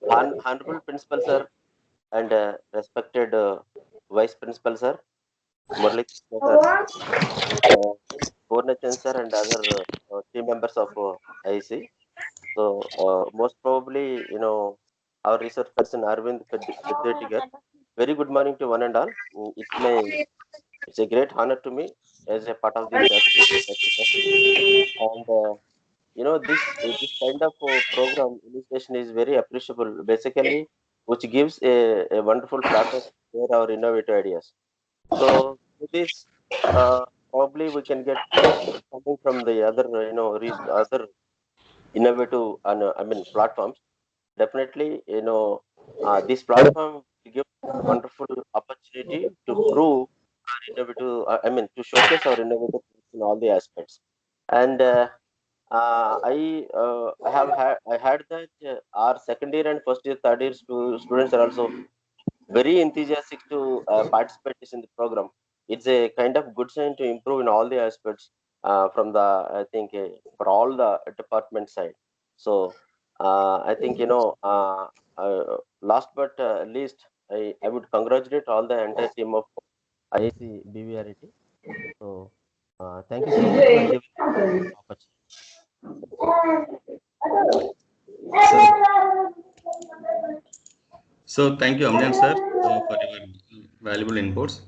Honorable Principal Sir and respected Vice Principal Sir, Murali Krishna Sir, uh, Purnachan Sir, and other team members of IC. So most probably, our research person Arvind Peddetigar. Very good morning to one and all. It's a great honor to me as a part of this hackathon. And this kind of program initiation is very appreciable. Basically, which gives a wonderful platform to share our innovative ideas. So with this, probably we can get something from the other, other innovative and platforms. Definitely, this platform will give wonderful opportunity to prove our innovative. To showcase our innovative in all the aspects. And I had that our second year and first year, third year students are also very enthusiastic to participate in the program. It's a kind of good sign to improve in all the aspects from the I think for all the department side. So I think last but least I would congratulate all the entire team of IIC BVRIT. So thank you so much for giving the opportunity. So, so thank you, Amjan sir, for your valuable inputs.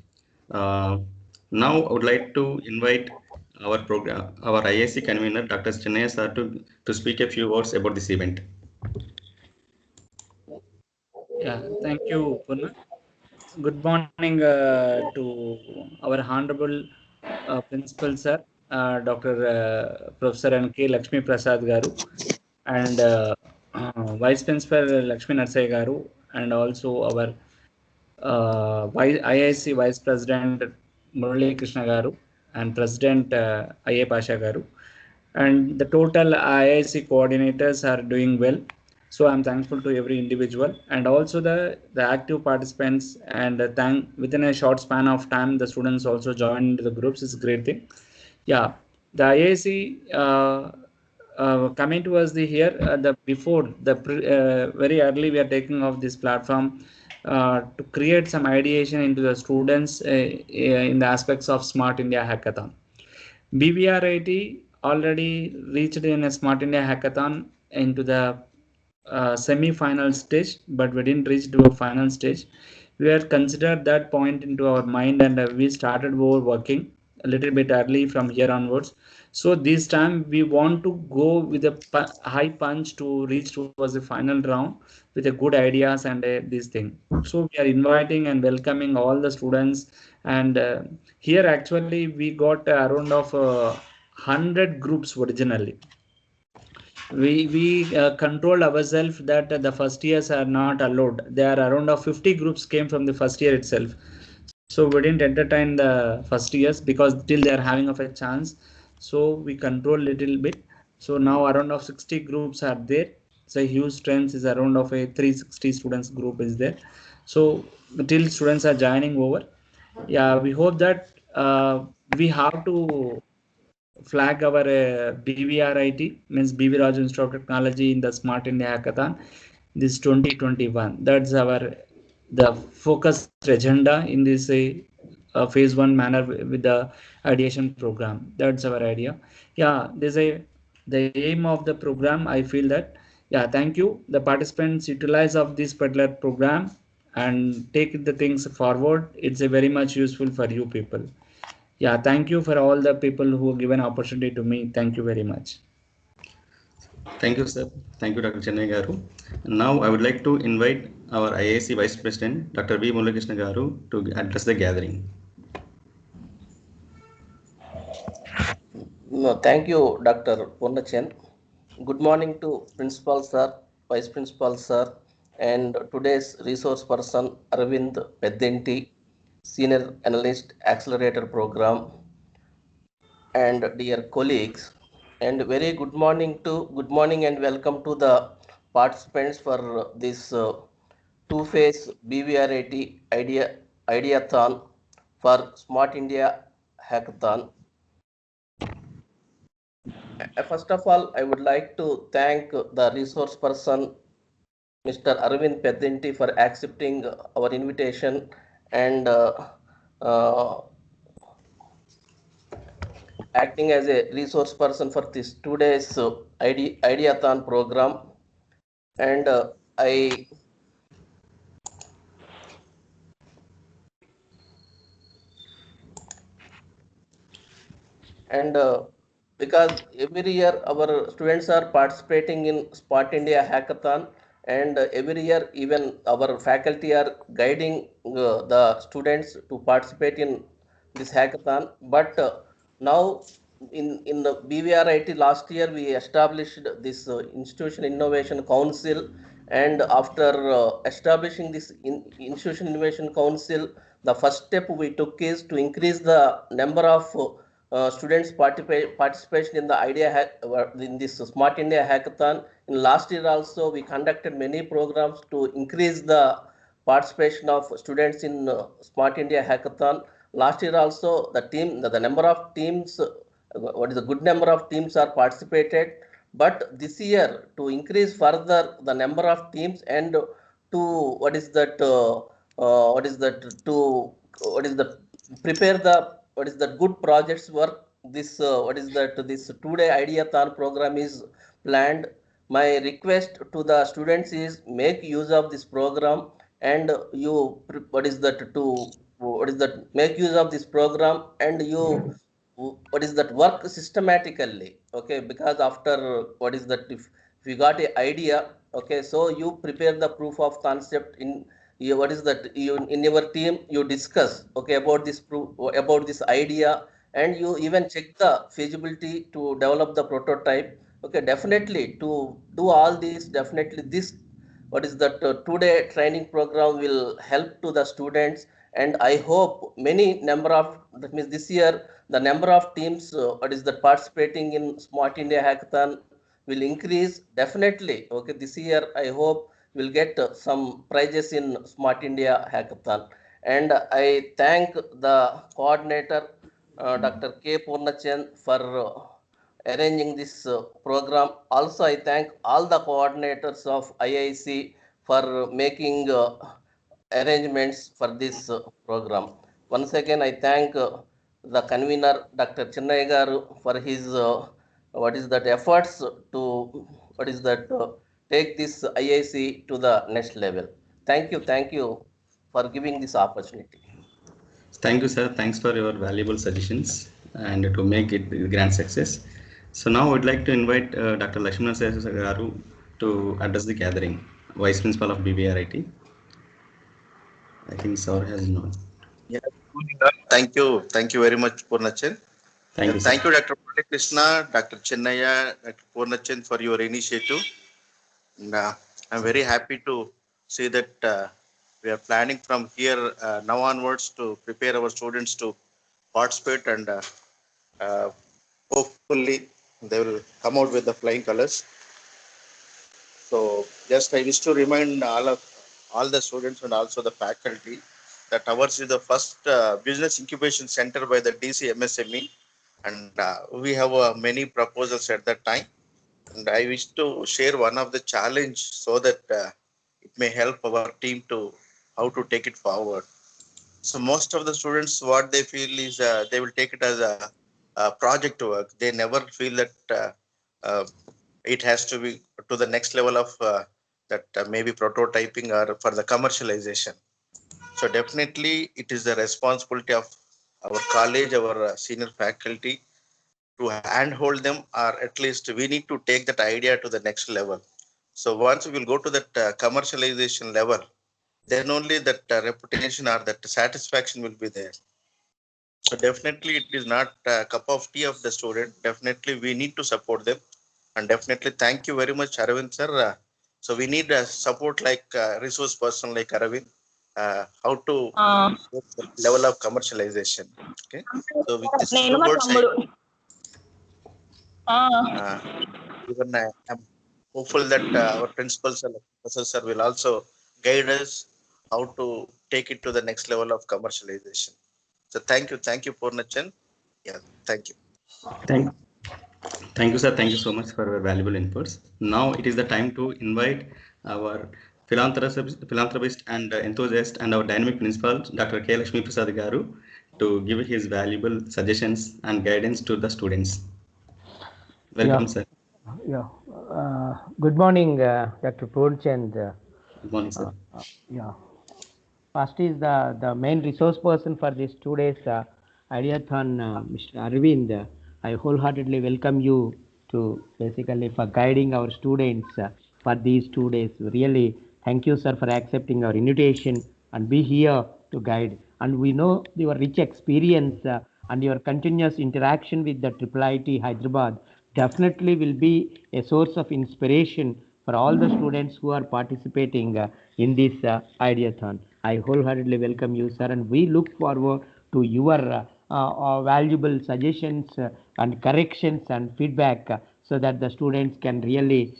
Uh, Now, I would like to invite our IIC convener, Dr. Chinaya sir, to speak a few words about this event. Yeah, thank you, Purna. Good morning to our Honorable Principal Sir, Dr. Professor N.K. Lakshmi Prasad Garu, and Vice Principal Lakshmi Narsai Garu, and also our IIC Vice President Murali Krishna Garu, and President I.A. Pasha Garu. And the total IIC coordinators are doing well. So I'm thankful to every individual and also the active participants, and thank within a short span of time the students also joined the groups is a great thing. Yeah, the IIC coming to us the here the before the very early we are taking off this platform to create some ideation into the students in the aspects of Smart India Hackathon. BVRIT already reached in a Smart India Hackathon into the semi-final stage, but we didn't reach to a final stage. We had considered that point into our mind, and we started over working a little bit early from here onwards. So this time we want to go with a high punch to reach towards the final round with a good ideas and this thing. So we are inviting and welcoming all the students, and here actually we got around of 100 groups originally. We controlled ourselves that the first years are not allowed. There are around of 50 groups came from the first year itself. So we didn't entertain the first years because still they are having of a chance. So we control little bit. So now around of 60 groups are there. So huge strength is around of a 360 students group is there. So till students are joining over. Yeah, we hope that we have to flag our BVRIT means BV Raju Institute of Technology in the Smart India Hackathon this 2021. That's our the focused agenda in this phase 1 manner with the ideation program. That's our idea. Yeah, there's a the aim of the program. I feel that yeah, thank you. The participants utilize of this particular program and take the things forward. It's a very much useful for you people. Yeah, thank you for all the people who given opportunity to me. Thank you very much. Thank you, sir. Thank you, Dr. Chennai Garu. Now, I would like to invite our IIC Vice President, Dr. V. Muralikrishna Garu, to address the gathering. No, thank you, Dr. Purnachan. Good morning to Principal Sir, Vice Principal Sir, and today's resource person Arvind Peddinti, Senior Analyst Accelerator Program, and dear colleagues. And very good morning and welcome to the participants for this two-phase BVRIT Ideathon for Smart India Hackathon. First of all, I would like to thank the resource person Mr. Arvind Peddinti for accepting our invitation and uh, acting as a resource person for this today's Ideathon program. And I and because every year our students are participating in Smart India Hackathon, and every year even our faculty are guiding the students to participate in this hackathon. But now in the BVRIT last year we established this Institution Innovation Council, and after establishing this Institution Innovation Council, the first step we took is to increase the number of students participation in the in this Smart India Hackathon. In last year also we conducted many programs to increase the participation of students in Smart India Hackathon. Last year also the number of teams, what is the good number of teams are participated. But this year to increase further the number of teams and to what is that what is that to what is the prepare the what is that good projects work, this what is that this today Ideathon program is planned. My request to the students is make use of this program, and you what is that to what is that make use of this program, and you what is that work systematically. Okay, because after what is that if you got a idea, okay, so you prepare the proof of concept in you, what is that you in your team you discuss, okay, about this proof, about this idea, and you even check the feasibility to develop the prototype. Okay, definitely to do all these, definitely this what is that today training program will help to the students. And I hope many number of, that means this year the number of teams what is that participating in Smart India Hackathon will increase definitely. Okay, this year I hope we'll get some prizes in Smart India Hackathon. And I thank the coordinator Dr. K Purnachan for arranging this program. Also, I thank all the coordinators of IIC for making arrangements for this program. Once again, I thank the convener, Dr. Chennai Garu, for his what is that efforts to what is that take this IIC to the next level. Thank you for giving this opportunity. Thank you, sir. Thanks for your valuable suggestions and to make it a grand success. So now I would like to invite Dr. Lakshmana Garu to address the gathering, Vice Principal of BVRIT. I think sir has not. Yeah, thank you very much, Purnachan. Thank you, sir. Thank you, Dr. Krishna, Dr. Chennaya, Dr. Purnachan, for your initiative. And, I'm very happy to see that we are planning from here now onwards to prepare our students to participate, and hopefully they will come out with the flying colors. So just I wish to remind all the students and also the faculty that ours is the first business incubation center by the DC MSME, and we have many proposals at that time. And I wish to share one of the challenge so that it may help our team to how to take it forward. So most of the students, what they feel is they will take it as a project work. They never feel that uh, it has to be to the next level of that maybe prototyping or for the commercialization. So definitely it is the responsibility of our college, our senior faculty to handhold them, or at least we need to take that idea to the next level. So once we will go to that commercialization level, then only that reputation or that satisfaction will be there. So definitely it is not a cup of tea of the student. Definitely we need to support them. And definitely thank you very much, Aravind sir. So we need support like resource person like Aravind, how to get the level of commercialization. Okay. So with these నేను two మా words, తమ్ముడు even I'm hopeful that our principals and professors will also guide us how to take it to the next level of commercialization. So thank you, Purnachan. Yeah, thank you. Thank you, sir. Thank you so much for your valuable inputs. Now it is the time to invite our philanthropist and enthusiast, and our dynamic principal, Dr. K. Lakshmi Prasad Garu, to give his valuable suggestions and guidance to the students. Welcome, sir. Yeah. Good morning, Dr. Purnchand. Good morning, sir. Yeah. First is the main resource person for this today's Ideathon, Mr. Arvind. I wholeheartedly welcome you to basically for guiding our students for these 2 days. Really, thank you, sir, for accepting our invitation and be here to guide. And we know your rich experience and your continuous interaction with the Triple IT Hyderabad definitely will be a source of inspiration for all the students who are participating in this Ideathon. I wholeheartedly welcome you, sir, and we look forward to your valuable suggestions and corrections and feedback so that the students can really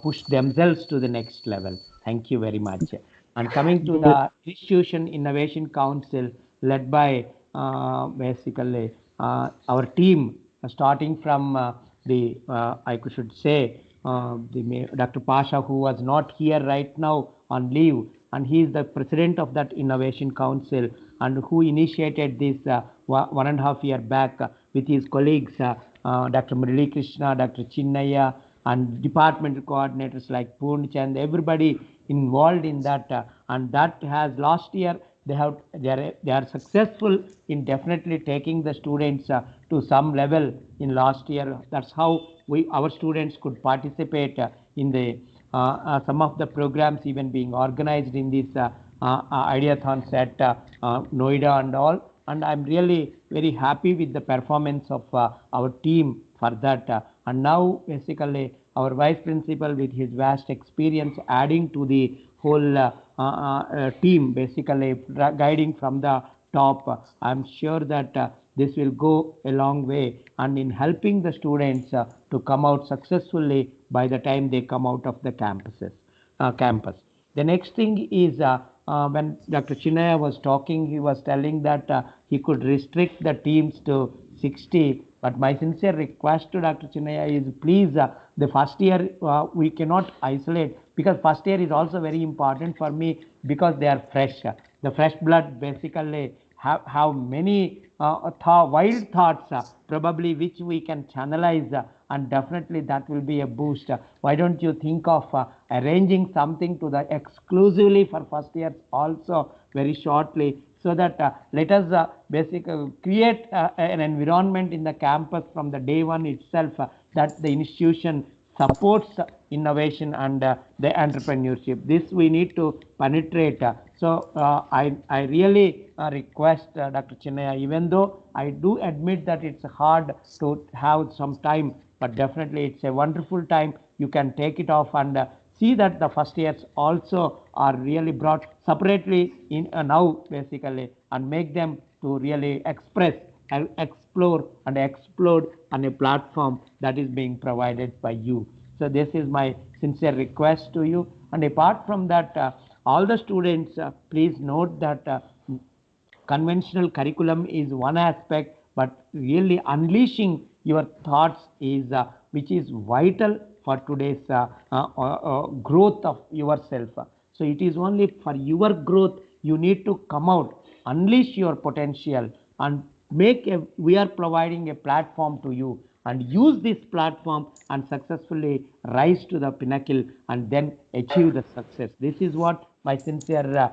push themselves to the next level. Thank you very much. And coming to the Institution Innovation Council, led by basically our team, starting from I should say Dr. Pasha, who was not here right now on leave, and he is the president of that Innovation Council, and who initiated this 1.5 year back with his colleagues, Dr. Murali Krishna, Dr. Chinnaya, and departmental coordinators like Poonchand, everybody involved in that, and that has last year they are successful in definitely taking the students to some level in last year. That's how our students could participate in the some of the programs even being organized in this Ideathons at Noida and all. And I'm really very happy with the performance of our team for that. And now basically our vice principal with his vast experience adding to the whole team, basically guiding from the top. I'm sure that this will go a long way and in helping the students to come out successfully by the time they come out of the campus. The next thing is when Dr. Chinaya was talking, he was telling that he could restrict the teams to 60. But my sincere request to Dr. Chinaya is please, the first year we cannot isolate, because first year is also very important for me because they are fresh. The fresh blood basically have many wild thoughts probably which we can channelize and definitely that will be a boost. Why don't you think of arranging something to the exclusively for first years also very shortly, so that let us basically create an environment in the campus from the day one itself that the institution supports innovation and the entrepreneurship. This we need to penetrate. I really request Dr. Chinaya, even though I do admit that it's hard to have some time, but definitely it's a wonderful time. You can take it off and see that the first years also are really brought separately in now basically, and make them to really express and explore and explode on a platform that is being provided by you. So this is my sincere request to you. And apart from that, all the students, please note that conventional curriculum is one aspect, but really unleashing your thoughts is which is vital for today's growth of yourself. So it is only for your growth you need to come out, unleash your potential, and we are providing a platform to you, and use this platform and successfully rise to the pinnacle and then achieve the success. This is what my sincere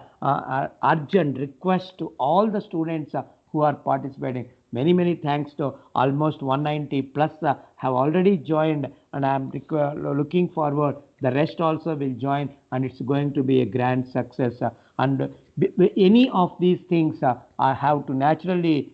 urgent request to all the students who are participating. Many thanks to almost 190 plus have already joined, and I am looking forward the rest also will join, and it's going to be a grand success. And any of these things I have to naturally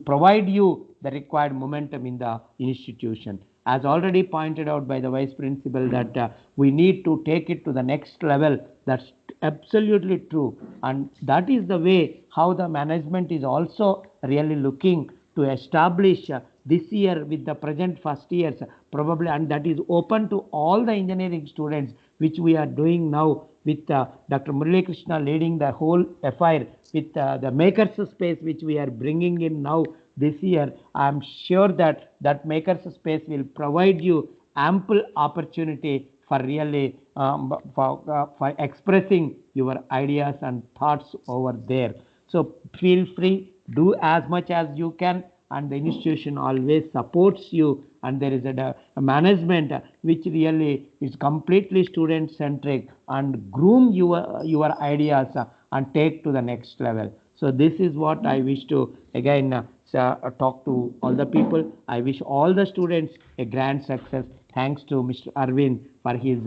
provide you the required momentum in the institution. As already pointed out by the vice principal that we need to take it to the next level. That's absolutely true, and that is the way how the management is also really looking to establish this year with the present first years probably, and that is open to all the engineering students, which we are doing now with Dr. Murali Krishna leading the whole affair with the makers space which we are bringing in now this year. I am sure that that makers space will provide you ample opportunity for really for expressing your ideas and thoughts over there. So feel free, do as much as you can, and the institution always supports you, and there is a management which really is completely student centric and groom your ideas and take to the next level. So this is what I wish to again talk to all the people. I wish all the students a grand success. Thanks to Mr. Arvind for his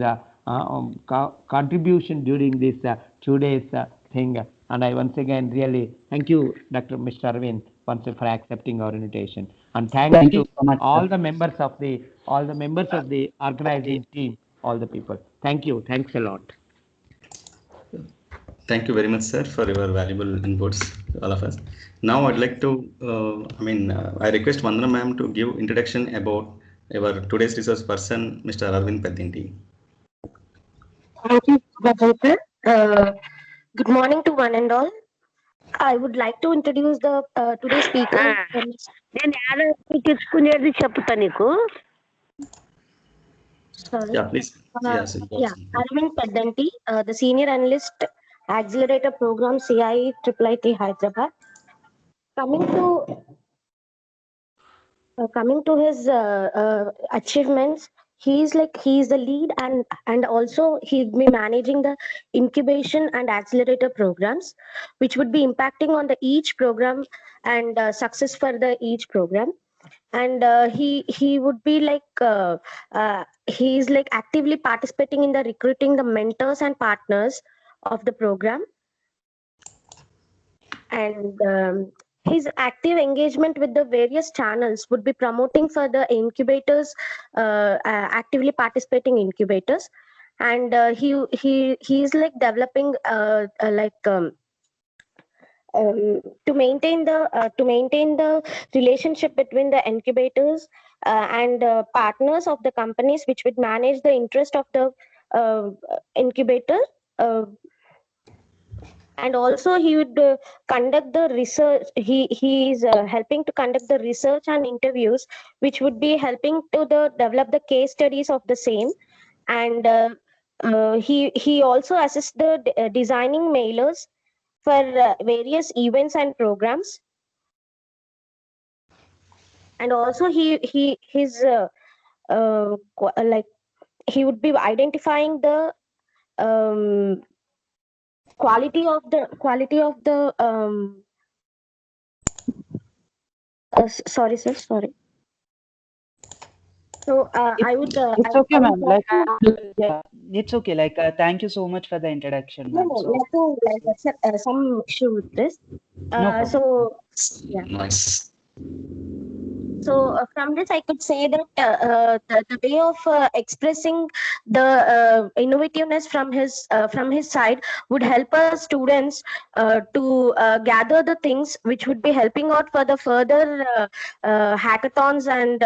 contribution during this 2 days thing. And I once again really thank you, Mr. Arvind, once for accepting our invitation. And thanks Thank you to so much, all sir. the members of the organizing team, all the people. Thank you. Thanks a lot. Thank you very much, sir, for your valuable inputs, all of us. Now, I'd like to, I request Vandana ma'am to give introduction about our today's resource person, Mr. Arvind Peddinti. Thank you, Vijay sir. Good morning to one and all. I would like to introduce the today's speaker. నేను యాడ ఎక్కించుకునేది చెప్తా నీకు Sorry. Yeah, please. Yes, Arvind Peddanti, the senior analyst, accelerator program CIE IIIT Hyderabad. Coming to his achievements, he's the lead and also he'll be managing the incubation and accelerator programs, which would be impacting on the each program and success for the each program. And he would be he's like actively participating in the recruiting the mentors and partners of the program. And his active engagement with the various channels would be promoting for the incubators, actively participating incubators. And he's like developing to maintain the relationship between the incubators and partners of the companies, which would manage the interest of the incubator. And also he would conduct the research. He is helping to conduct the research and interviews, which would be helping to develop the case studies of the same. And he also assists the designing mailers for various events and programs. And also he would be identifying the quality of the sorry sir, sorry. So I would It's okay, ma'am. It's okay. Thank you so much for the introduction, ma'am. some issue with this. No problem. So yeah. Nice. So from this, I could say that the way of expressing the innovativeness from his side would help us students to gather the things which would be helping out for the further hackathons and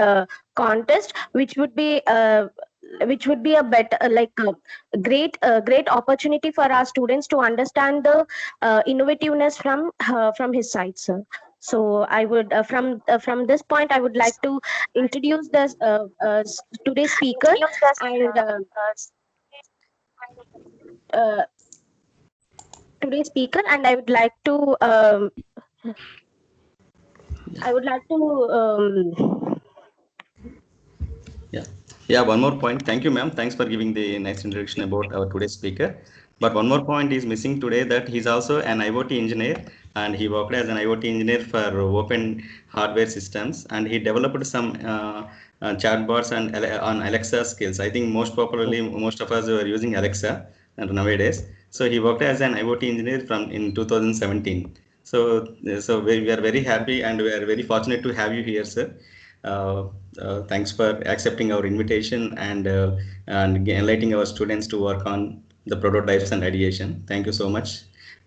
contest, which would be a better great opportunity for our students to understand the innovativeness from his side, sir. So I would from this point I would like to introduce this today's speaker and today's speaker, and I would like to Yeah, one more point. Thank you, ma'am. Thanks for giving the nice introduction about our today's speaker. But one more point is missing today, that he's also an IoT engineer, and he worked as an IoT engineer for open hardware systems, and he developed some chatbots and on Alexa skills. I think most popularly, most of us are using Alexa nowadays. So he worked as an IoT engineer in 2017. So we are very happy and we are very fortunate to have you here, sir. Thanks for accepting our invitation and enlightening our students to work on the prototypes and ideation. Thank you so much.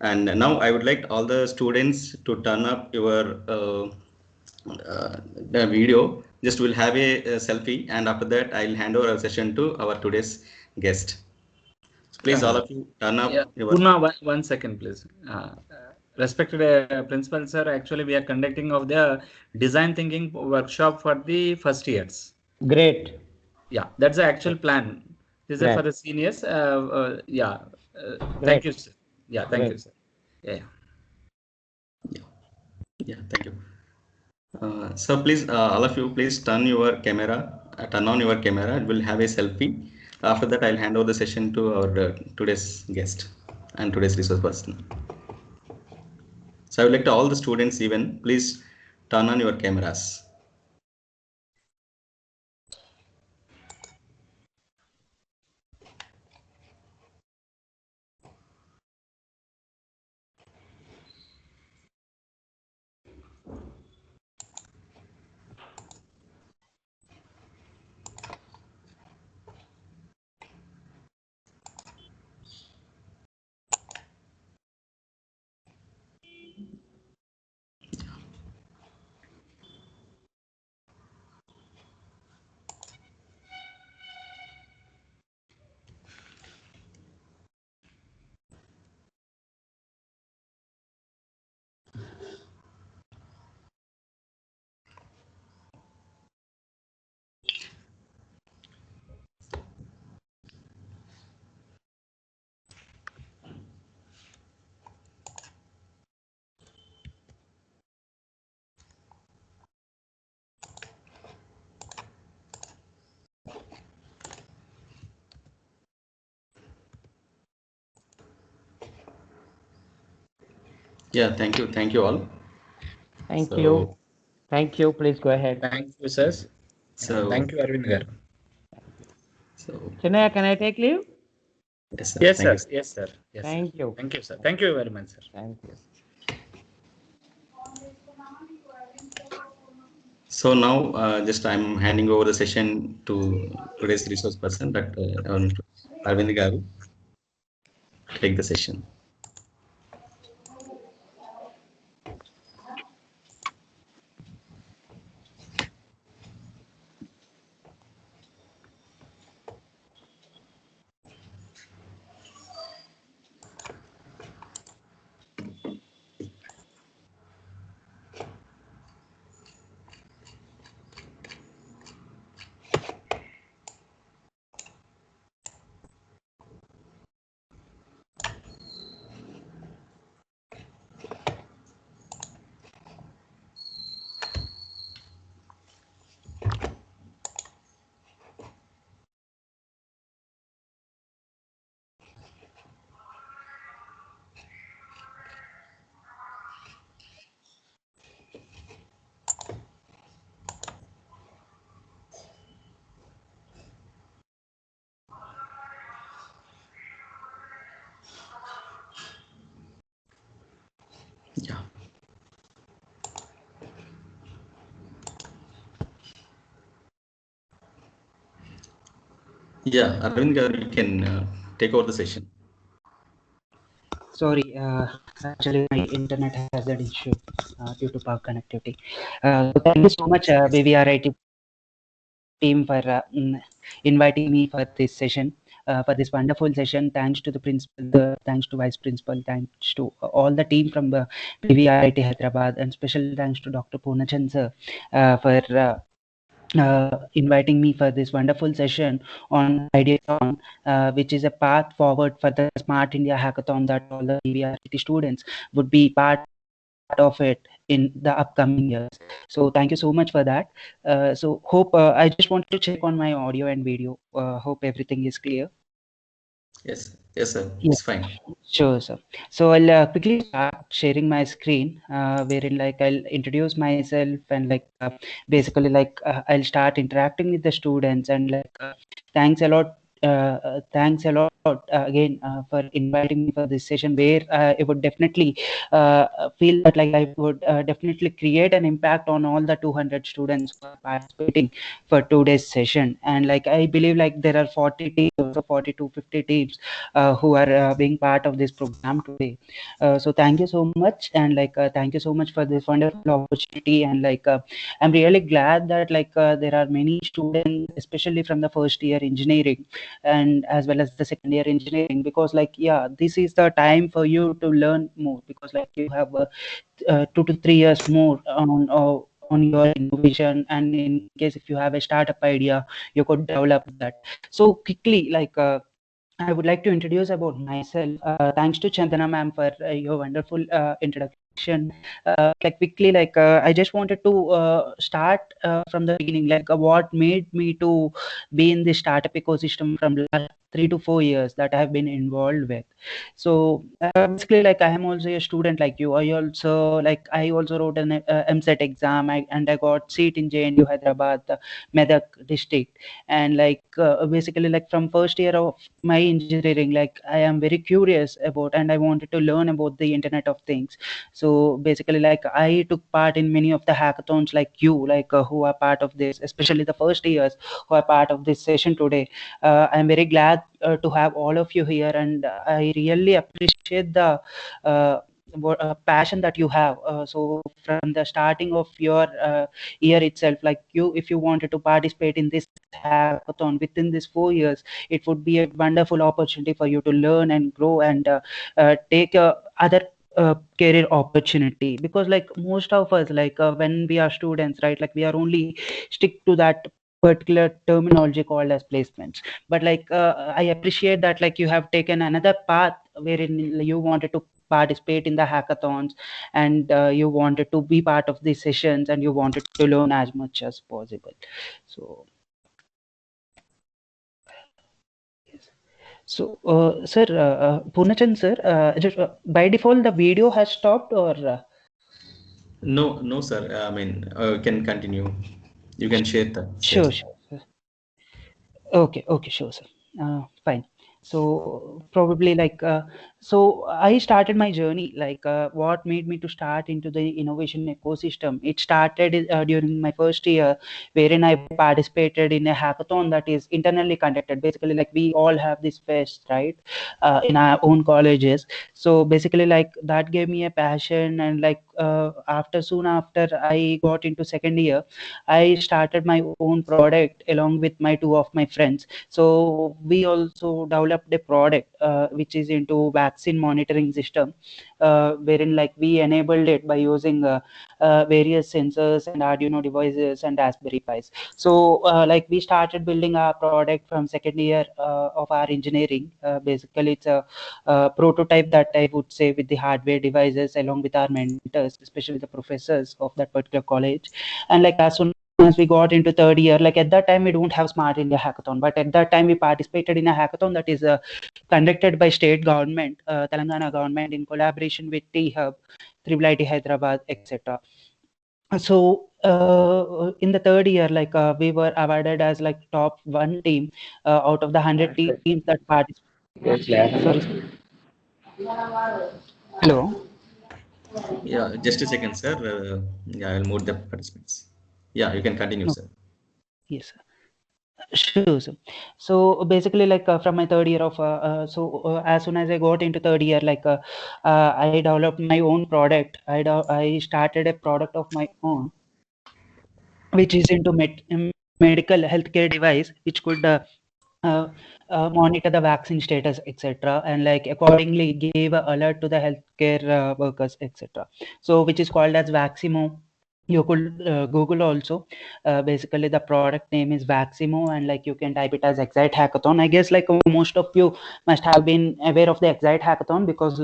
And now I would like all the students to turn up your the video. Just we'll have a selfie, and after that I'll hand over our session to our today's guest. Please, all of you, turn up. Purna, one second, please. Respected principal sir, actually we are conducting of the design thinking workshop for the first years. Great. Yeah, that's the actual plan. These are for the seniors. Yeah. Thank you, sir. Yeah, thank you, sir. Yeah. Yeah, thank you. So please, all of you, please turn your camera, turn on your camera. We'll have a selfie. After that, I'll hand over the session to our today's guest and today's resource person. So I would like to all the students even, please turn on your cameras. Yeah, thank you all. Thank you. Thank you. Please go ahead. Thank you, sir. So, Thank you, Arvind garu. so Chinaya, can I take leave? yes, sir. Yes, Thank sir. you, sir. Yes, sir. Yes, sir. Thank you. Thank you, sir. Thank you very much, sir. Thank you. So now, just I'm handing over the session to today's resource person, Dr. Arvind Garu, to take the session. Yeah. Yeah, Arvind Garu, you can take over the session. Sorry, actually my internet has an issue due to power connectivity. So thank you so much, BVRIT team, for inviting me for this session, for this wonderful session. Thanks to the principal, thanks to vice principal, thanks to all the team from the BVRIT Hyderabad, and special thanks to Dr. Poonachan sir for inviting me for this wonderful session on Ideathon, which is a path forward for the Smart India Hackathon that all the BVRT students would be part of it in the upcoming years. So thank you so much for that. So hope I just wanted to check on my audio and video. Hope everything is clear. Yes, yes, sir. Yeah. It's fine. Sure, sir. So I'll quickly start sharing my screen, wherein like I'll introduce myself and like basically like I'll start interacting with the students, and like thanks a lot. Thanks a lot again for inviting me for this session, where I would definitely feel that like I would definitely create an impact on all the 200 students who are participating for today's session. And like I believe like there are 40 teams, also 40 to 50 teams who are being part of this program today. So thank you so much, and like thank you so much for this wonderful opportunity. And like I'm really glad that like there are many students, especially from the first year engineering and as well as the second year engineering, because like yeah, this is the time for you to learn more, because like you have 2 to 3 years more on on your innovation, and in case if you have a startup idea, you could develop that. So quickly, I would like to introduce about myself. Thanks to Chandana ma'am for your wonderful introduction. Quickly, I just wanted to start from the beginning, what made me to be in the startup ecosystem from last 3 to 4 years that I have been involved with. So basically, I am also a student like you. I also wrote an MSET exam, and I got seat in JNU Hyderabad, Medak district, and basically from first year of my engineering, I am very curious about, and I wanted to learn about the internet of things. So basically, I took part in many of the hackathons like you, who are part of this, especially the first years who are part of this session today. I'm very glad to have all of you here, and I really appreciate the passion that you have. So from the starting of your year itself, if you wanted to participate in this hackathon within these 4 years, it would be a wonderful opportunity for you to learn and grow, and take other career opportunity, because most of us, when we are students, right, we are only stick to that particular terminology called as placements. But I appreciate that you have taken another path wherein you wanted to participate in the hackathons, and you wanted to be part of these sessions, and you wanted to learn as much as possible. So so, sir, Purnachan sir, by default the video has stopped, or No, sir. I mean, can continue. You can share the sure, screen. sure, sir. Okay, sure, sir. Fine. So probably so I started my journey, what made me to start into the innovation ecosystem. It started during my first year, wherein I participated in a hackathon that is internally conducted. Basically, we all have this fest, right, in our own colleges. So basically, that gave me a passion, and soon after I got into second year, I started my own product along with my two of my friends. So we also developed a product which is into vaccine monitoring system, wherein we enabled it by using various sensors and Arduino devices and Raspberry Pis. So we started building our product from second year of our engineering. Basically, it's a prototype that I would say with the hardware devices along with our mentors, especially the professors of that particular college. And as soon as we got into third year, at that time we don't have Smart India Hackathon, but at that time we participated in a hackathon that is conducted by state government, Telangana government, in collaboration with T Hub, Triple IT Hyderabad, etc. So in the third year, we were awarded as top one team out of the 100 teams that participated. Sorry, sir. Hello. Yeah, just a second, sir. Yeah, I'll move the participants. Yeah, you can continue, No. sir. Yes, sir. Sure, sir. So basically, from my third year of as soon as I got into third year, I developed my own product. I started a product of my own, which is into medical healthcare device, which could uh, monitor the vaccine status, etc., and accordingly give a alert to the healthcare workers, etc. So which is called as Vaximo. You could Google also. Basically the product name is Vaximo, and you can type it as Excite Hackathon. I guess most of you must have been aware of the Excite Hackathon, because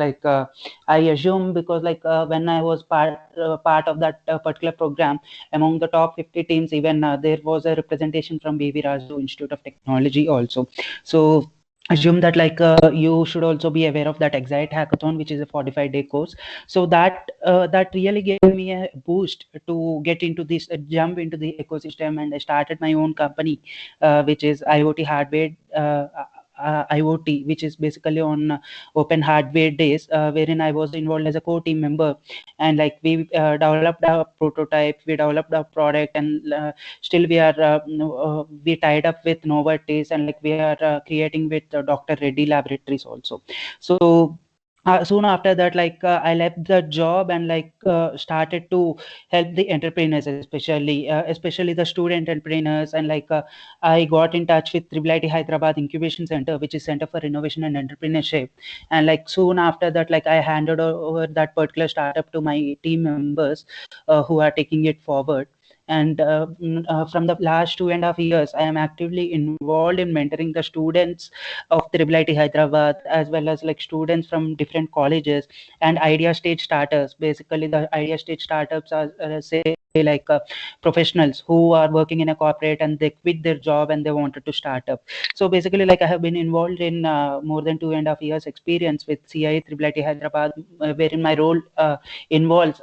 I assume, because when I was part of that particular program, among the top 50 teams, even there was a representation from BVRIT Institute of Technology also. So assume that you should also be aware of that Excite Hackathon, which is a 45-day course. So that really gave me a boost to get into this jump into the ecosystem, and I started my own company, which is IoT hardware, IoT, which is basically on open hardware days, wherein I was involved as a core team member. And we developed our prototype, we developed our product, and still we are we tied up with Novartis, and we are creating with Dr. Reddy Laboratories also. So soon after that, I left the job and started to help the entrepreneurs, especially the student entrepreneurs. And I got in touch with Triple IT Hyderabad Incubation Center, which is Center for Innovation and Entrepreneurship. And soon after that, I handed over that particular startup to my team members who are taking it forward. And from the last 2.5 years, I am actively involved in mentoring the students of Triple IT Hyderabad, as well as students from different colleges and idea stage starters. Basically, the idea stage startups are say professionals who are working in a corporate and they quit their job and they wanted to start up. So basically, I have been involved in more than 2.5 years experience with CIE Triple IT Hyderabad, wherein my role involves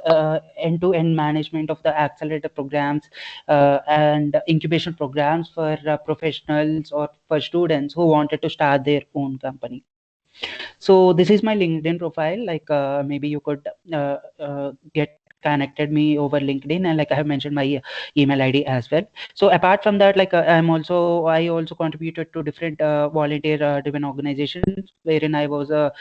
end-to-end management of the accelerator programs and incubation programs for professionals or for students who wanted to start their own company. So this is my LinkedIn profile. Maybe you could get connected me over LinkedIn, and I have mentioned my email ID as well. So apart from that, I also contributed to different volunteer driven organizations, wherein I was a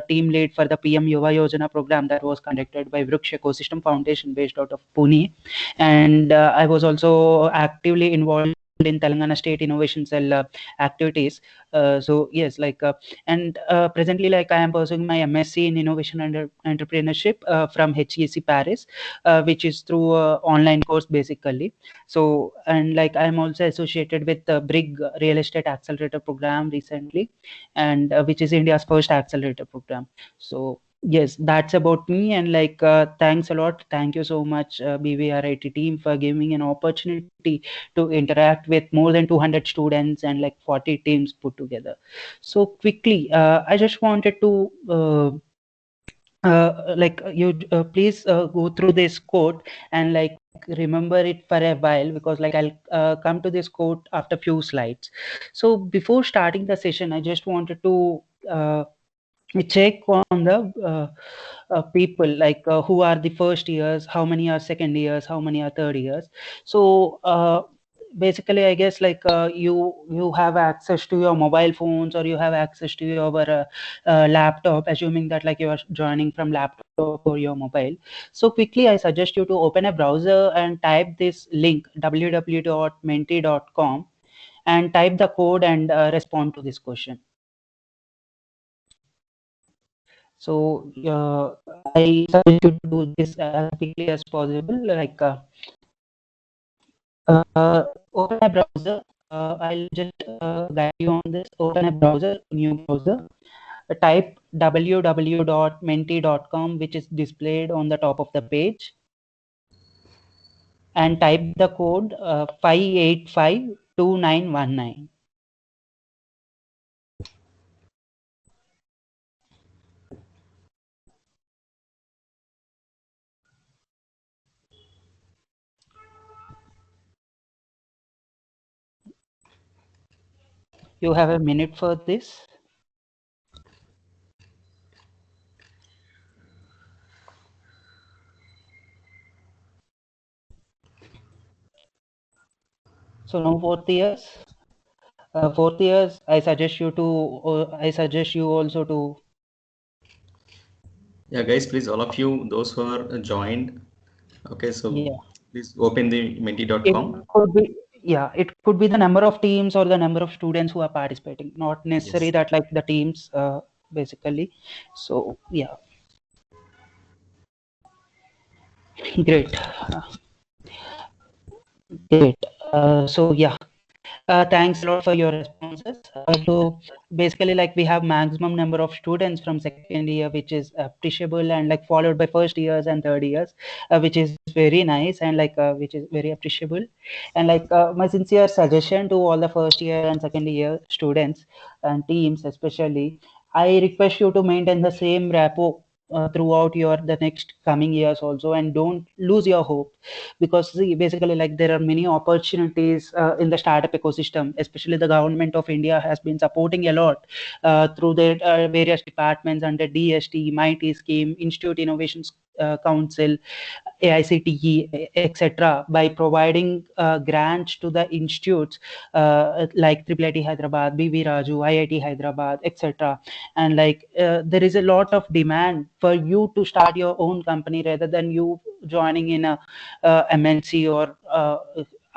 team lead for the PM Yuva Yojana program that was conducted by BVRIT Ecosystem Foundation based out of Pune. And I was also actively involved in Telangana State Innovation Cell activities. So yes, and presently I am pursuing my MSc in Innovation and Entrepreneurship from HEC Paris, which is through online course basically. So, and I am also associated with the BRIG Real Estate Accelerator Program recently, and which is India's first accelerator program. So yes, that's about me. And thanks a lot, thank you so much, BVRIT team, for giving an opportunity to interact with more than 200 students and 40 teams put together. So quickly, I just wanted to you please go through this quote and remember it for a while, because I'll come to this quote after few slides. So before starting the session, I just wanted to check on the people who are the first years, how many are second years, how many are third years. So basically, I guess you have access to your mobile phones, or you have access to your laptop, assuming that you are joining from laptop or your mobile. So quickly, I suggest you to open a browser and type this link www.menti.com and type the code and respond to this question. So I suggest you to do this as quickly as possible. Open a browser. I'll just guide you on this. Open a browser, new browser. Type www.menti.com, which is displayed on the top of the page, and type the code 5852919. You have a minute for this. So now fourth years. Fourth years, I suggest you also to. Yeah, guys, please, all of you, those who are joined, okay, so Yeah. please open the It menti.com. could be, yeah, it could be the number of teams or the number of students who are participating, not necessary Yes. that the teams basically. So yeah, great. Great. So yeah, thanks a lot for your responses. So basically, we have maximum number of students from second year, which is appreciable, and followed by first years and third years, which is very nice, and which is very appreciable. And my sincere suggestion to all the first year and second year students and teams especially, I request you to maintain the same rapport throughout your the next coming years also, and don't lose your hope, because see, basically there are many opportunities in the startup ecosystem. Especially the government of India has been supporting a lot through their various departments under DST, MIT scheme, Institute Innovation Council, AICTE, etc., by providing grants to the institutes like Triple IT Hyderabad, BV Raju, IIT Hyderabad, etc. And like there is a lot of demand for you to start your own company rather than you joining in a MNC or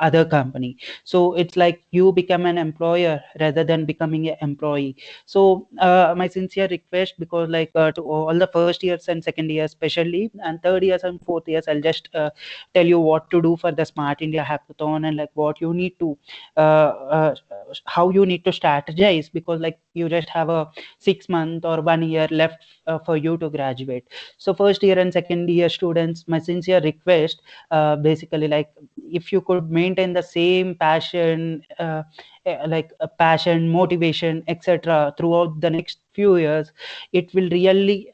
other company. So it's like you become an employer rather than becoming an employee. So my sincere request, because like to all the first years and second years especially, and third years and fourth years, I'll just tell you what to do for the Smart India Hackathon, and like what you need to how you need to strategize, because like you just have a 6 month or 1 year left for you to graduate. So first year and second year students, my sincere request, basically like if you could maintain the same passion, like a passion, motivation, etc., throughout the next few years, it will really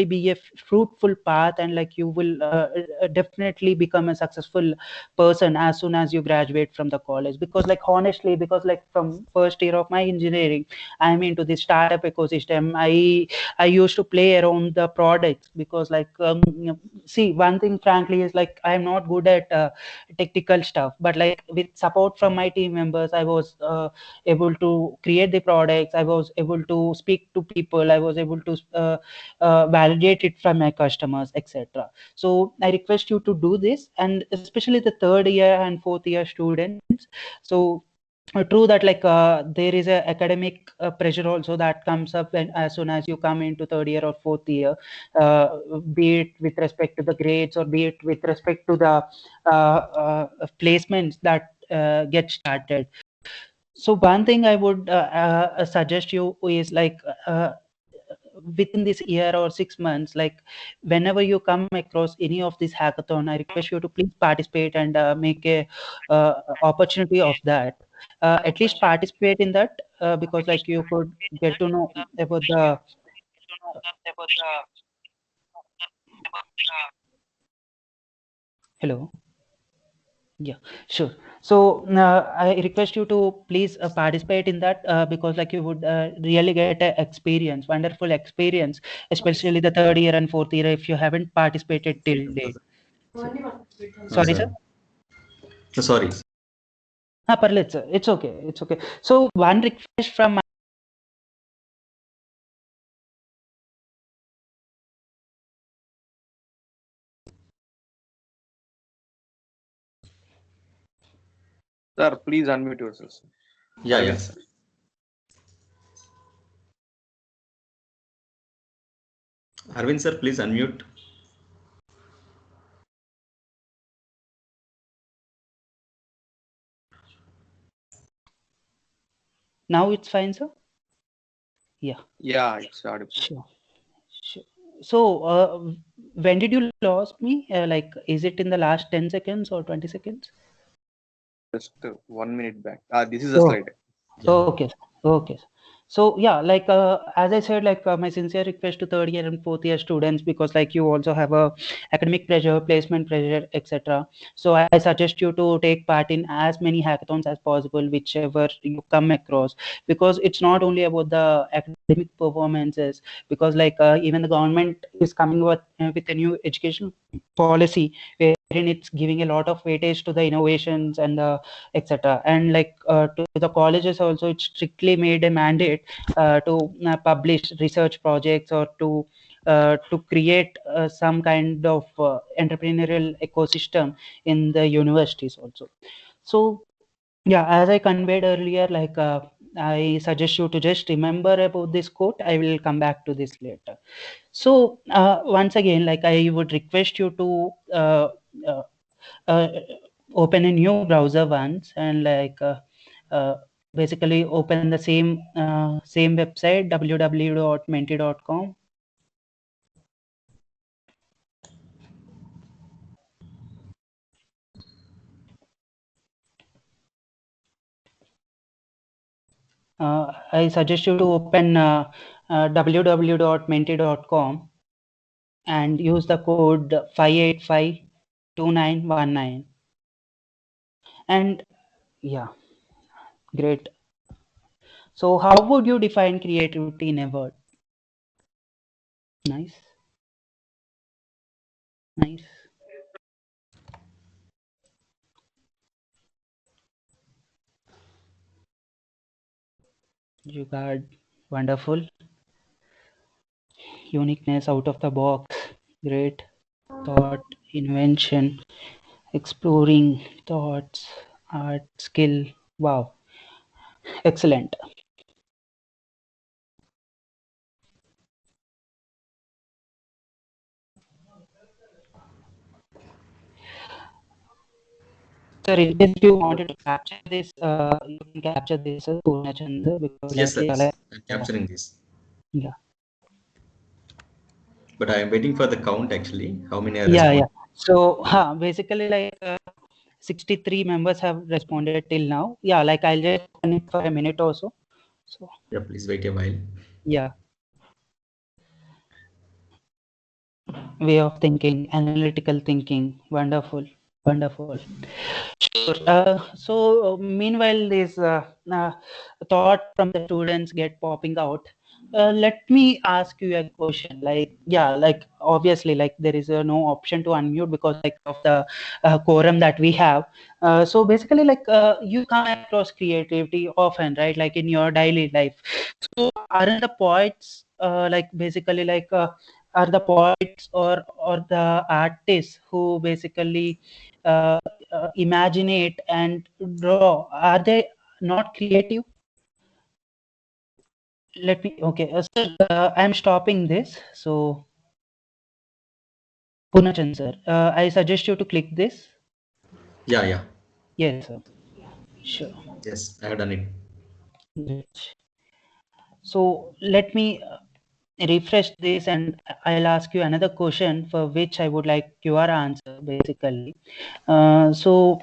be a fruitful path, and like you will definitely become a successful person as soon as you graduate from the college. Because like honestly, because like from first year of my engineering, I'm into the startup ecosystem. I used to play around the products, because like see, one thing frankly is like I'm not good at technical stuff, but like with support from my team members, I was able to create the products, I was able to speak to people, I was able to validate it from my customers, etc. So I request you to do this, and especially the third year and fourth year students. So true that like there is a academic pressure also that comes up when as soon as you come into third year or fourth year, be it with respect to the grades or be it with respect to the placements that get started. So one thing I would suggest you is like within this year or 6 months, like whenever you come across any of this hackathon, I request you to please participate and make a opportunity of that. At least participate in that, because like you could get to know about the hello. Yeah, sure. So I request you to please participate in that, because like you would really get an experience, wonderful experience, especially the third year and fourth year if you haven't participated till date. Sorry, sir. Sir. Sorry. Parlet, sir. It's okay. It's okay. So one request from my Sir, please unmute yourself. Yeah, Arvind, yes. Arvind sir, please unmute. now it's fine, sir. Yeah, Yeah, it's audible. sure. Sure. So when did you lost me? Like, is it in the last 10 seconds or 20 seconds? Just 1 minute back. This is a Oh, slide. Yeah. okay. Okay. So yeah, like as I said, like my sincere request to third year and fourth year students, because like you also have a academic pressure, placement pressure, etc. So I suggest you to take part in as many hackathons as possible, whichever you come across, because it's not only about the academic performances. Because like even the government is coming with a new education policy wherein it's giving a lot of weightage to the innovations and the etc. And like to the colleges also, it's strictly made a mandate to publish research projects or to create some kind of entrepreneurial ecosystem in the universities also. So yeah, as I conveyed earlier, like I suggest you to just remember about this quote. I will come back to this later. So once again, like I would request you to uh, uh, open a new browser once, and like uh, basically open the same website, www.menti.com. I suggest you to open www.menti.com and use the code 5852919. And yeah, great. So how would you define creativity in a word? Nice. Nice. You got wonderful uniqueness out of the box. Great thought, invention, exploring thoughts, art, skill. Wow, excellent. Sir, in case if you wanted to capture this, you can capture this, Purnachandra, because Yes, like, sir. yeah, like, I'm capturing this. yeah, But I am waiting for the count actually. How many are yeah, yeah. responding? So, basically, like 63 members have responded till now. Yeah, like I'll just open it for a minute or so. So, Yeah, please wait a while. yeah, way of thinking, analytical thinking, wonderful, wonderful. Sure. So meanwhile, this thought from the students get popping out. Let me ask you a question. Like, yeah, like obviously, like there is no option to unmute because like of the quorum that we have. So basically, like you come across creativity often, right? Like in your daily life. So aren't the poets like basically like are the poets or the artists who basically uh, imagine it and draw, are they not creative? Let me, okay, sir, I'm stopping this. So Punachan sir, I suggest you to click this. Yeah, yeah. Yes sir, sure. Yes, I have done it. Great. So let me refresh this and I'll ask you another question for which I would like your answer basically. So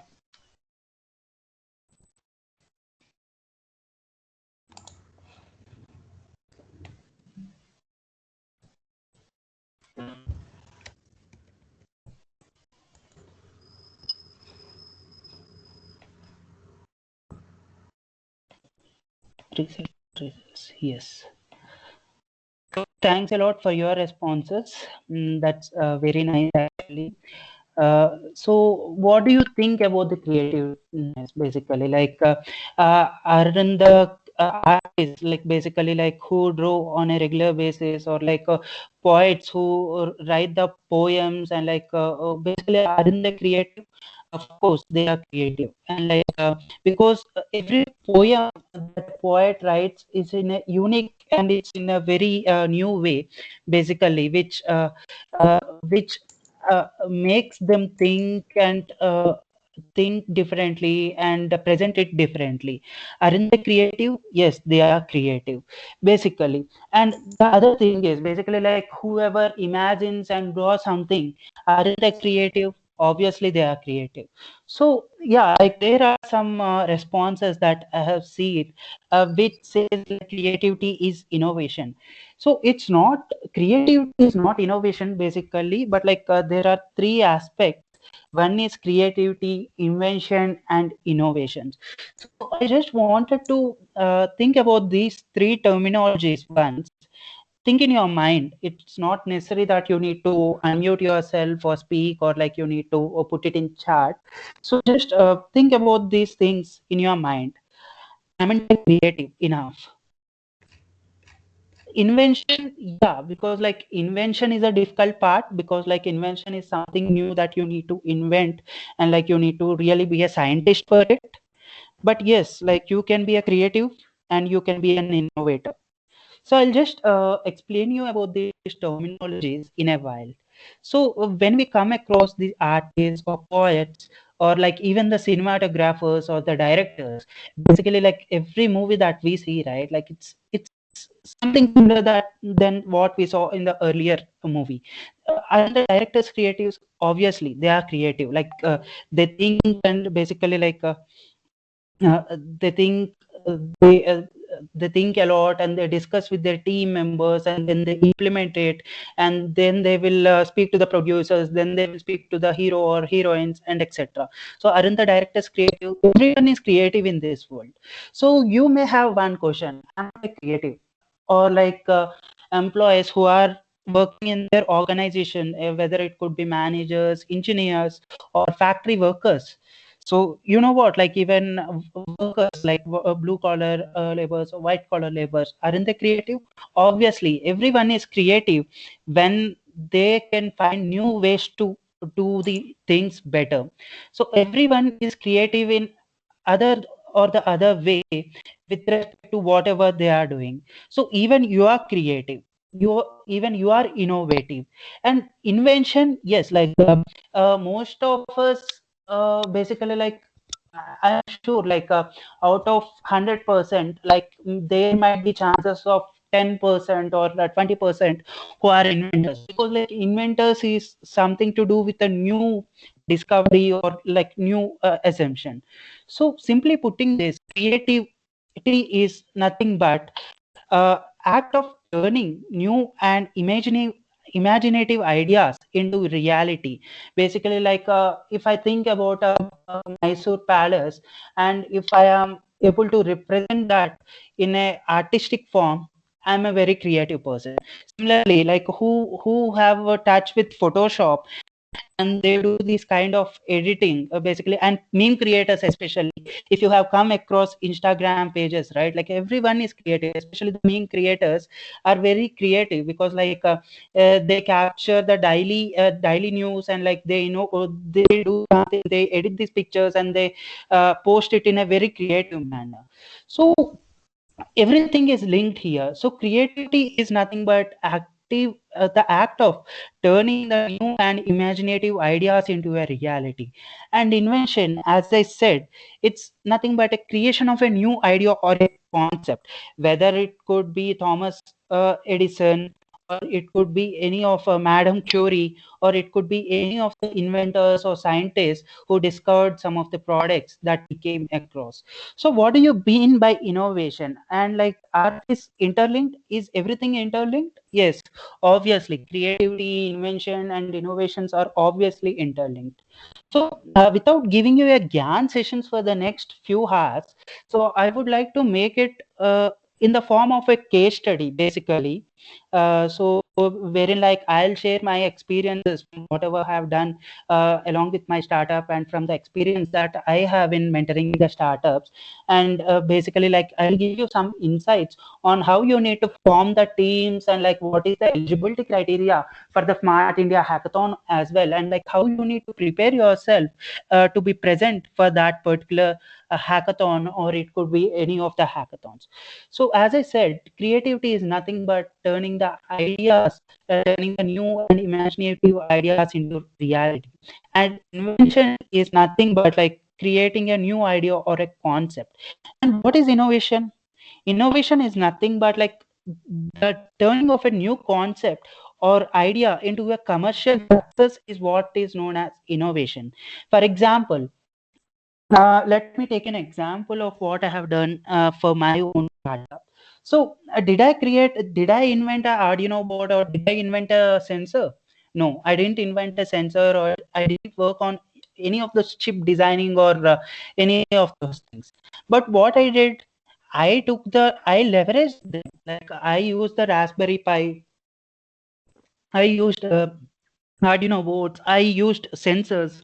yes. Thanks a lot for your responses. That's very nice actually. So what do you think about the creativeness basically? Like, aren't the artists like basically like who draw on a regular basis or like poets who write the poems and like basically aren't they creative? Of course, they are creative, and like because every poem that a poet writes is in a unique and it's in a very new way, basically, uh, which makes them think and think differently and present it differently. Aren't they creative? Yes, they are creative, basically. And the other thing is basically like whoever imagines and draws something, aren't they creative? Obviously, they are creative. So yeah, like there are some responses that I have seen, which says like creativity is innovation. So it's not, creativity is not innovation basically, but like there are three aspects. One is creativity, invention, and innovations. So I just wanted to think about these three terminologies once. Think in your mind. It's not necessary that you need to unmute yourself or speak or like you need to put it in chat. So just think about these things in your mind. I mean, like creative enough. Invention, yeah, because like invention is a difficult part, because like invention is something new that you need to invent and like you need to really be a scientist for it. But yes, like you can be a creative and you can be an innovator. So I'll just explain you about these terminologies in a while. So when we come across these artists or poets or like even the cinematographers or the directors, basically like every movie that we see, right? Like it's something similar that than what we saw in the earlier movie. Are the directors creatives? Obviously, they are creative. Like they think and basically like they think uh, they uh, they think a lot and they discuss with their team members and then they implement it, and then they will speak to the producers, then they will speak to the hero or heroines and etc. So aren't the directors creative? Everyone is creative in this world. So you may have one question: am I creative? Or like employees who are working in their organization, whether it could be managers, engineers, or factory workers. So you know what, like even workers like blue collar laborers or white collar laborers, aren't they creative? Obviously, everyone is creative when they can find new ways to do the things better. So everyone is creative in other or the other way with respect to whatever they are doing. So even you are creative, you are innovative. And invention, yes, like most of us basically like I'm sure like out of 100%, like there might be chances of 10% or 20% who are inventors, because like inventors is something to do with a new discovery or like new assumption. So simply putting this, creativity is nothing but act of turning new and imaginative ideas into reality. Basically, like if I think about a Mysore palace, and if I am able to represent that in a artistic form, I'm a very creative person. Similarly, like who have a touch with Photoshop and they do this kind of editing basically, and meme creators especially, if you have come across Instagram pages, right, like everyone is creative, especially the meme creators are very creative, because like they capture the daily news, and like they they do something, they edit these pictures and they post it in a very creative manner. So everything is linked here. So creativity is nothing but the act of turning the new and imaginative ideas into a reality. And invention, as I said, it's nothing but a creation of a new idea or a concept, whether it could be Thomas Edison, or it could be any of Madame Curie, or it could be any of the inventors or scientists who discovered some of the products that we came across. So what do you mean by innovation? And like, are these interlinked? Is everything interlinked? Yes, obviously. Creativity, invention, and innovations are obviously interlinked. So without giving you a GAN sessions for the next few hours, so I would like to make it in the form of a case study, basically. So wherein like I'll share my experiences from whatever I have done along with my startup, and from the experience that I have in mentoring the startups. And basically like I'll give you some insights on how you need to form the teams, and like what is the eligibility criteria for the Smart India Hackathon as well, and like how you need to prepare yourself to be present for that particular hackathon, or it could be any of the hackathons. So as I said, creativity is nothing but turning the ideas, turning the new and imaginative ideas into reality. And invention is nothing but like creating a new idea or a concept. And what is innovation? Innovation is nothing but like the turning of a new concept or idea into a commercial success is what is known as innovation. For example, let me take an example of what I have done for my own startup. So, did I invent an Arduino board, or did I invent a sensor? No, I didn't invent a sensor, or I didn't work on any of the chip designing, or any of those things. But what I did, I leveraged them. Like I used the Raspberry Pi, I used Arduino boards, I used sensors,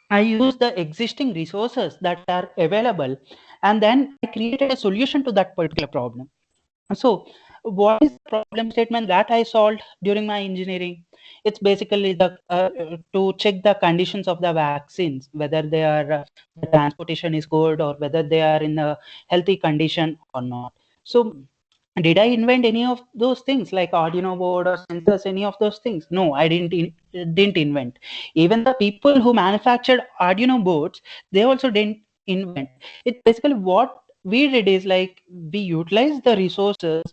I use the existing resources that are available, and then I created a solution to that particular problem. So, what is the problem statement that I solved during my engineering? It's basically the to check the conditions of the vaccines, whether they are the transportation is good, or whether they are in a healthy condition or not. So, did I invent any of those things like Arduino board or sensors, any of those things? No, I didn't invent. Even the people who manufactured Arduino boards, they also didn't invent. It's basically what we did is like we utilized the resources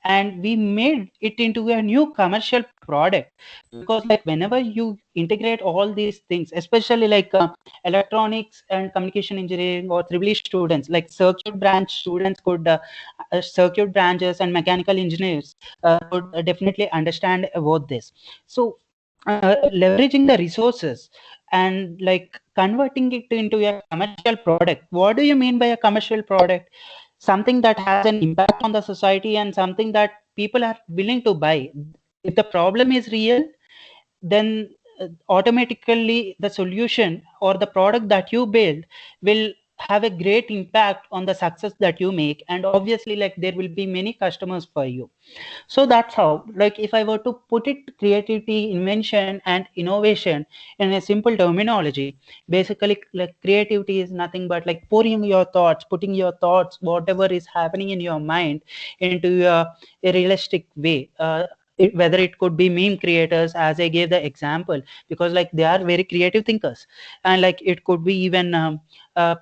and we made it into a new commercial product. Because like whenever you integrate all these things, especially like electronics and communication engineering or triple students, like circuit branch students could circuit branches and mechanical engineers could definitely understand about this. So leveraging the resources and like converting it into a commercial product. What do you mean by a commercial product? Something that has an impact on the society and something that people are willing to buy. if the problem is real, then automatically the solution or the product that you build will have a great impact on the success that you make, and obviously like there will be many customers for you. So that's how, like if I were to put it, creativity, invention and innovation in a simple terminology, basically like creativity is nothing but like pouring your thoughts, putting your thoughts, whatever is happening in your mind, into a realistic way. Whether it could be meme creators, as I gave the example, because like they are very creative thinkers, and like it could be even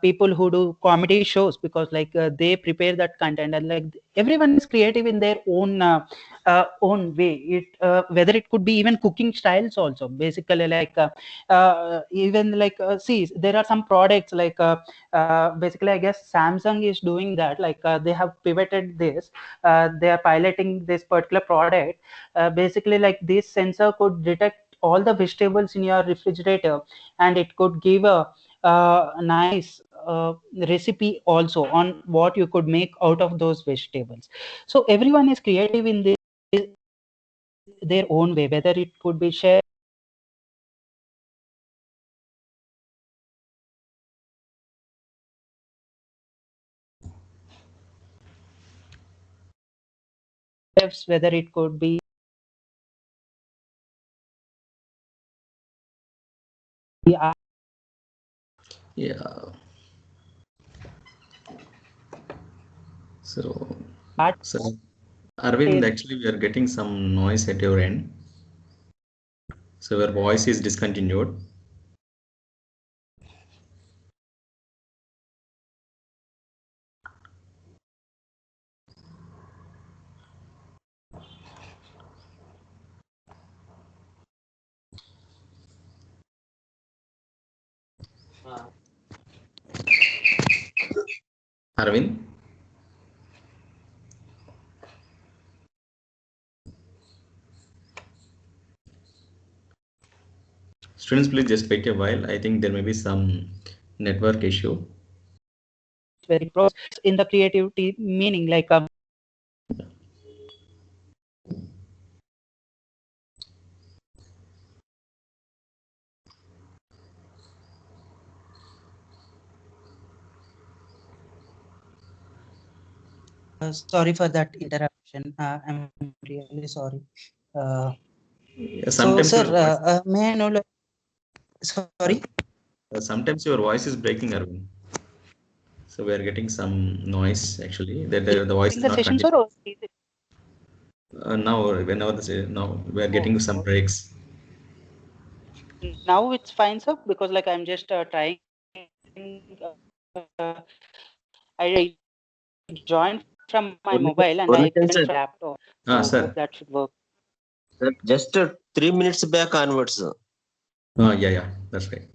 people who do comedy shows, because like they prepare that content, and like everyone is creative in their own way. Whether it could be even cooking styles also, basically like even like see, there are some products like basically I guess Samsung is doing that, like they have pivoted this, they are piloting this particular product. Basically like this sensor could detect all the vegetables in your refrigerator, and it could give a nice recipe also on what you could make out of those vegetables. So everyone is creative in their own way, whether it could be shared whether it could be Yeah. So, art. so Arvind, actually, we are getting some noise at your end. So your voice is discontinued. Arvind, students, please just wait a while. I think there may be some network issue. very pros in the creativity meaning, like sorry for that interruption. I'm really sorry. Uh, Yeah, so, sometimes sir, your voice, may I know, like, sorry? sometimes your voice is breaking, Arvind. So we are getting some noise actually. That Is the voice it is the not session, sir, continuous. or is it? Now, whenever now we are getting some Oh, breaks. now it's fine, sir, because like I'm just trying. I joined from my mobile and I connected Sir, from laptop, Ah, so hope sir. that should work. just 3 minutes back onwards. Yeah, yeah, that's right.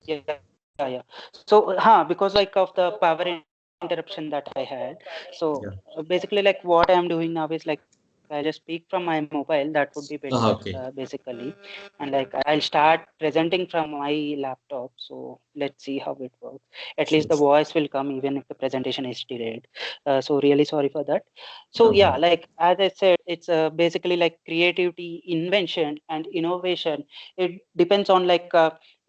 Yeah, yeah. So, because like of the power interruption that I had. So Yeah. basically, like what I'm doing now is like I just speak from my mobile. That would be better, Okay. basically, and like I'll start presenting from my laptop. So let's see how it works. At least Sure. the voice will come even if the presentation is delayed. So really sorry for that. So No yeah, problem. like as I said, it's basically like creativity, invention, and innovation. It depends on like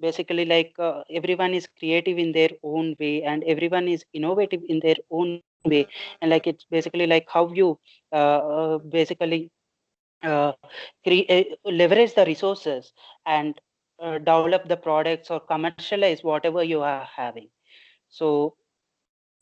basically like everyone is creative in their own way, and everyone is innovative in their own way, and like it's basically like how you basically uh, leverage the resources and develop the products or commercialize whatever you are having. So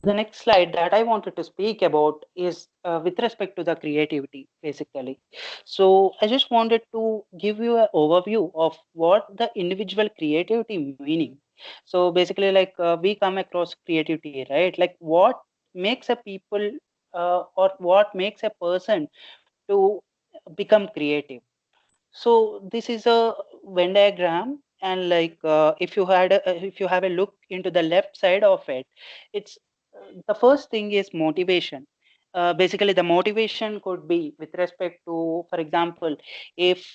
the next slide that I wanted to speak about is with respect to the creativity, basically. So I just wanted to give you an overview of what the individual creativity meaning. So basically, like we come across creativity, right? Like what makes a people or what makes a person to become creative. So this is a Venn diagram, and like if you have a look into the left side of it, it's the first thing is motivation. Basically, the motivation could be with respect to, for example, if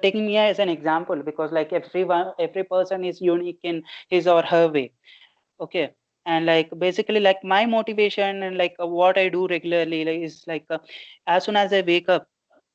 taking me as an example, because like every person is unique in his or her way. Okay, and like basically, like my motivation and like what I do regularly like, is like as soon as I wake up.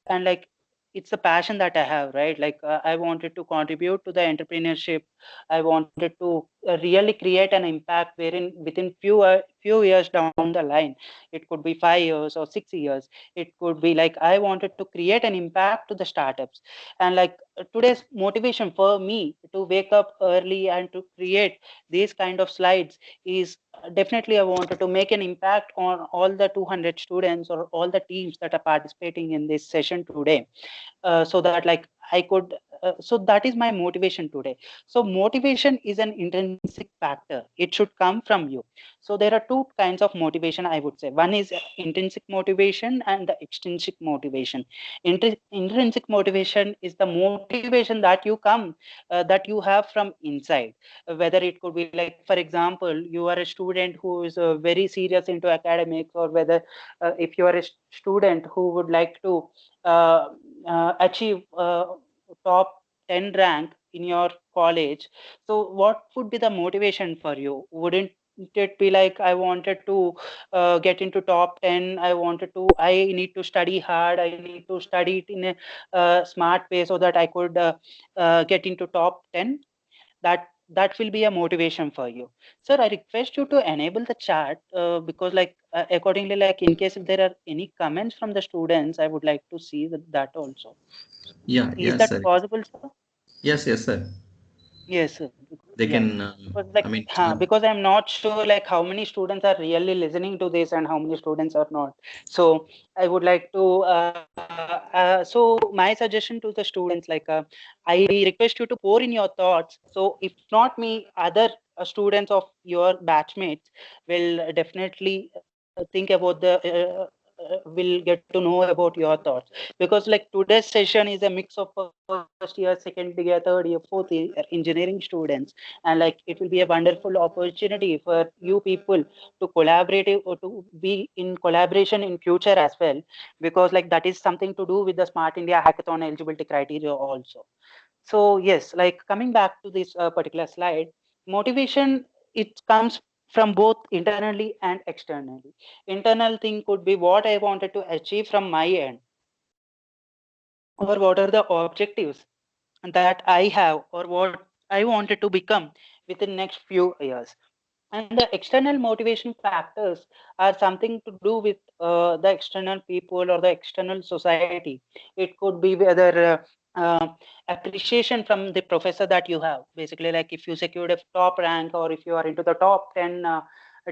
and like it's a passion that I have, right? Like I wanted to contribute to the entrepreneurship. I wanted to really create an impact wherein within few years down the line, it could be 5 years or 6 years, it could be like I wanted to create an impact to the startups. And like today's motivation for me to wake up early and to create these kind of slides is definitely I wanted to make an impact on all the 200 students or all the teams that are participating in this session today, so that like I could so that is my motivation today. So motivation is an intrinsic factor, it should come from you. So there are two kinds of motivation, I would say. One is intrinsic motivation and the extrinsic motivation. Intrinsic motivation is the motivation that you come that you have from inside. Whether it could be like, for example, you are a student who is very serious into academics, or whether if you are a student who would like to uh, achieve top 10 rank in your college. So what would be the motivation for you? Wouldn't it be like I wanted to get into top 10, I need to study hard, I need to study it in a smart way so that I could get into top 10? That will be a motivation for you. Sir, I request you to enable the chat because like accordingly, like in case if there are any comments from the students, I would like to see that also. Yeah, Is yes, that sir. possible, sir? Yes, yes, sir. Yes, sir. They Yeah. can, Because like, I mean, chat. because I'm not sure like how many students are really listening to this and how many students are not. So I would like to, so my suggestion to the students, like, I request you to pour in your thoughts. So if not me, other students of your batchmates will definitely think about the, will get to know about your thoughts. Because like today's session is a mix of first year, second year, third year, fourth year engineering students, and like it will be a wonderful opportunity for you people to collaborate or to be in collaboration in future as well, because like that is something to do with the Smart India Hackathon eligibility criteria also. So yes, like coming back to this particular slide, motivation, it comes from both internally and externally. Internal thing could be what I wanted to achieve from my end, or what are the objectives that I have, or what I wanted to become within next few years. And the external motivation factors are something to do with the external people or the external society. It could be whether appreciation from the professor that you have. Basically, like if you secured a top rank, or if you are into the top 10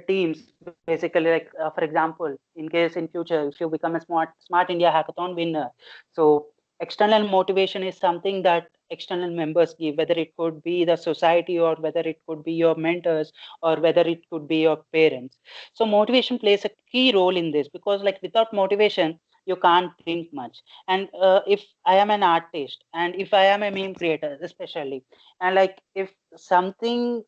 teams, basically, like for example, in case in future, if you become a Smart India Hackathon winner. So external motivation is something that external members give, whether it could be the society, or whether it could be your mentors, or whether it could be your parents. So motivation plays a key role in this, because like without motivation you can't think much. And if I am an artist, and if I am a meme creator especially, and like if something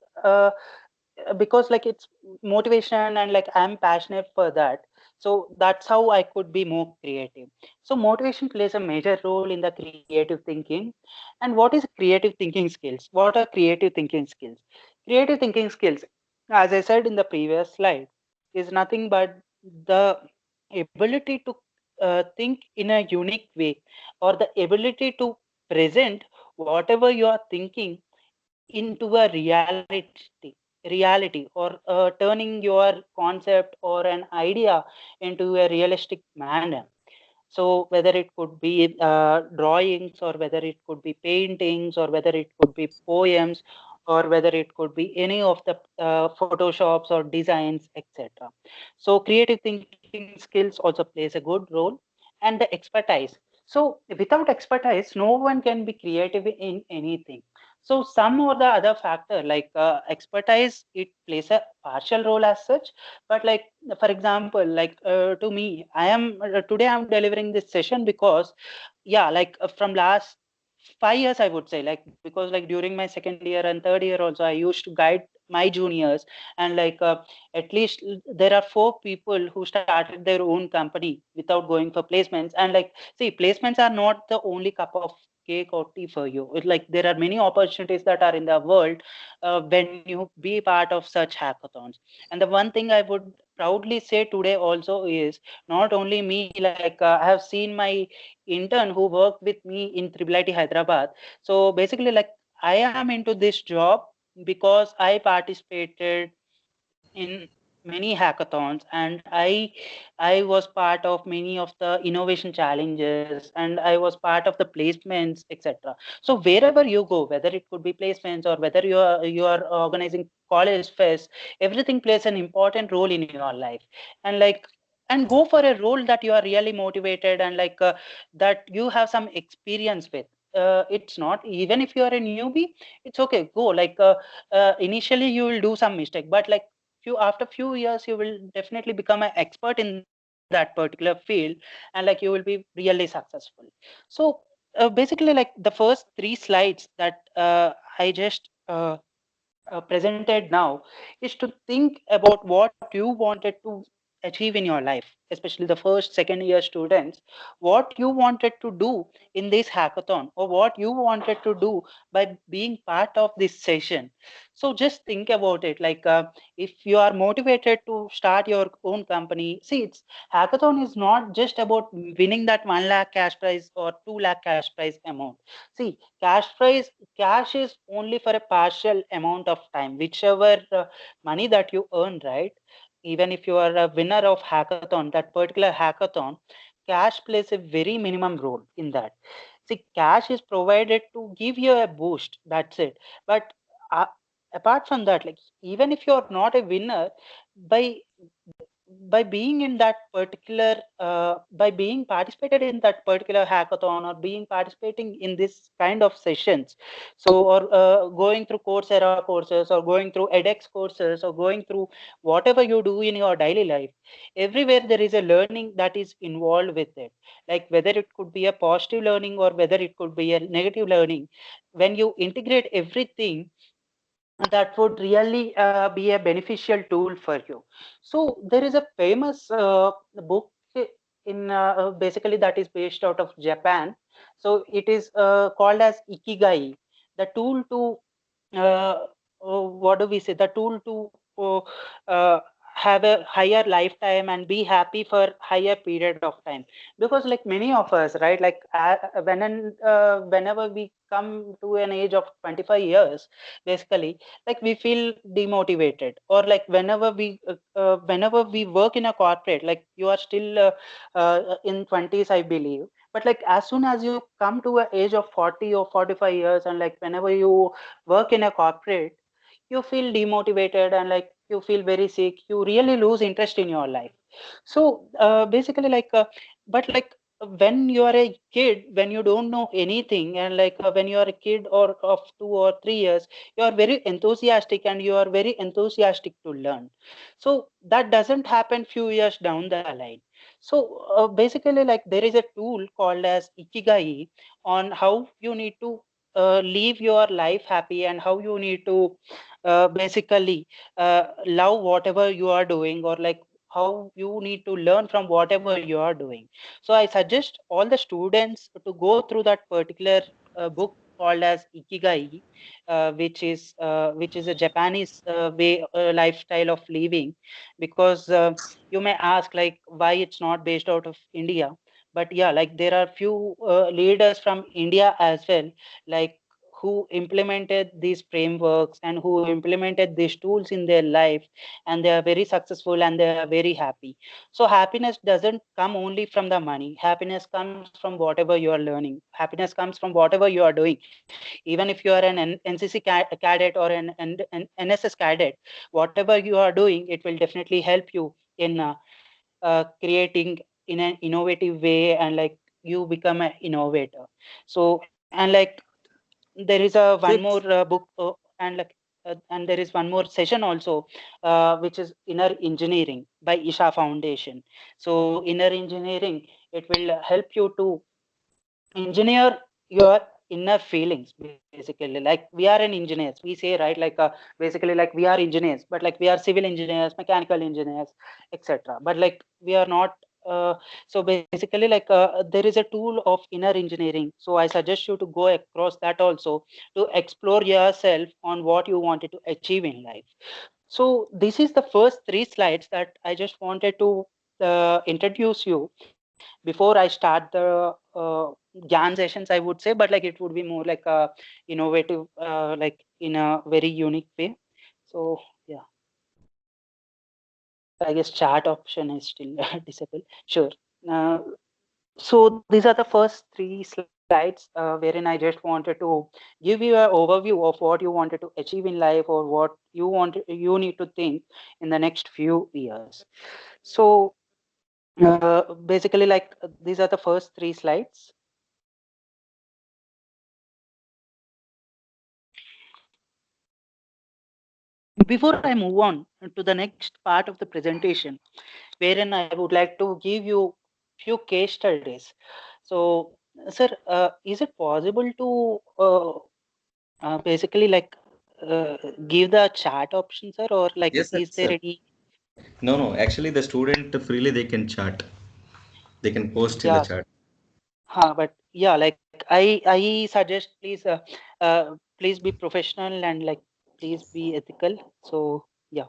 because like it's motivation, and like I'm passionate for that, so that's how I could be more creative. So motivation plays a major role in the creative thinking. And what is creative thinking skills? What are creative thinking skills? Creative thinking skills, as I said in the previous slide, is nothing but the ability to think in a unique way, or the ability to present whatever you are thinking into a reality, or turning your concept or an idea into a realistic manner. So whether it could be drawings, or whether it could be paintings, or whether it could be poems, or whether it could be any of the photoshops or designs, etc. So creative thinking skills also plays a good role. And the expertise, so without expertise no one can be creative in anything. So some or the other factor, like expertise, it plays a partial role as such. But like for example, like to me, I am today I'm delivering this session because, yeah, like from last 5 years I would say, like because like during my second year and third year also I used to guide my juniors. And like at least there are 4 people who started their own company without going for placements. And like, see, placements are not the only cup of cake or tea for you. It's like there are many opportunities that are in the world when you be part of such hackathons. And the one thing I would proudly say today also is not only me, like I have seen my intern who worked with me in Triple IT Hyderabad. So basically, like I am into this job because I participated in many hackathons, and I was part of many of the innovation challenges, and I was part of the placements, etc. So wherever you go, whether it could be placements or whether you are organizing college fest, everything plays an important role in your life. And like, and go for a role that you are really motivated, and like that you have some experience with. It's not, even if you are a newbie, it's okay, go. Like initially you will do some mistake, but like after few years you will definitely become an expert in that particular field, and like you will be really successful. So basically, like the first three slides that I just presented now is to think about what you wanted to achieve in your life, especially the first second year students, what you wanted to do in this hackathon, or what you wanted to do by being part of this session. So just think about it, like if you are motivated to start your own company. See, it's hackathon is not just about winning that 1 lakh cash prize or 2 lakh cash prize amount. See, cash is only for a partial amount of time, whichever money that you earn, right? Even if you are a winner of hackathon, that particular hackathon, cash plays a very minimum role in that. See, cash is provided to give you a boost, that's it. But uh, apart from that, like even if you're not a winner, by being in that particular by being participated in that particular hackathon, or being participating in this kind of sessions, so or going through Coursera courses, or going through edX courses, or going through whatever you do in your daily life, everywhere there is a learning that is involved with it. Like whether it could be a positive learning or whether it could be a negative learning, when you integrate everything, that would really be a beneficial tool for you. So there is a famous book in basically that is based out of Japan. So it is called as Ikigai, the tool to what do we say? The tool to uh, have a higher lifetime and be happy for higher period of time. Because like many of us, right? Like whenever we come to an age of 25 years, basically, like we feel demotivated, or like whenever we work in a corporate, like you are still in 20s, I believe. But like as soon as you come to a age of 40 or 45 years, and like whenever you work in a corporate, you feel demotivated, and like you feel very sick, you really lose interest in your life. So basically, like but like when you are a kid, when you don't know anything, and like when you are a kid or of 2 or 3 years, you are very enthusiastic, and you are very enthusiastic to learn. So that doesn't happen few years down the line. So basically, like there is a tool called as Ikigai on how you need to live your life happy, and how you need to basically love whatever you are doing, or like how you need to learn from whatever you are doing. So I suggest all the students to go through that particular book called as Ikigai, which is a Japanese way lifestyle of living. Because you may ask like why it's not based out of India. But yeah, like there are few leaders from India as well, like who implemented these frameworks and who implemented these tools in their life, and they are very successful and they are very happy. So happiness doesn't come only from the money. Happiness comes from whatever you are learning. Happiness comes from whatever you are doing. Even if you are an NCC cadet or an NSS cadet, whatever you are doing, it will definitely help you in creating in an innovative way, and like you become an innovator. So and like there is a one more Six. book and there is one more session also, which is Inner Engineering by Isha Foundation. So inner engineering, it will help you to engineer your inner feelings, basically. Like we are an engineers, we say, right? Like basically, like we are engineers, but like we are civil engineers, mechanical engineers, etc. But like we are not so basically, like there is a tool of inner engineering. So I suggest you to go across that also, to explore yourself on what you wanted to achieve in life. So this is the first three slides that I just wanted to introduce you before I start the GAN sessions, I would say, but like it would be more like a innovative, like in a very unique way. So yeah, I guess chat option is still disabled. Sure. Uh, so these are the first three slides wherein I just wanted to give you an overview of what you wanted to achieve in life or what you need to think in the next few years. So basically, like these are the first three slides. Before I move on to the next part of the presentation, wherein I would like to give you few case studies. So, sir, is it possible to basically like give the chat option, sir, or like Yes, is there sir. any? No. Actually, the student freely they can chat. They can post in the Yeah, chat. but yeah, like I suggest please be professional and like please be ethical. So yeah.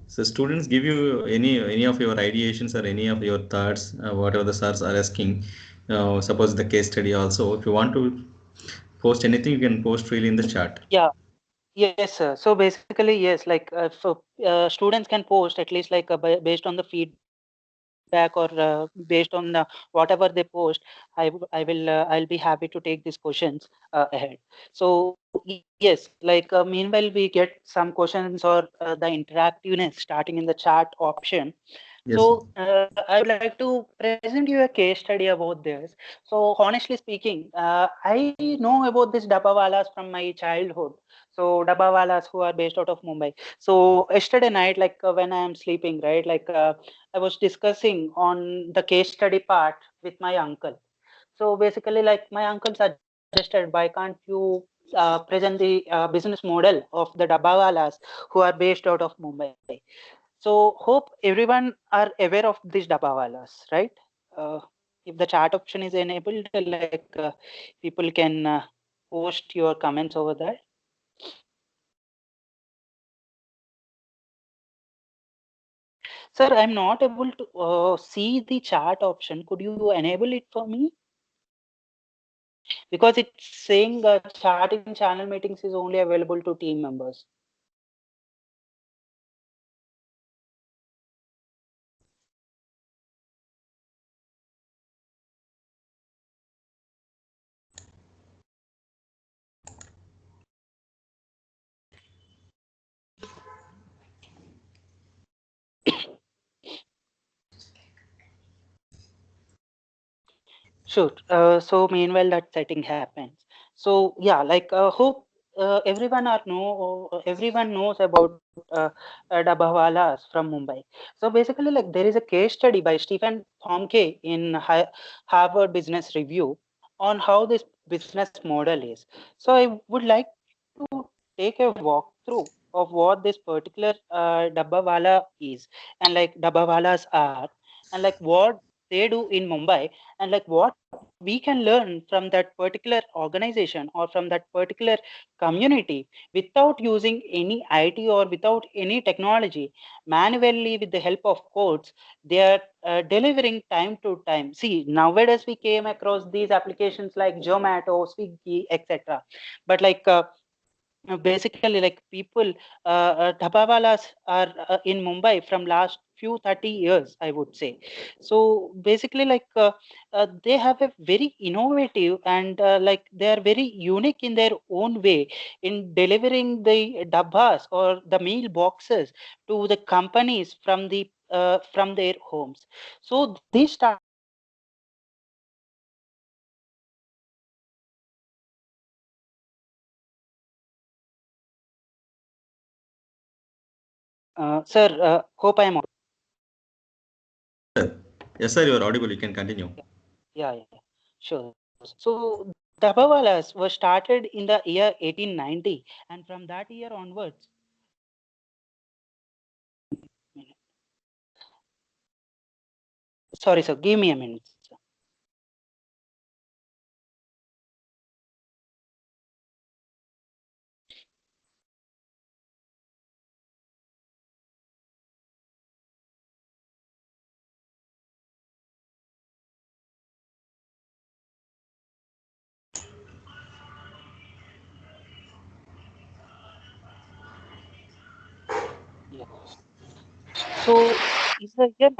So students give you any of your ideations or any of your thoughts, whatever the sirs are asking. Suppose the case study also. If you want to post anything, you can post freely in the chat. Yeah. Yes, sir. So basically, yes, like students can post at least like based on the feedback or based on whatever they post. I'll be happy to take these questions ahead. So yes, like meanwhile we get some questions or the interactiveness starting in the chat option. So Yes, sir. I would like to present you a case study about this. So honestly speaking, I know about this Dabbawalas from my childhood. So Dabbawalas who are based out of Mumbai. So yesterday night, like when I am sleeping, right, like I was discussing on the case study part with my uncle. So basically, like my uncle suggested, why can't you present the business model of the Dabbawalas who are based out of Mumbai? So hope everyone are aware of these Dabbawalas, right? Uh, if the chat option is enabled, like people can post your comments over there. Sir, I'm not able to see the chat option. Could you enable it for me? Because it's saying chat in channel meetings is only available to team members. Sure. So meanwhile that setting happens. So yeah, like hope everyone knows about Dabbawalas from Mumbai. So basically, like there is a case study by Stephen Thomke in Harvard Business Review on how this business model is. So I would like to take a walkthrough of what this particular Dabbawala is, and like Dabbawalas are, and like what they do in Mumbai, and like what we can learn from that particular organization or from that particular community without using any IT or without any technology. Manually, with the help of codes, they are delivering time to time. See, nowadays we came across these applications like Zomato, Swiggy, etc. But like basically like people dhabawalas are in Mumbai from last few 30 years, I would say. So basically like they have a very innovative and like they are very unique in their own way in delivering the dabbas or the meal boxes to the companies from their homes. So this started in 2019 and from that year onwards they have a very innovative sir, hope I am. Yes, sir. You are audible. You can continue. Yeah, sure. So Dabbawalas was started in the year 1890, and from that year onwards, sorry, sir, give me a minute. Sir. So is the year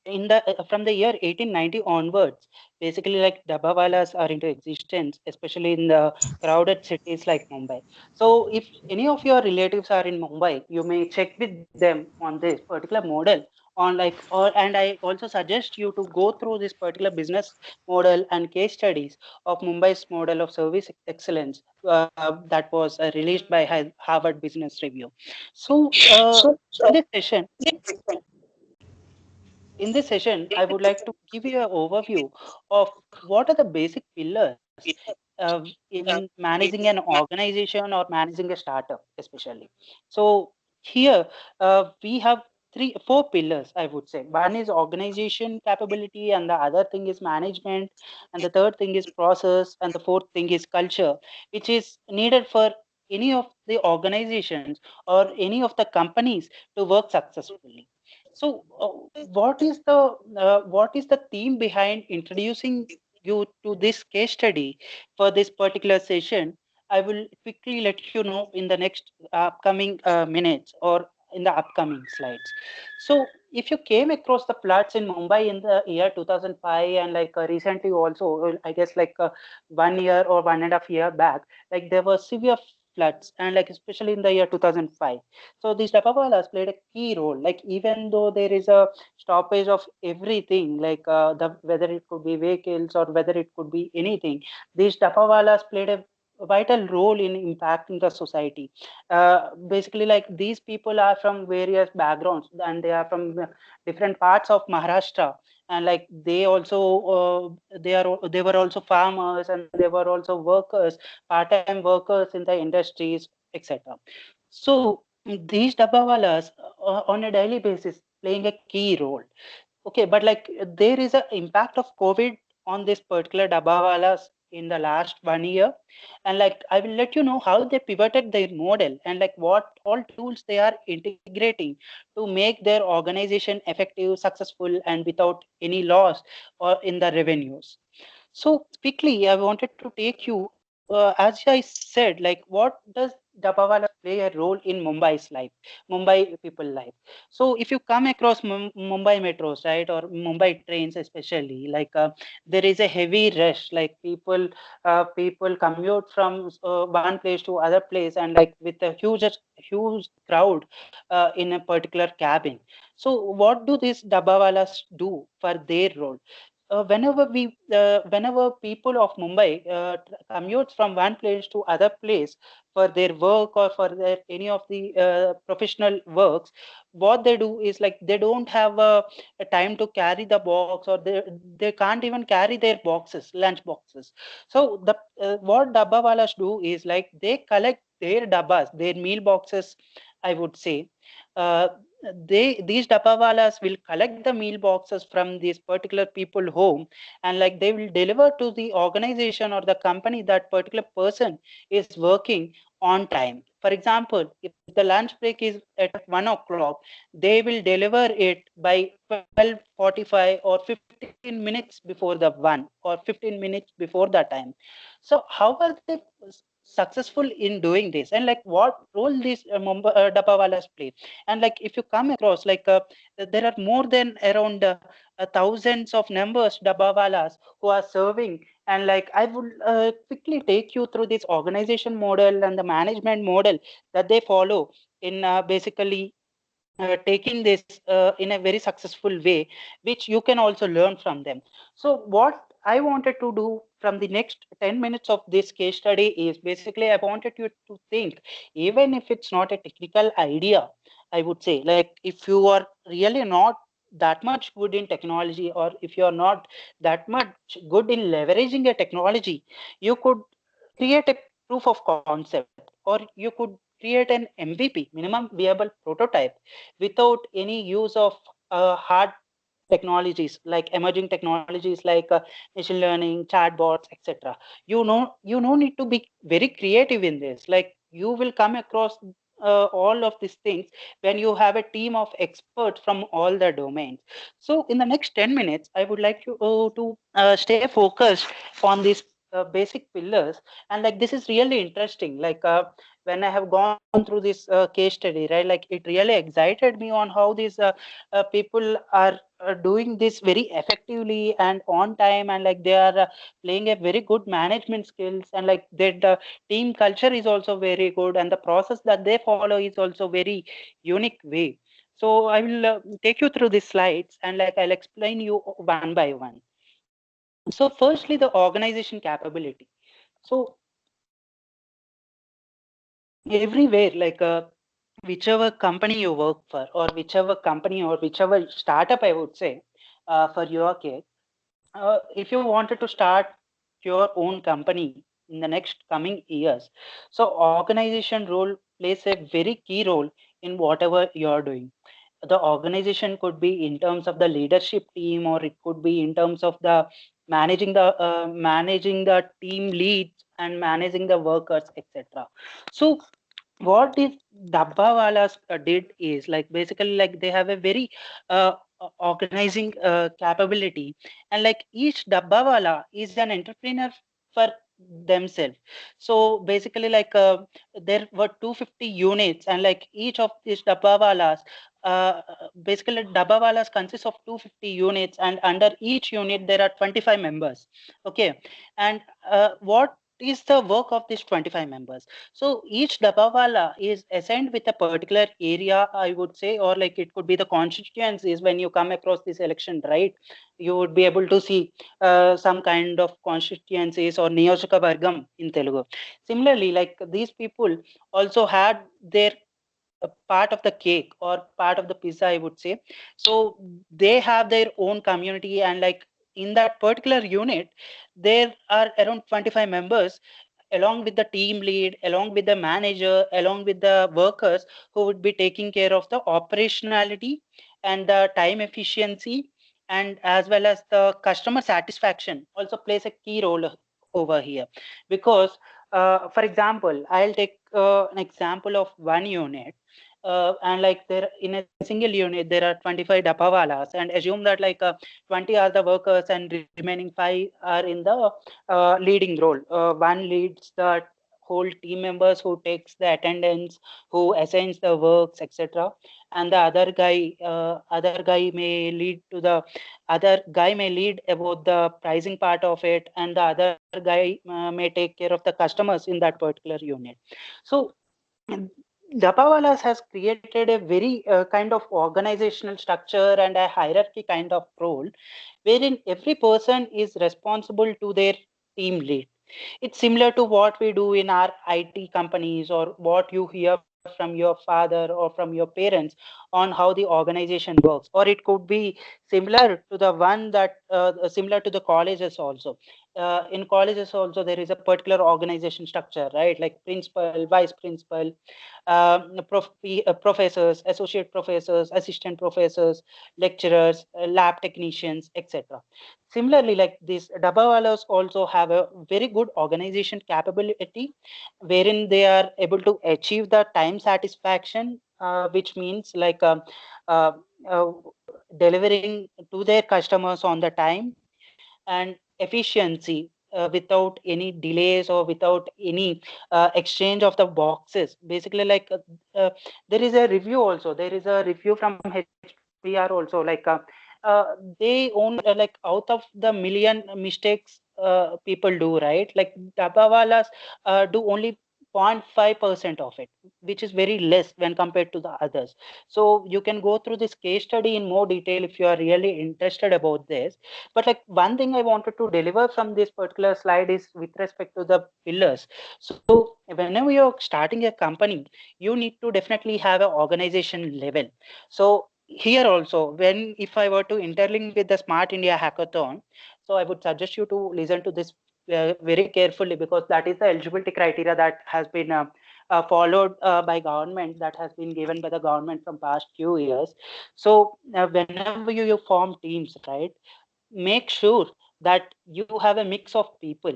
in the from the year 1890 onwards, basically like Dabbawalas are into existence, especially in the crowded cities like Mumbai. So if any of your relatives are in Mumbai, you may check with them on this particular model on like and I also suggest you to go through this particular business model and case studies of Mumbai's model of service excellence that was released by Harvard Business Review. So in this session I would like to give you an overview of what are the basic pillars in managing an organization or managing a startup, especially. So here we have four pillars, I would say. One is organization capability, and the other thing is management, and the third thing is process, and the fourth thing is culture, which is needed for any of the organizations or any of the companies to work successfully. So, what is the theme behind introducing you to this case study for this particular session? I will quickly let you know in the next upcoming minutes or in the upcoming slides. So, if you came across the floods in Mumbai in the year 2005 and like recently also, I guess like 1 year or 1.5 year back, like there were severe floods and like especially in the year 2005. So these Dabawalas played a key role. Like even though there is a stoppage of everything, like whether it could be vehicles or whether it could be anything, these Dabawalas played a vital role in impacting the society. Basically, like these people are from various backgrounds and they are from different parts of Maharashtra. And like they also they were also farmers and they were also workers, part-time workers in the industries, etc. So these dabbawalas on a daily basis playing a key role. Okay, but like there is an impact of COVID on this particular dabbawalas in the last 1 year, and like I will let you know how they pivoted their model and like what all tools they are integrating to make their organization effective, successful, and without any loss or in the revenues. So quickly, I wanted to take you, as I said, like what does Dabbawalas play a role in Mumbai's life, Mumbai people life? So if you come across Mumbai metros, right, or Mumbai trains especially, like there is a heavy rush, like people commute from one place to other place, and like with a huge crowd in a particular cabin. So what do these Dabbawalas do for their role? Whenever people of Mumbai commutes from one place to other place for their work or for any of the professional works, what they do is like they don't have a time to carry the box, or they can't even carry their boxes, lunch boxes. So what dabbawalas do is like they collect their dabbas, their meal boxes, I would say. Uh, these dabbawalas will collect the meal boxes from these particular people home, and like they will deliver to the organization or the company that particular person is working on time. For example, if the lunch break is at 1 o'clock, they will deliver it by 12:45 or 15 minutes before the 1 or 15 minutes before that time. So how are they successful in doing this, and like what role these dabbawalas play? And like if you come across like there are more than around thousands of numbers dabbawalas who are serving, and like I would quickly take you through this organization model and the management model that they follow in basically taking this in a very successful way, which you can also learn from them. So what I wanted to do from the next 10 minutes of this case study is basically I wanted you to think, even if it's not a technical idea, I would say, like if you are really not that much good in technology, or if you're not that much good in leveraging a technology, you could create a proof of concept, or you could create an MVP, minimum viable prototype, without any use of hard technologies like emerging technologies like machine learning, chatbots, etc. You no need to be very creative in this. Like you will come across all of these things when you have a team of experts from all the domains. So in the next 10 minutes, I would like you to stay focused on these basic pillars. And like this is really interesting. Like when I have gone through this case study, right? Like it really excited me on how these people are doing this very effectively and on time, and like they are playing a very good management skills, and like the team culture is also very good, and the process that they follow is also very unique way. So I will take you through these slides, and like I'll explain you one by one. So firstly, the organization capability. So everywhere, like whichever company you work for, or whichever company or whichever startup, I would say, for your case, if you wanted to start your own company in the next coming years, so organization role plays a very key role in whatever you're doing. The organization could be in terms of the leadership team, or it could be in terms of the managing the team leads and managing the workers, etc. So what is Dabbawalas did is like basically like they have a very organizing capability, and like each Dabbawala is an entrepreneur for themselves. So basically like there were 250 units, and like each of these Dabbawalas, basically Dabbawalas consists of 250 units, and under each unit there are 25 members. Okay, and what is the work of these 25 members? So each Dabawala is assigned with a particular area, I would say, or like it could be the constituencies. When you come across this election, right, you would be able to see some kind of constituencies or Niyojaka Vargam in Telugu. Similarly, like these people also had their part of the cake or part of the pizza, I would say. So they have their own community, and like in that particular unit, there are around 25 members, along with the team lead, along with the manager, along with the workers who would be taking care of the operationality and the time efficiency, and as well as the customer satisfaction also plays a key role over here. Because for example, I'll take an example of one unit, and like there in a single unit there are 25 dapawalas, and assume that like 20 are the workers and remaining 5 are in the leading role. One leads the whole team members, who takes the attendance, who assigns the works, etc. And the other guy may lead to the other guy may lead about the pricing part of it, and the other guy may take care of the customers in that particular unit. So Dapawalas has created a very kind of organizational structure and a hierarchy kind of role, wherein every person is responsible to their team lead. It's similar to what we do in our IT companies, or what you hear from your father or from your parents on how the organization works. Or it could be similar to the one that similar to the colleges also. In colleges also there is a particular organization structure, right? Like principal, vice principal, professors, associate professors, assistant professors, lecturers, lab technicians, etc. Similarly, like these Dabawalas also have a very good organization capability, wherein they are able to achieve the time satisfaction, which means like uh, uh, delivering to their customers on the time, and efficiency without any delays or without any exchange of the boxes. Basically, like there is a review also. There is a review from HPR also. Like they own like out of the million mistakes people do, right? Like Dabawalas do only 0.5% of it, which is very less when compared to the others. So you can go through this case study in more detail if you are really interested about this. But like one thing I wanted to deliver from this particular slide is with respect to the pillars. So whenever you're starting a company, you need to definitely have an organization level. So here also, when if I were to interlink with the Smart India Hackathon, so I would suggest you to listen to this very carefully, because that is the eligibility criteria that has been followed by government, that has been given by the government from past few years. So whenever you form teams, right, make sure that you have a mix of people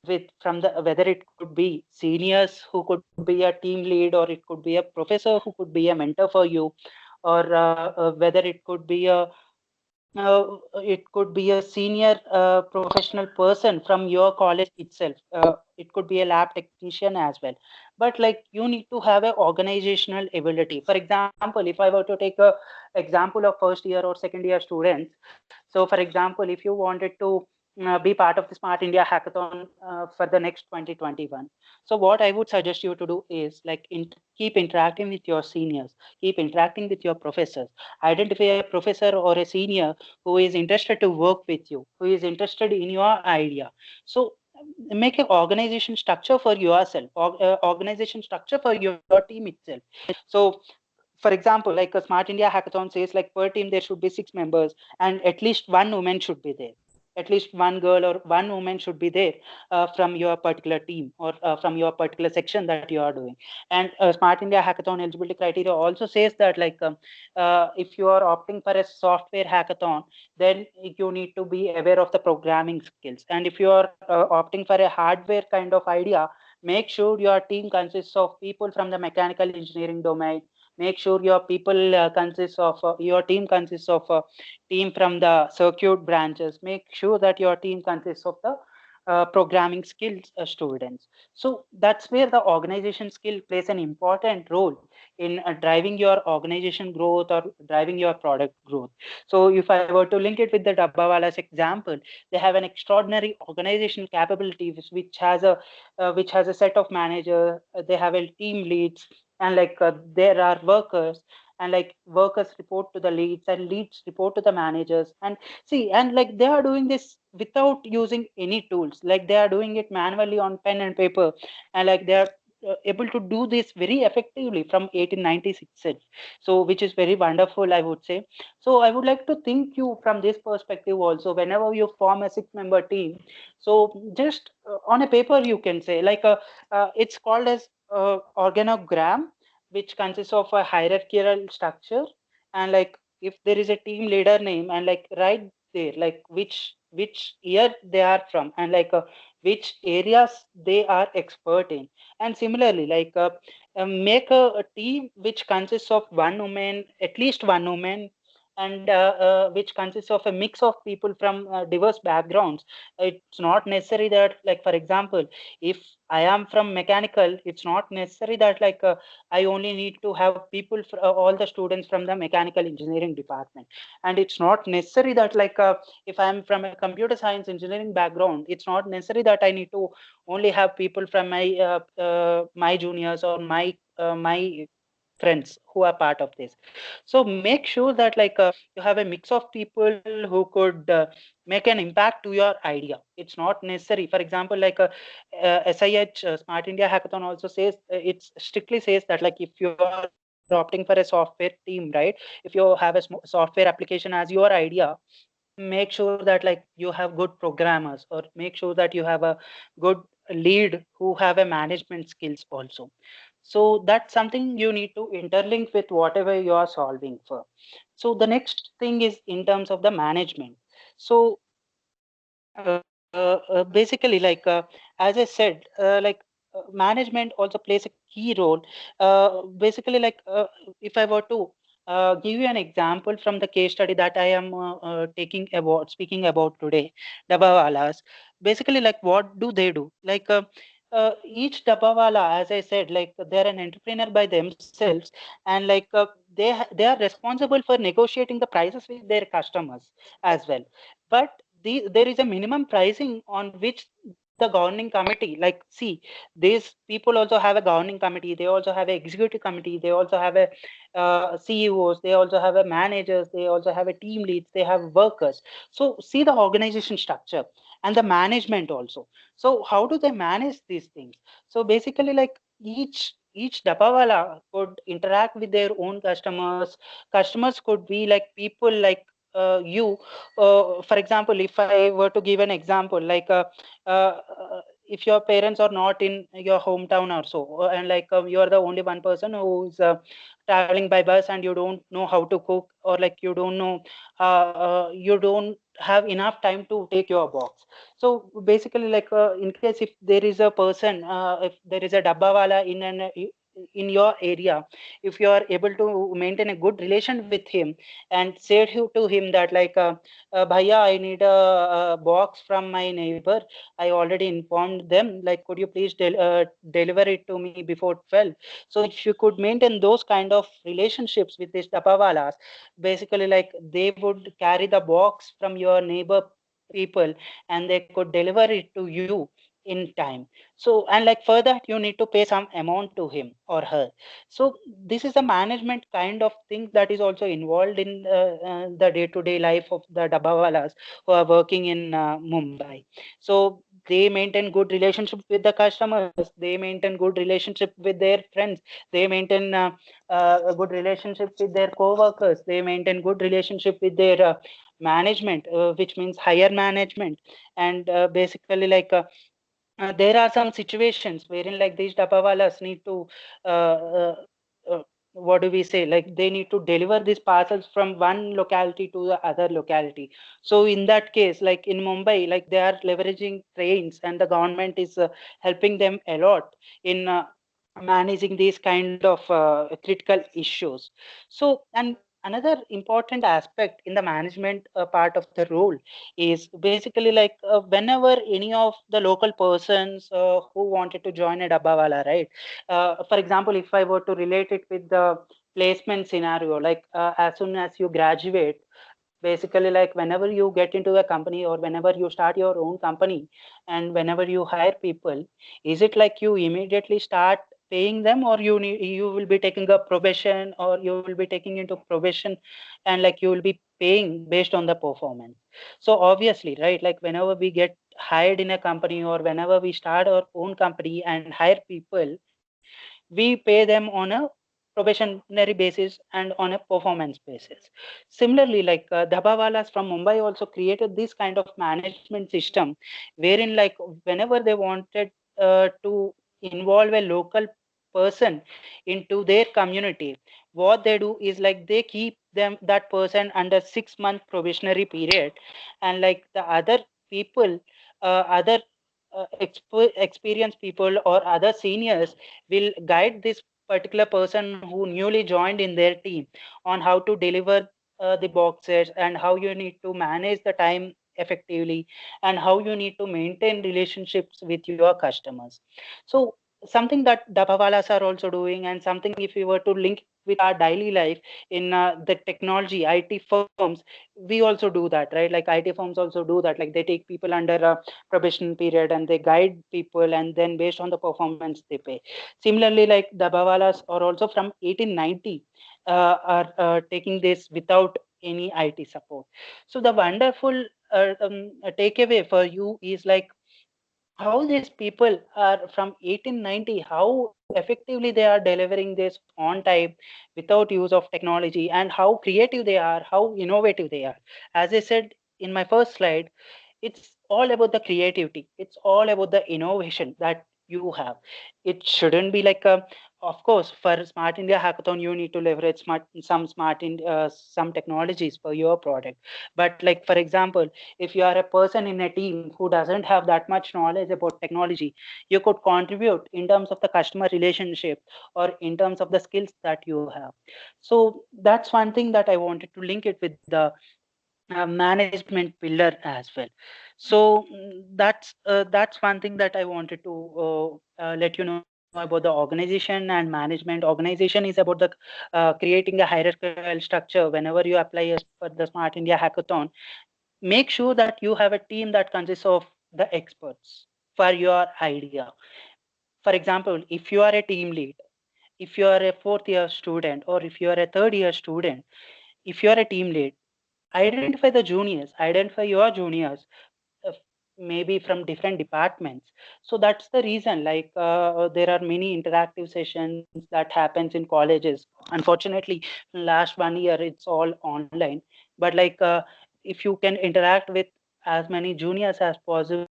with from the whether it could be seniors who could be a team lead, or it could be a professor who could be a mentor for you, or whether it could be a it could be a senior professional person from your college itself. It could be a lab technician as well. But like you need to have an organizational ability. For example, if I were to take a example of first year or second year students. So for example, if you wanted to be part of the Smart India Hackathon for the next 2021. So what I would suggest you to do is like keep interacting with your seniors, keep interacting with your professors, identify a professor or a senior who is interested to work with you, who is interested in your idea. So make an organization structure for yourself, organization structure for your team itself. So for example, like a Smart India Hackathon says, like per team there should be 6 members, and at least one woman should be there. At least one girl or one woman should be there from your particular team or from your particular section that you are doing. And Smart India Hackathon eligibility criteria also says that like if you are opting for a software hackathon, then you need to be aware of the programming skills. And if you are opting for a hardware kind of idea, make sure your team consists of people from the mechanical engineering domain. Make sure your people consists of your team consists of team from the circuit branches. Make sure that your team consists of the programming skills students. So that's where the organization skill plays an important role in driving your organization growth or driving your product growth. So if I were to link it with the Dabbawala's example, they have an extraordinary organizational capability which has a set of managers. They have a team leads, and like there are workers, and like workers report to the leads and leads report to the managers. And see, and like they are doing this without using any tools, like they are doing it manually on pen and paper, and like they are able to do this very effectively from 1890s itself. So which is very wonderful, I would say. So I would like to think you from this perspective also, whenever you form a 6 member team. So just on a paper you can say like it's called as organogram, which consists of a hierarchical structure. And like if there is a team leader name, and like right there like which year they are from, and like which areas they are expert in. And similarly like make a team which consists of one woman, at least one woman, and which consists of a mix of people from diverse backgrounds. It's not necessary that like for example, if I am from mechanical, it's not necessary that like I only need to have people all the students from the mechanical engineering department. And it's not necessary that like if I'm from a computer science engineering background, it's not necessary that I need to only have people from my juniors or my friends who are part of this. So make sure that like you have a mix of people who could make an impact to your idea. It's not necessary, for example, like SIH Smart India Hackathon also says it strictly says that like if you are opting for a software team, right, if you have a software application as your idea, make sure that like you have good programmers, or make sure that you have a good lead who have a management skills also. So that's something you need to interlink with whatever you are solving for. So the next thing is in terms of the management. So basically like as I said like management also plays a key role. Basically like if I were to give you an example from the case study that I am taking about speaking about today, Dabawalas. Basically like what do they do, like each Dabawala, as I said, like they're an entrepreneur by themselves, and like they are responsible for negotiating the prices with their customers as well. But there is a minimum pricing on which the governing committee, like see, these people also have a governing committee, they also have an executive committee, they also have a CEOs, they also have a managers, they also have a team leads, they have workers. So see the organization structure and the management also. So how do they manage these things? So basically like each dabawala could interact with their own customers. Customers could be like people like you. For example, if I were to give an example, like if your parents are not in your hometown or so, and like you are the only one person who's traveling by bus, and you don't know how to cook, or like you don't know you don't have enough time to take your box. So basically like in case if there is a person if there is a dabbawala in your area, if you are able to maintain a good relation with him and say to him that like bhaiya, I need a box from my neighbor, I already informed them, like could you please deliver it to me before 12. So if you could maintain those kind of relationships with these dabawalas, basically like they would carry the box from your neighbor people and they could deliver it to you in time. So and like for that you need to pay some amount to him or her. So this is a management kind of thing that is also involved in the day-to-day life of the dabawalas who are working in Mumbai. So they maintain good relationship with the customers, they maintain good relationship with their friends, they maintain a good relationship with their co-workers, they maintain good relationship with their management, which means higher management. And basically like there are some situations wherein like these dabawalas need to uh, uh, uh, what do we say, like they need to deliver these parcels from one locality to the other locality. So in that case, like in Mumbai, like they are leveraging trains and the government is helping them a lot in managing these kind of critical issues. So and another important aspect in the management part of the role is basically like whenever any of the local persons who wanted to join a Dabbawala, right? For example, if I were to relate it with the placement scenario, like as soon as you graduate, basically like whenever you get into a company or whenever you start your own company and whenever you hire people, is it like you immediately start paying them, or you will be taking a probation, or you will be taking into probation and like you will be paying based on the performance? So obviously, right, like whenever we get hired in a company or whenever we start our own company and hire people, we pay them on a probationary basis and on a performance basis. Similarly, like Dabbawalas from Mumbai also created this kind of management system wherein like whenever they wanted to involve a local person into their community, what they do is like they keep them that person under 6 month probationary period, and like the other people, other experienced people or other seniors will guide this particular person who newly joined in their team on how to deliver the boxes and how you need to manage the time effectively and how you need to maintain relationships with your customers. So something that Dabbawalas are also doing, and something if we were to link with our daily life in the technology IT firms, we also do that, right? Like IT firms also do that, like they take people under a probation period and they guide people, and then based on the performance they pay. Similarly, like the Bawalas are also from 1890 are taking this without any IT support. So the wonderful takeaway for you is like how these people are from 1890, how effectively they are delivering this on time without use of technology, and how creative they are, how innovative they are. As I said in my first slide, it's all about the creativity, it's all about the innovation that you have. It shouldn't be like a, of course for Smart India Hackathon you need to leverage some technologies for your product. But like for example, if you are a person in a team who doesn't have that much knowledge about technology, you could contribute in terms of the customer relationship or in terms of the skills that you have. So that's one thing that I wanted to link it with the management pillar as well. So that's one thing that I wanted to let you know about the organization and management. Organization is about the creating a hierarchical structure. Whenever you apply as for the Smart India Hackathon, make sure that you have a team that consists of the experts for your idea. For example, if you are a team lead, if you are a fourth year student, or if you are a third year student, if you are a team lead, identify the juniors, identify your juniors, uh, maybe from different departments. So that's the reason, like there are many interactive sessions that happens in colleges. Unfortunately, last 1 year it's all online, but like if you can interact with as many juniors as possible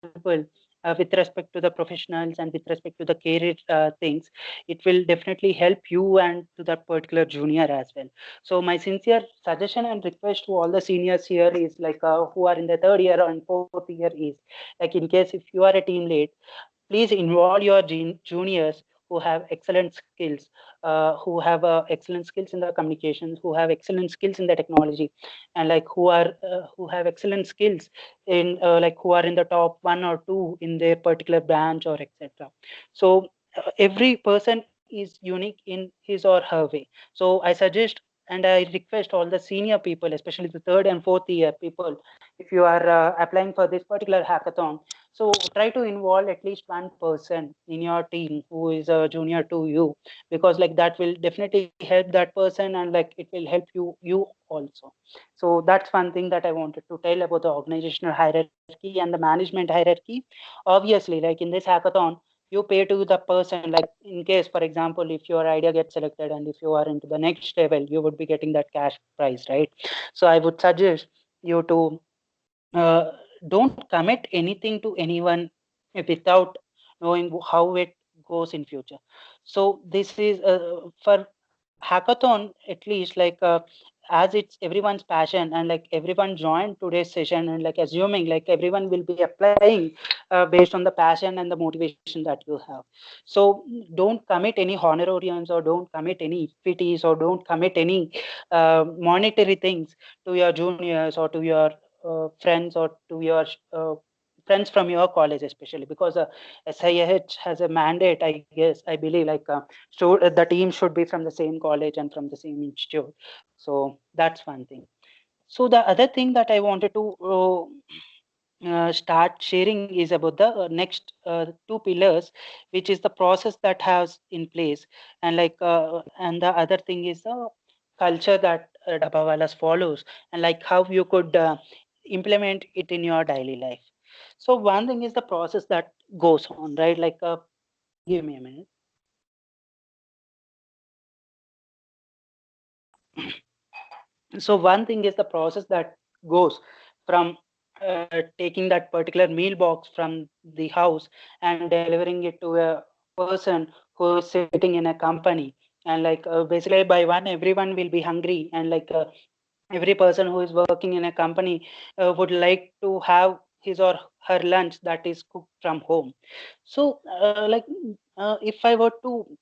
with respect to the professionals and with respect to the career things, it will definitely help you and to that particular junior as well. So my sincere suggestion and request to all the seniors here is like who are in the third year and fourth year is like, in case if you are a team lead, please involve your juniors who have excellent skills, who have excellent skills in the communications, who have excellent skills in the technology, and like who have excellent skills in like who are in the top 1 or 2 in their particular branch or etc. So every person is unique in his or her way. So I suggest and I request all the senior people, especially the third and fourth year people, if you are applying for this particular hackathon, so try to involve at least one person in your team who is a junior to you, because like that will definitely help that person and like it will help you also. So that's one thing that I wanted to tell about the organizational hierarchy and the management hierarchy. Obviously, like in this hackathon, you pay to the person, like in case, for example, if your idea gets selected and if you are into the next level, you would be getting that cash prize, right? So I would suggest you to uh, don't commit anything to anyone without knowing how it goes in future. So this is for hackathon, at least like as it's everyone's passion and like everyone joined today's session and like assuming like everyone will be applying based on the passion and the motivation that you have. So don't commit any honorariums or don't commit any equities or don't commit any monetary things to your juniors or to your friends or to your friends from your college, especially because SIH has a mandate, I guess, I believe, like so the team should be from the same college and from the same institute. So that's one thing. So the other thing that I wanted to start sharing is about the next two pillars, which is the process that has in place, and like and the other thing is the culture that Dabbawalas follows, and like how you could implement it in your daily life. So one thing is the process that goes on, right? Like give me a minute. So one thing is the process that goes from taking that particular meal box from the house and delivering it to a person who is sitting in a company, and like basically by one everyone will be hungry, and like every person who is working in a company would like to have his or her lunch that is cooked from home. So like if I were to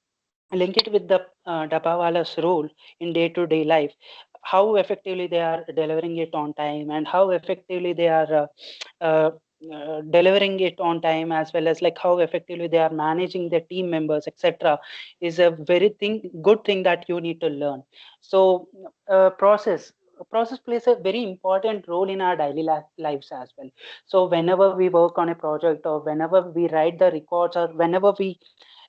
link it with the Dabbawala's role in day-to-day life, how effectively they are delivering it on time and how effectively they are uh, delivering it on time, as well as like how effectively they are managing their team members, etc., is a very good thing that you need to learn. So process plays a very important role in our daily lives as well. So whenever we work on a project or whenever we write the records or whenever we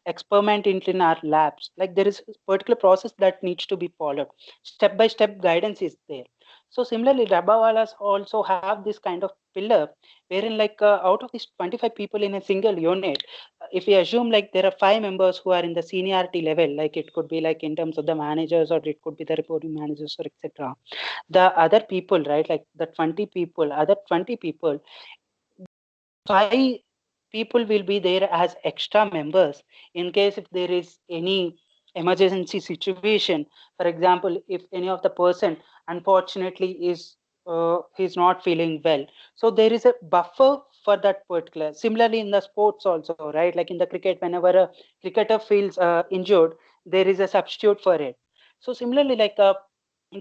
experiment in our labs, like there is a particular process that needs to be followed. Step by step guidance is there. So similarly, Dabbawalas also have this kind of pillar wherein like out of these 25 people in a single unit, if we assume like there are 5 members who are in the seniority level, like it could be like in terms of the managers or it could be the reporting managers or etc., the other people, right, like the 20 people, other 20 people, 5 people will be there as extra members in case if there is any emergency situation. For example, if any of the person unfortunately is he's not feeling well, so there is a buffer for that particular. Similarly in the sports also, right, like in the cricket, whenever a cricketer feels injured, there is a substitute for it. So similarly, like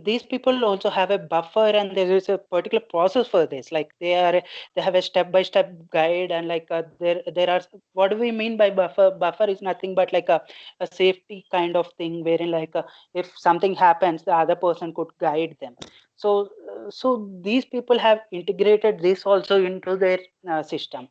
these people also have a buffer and there is a particular process for this, like they have a step by step guide, and like there are, what do we mean by buffer? Buffer is nothing but like a safety kind of thing wherein like if something happens, the other person could guide them. So so these people have integrated this also into their system.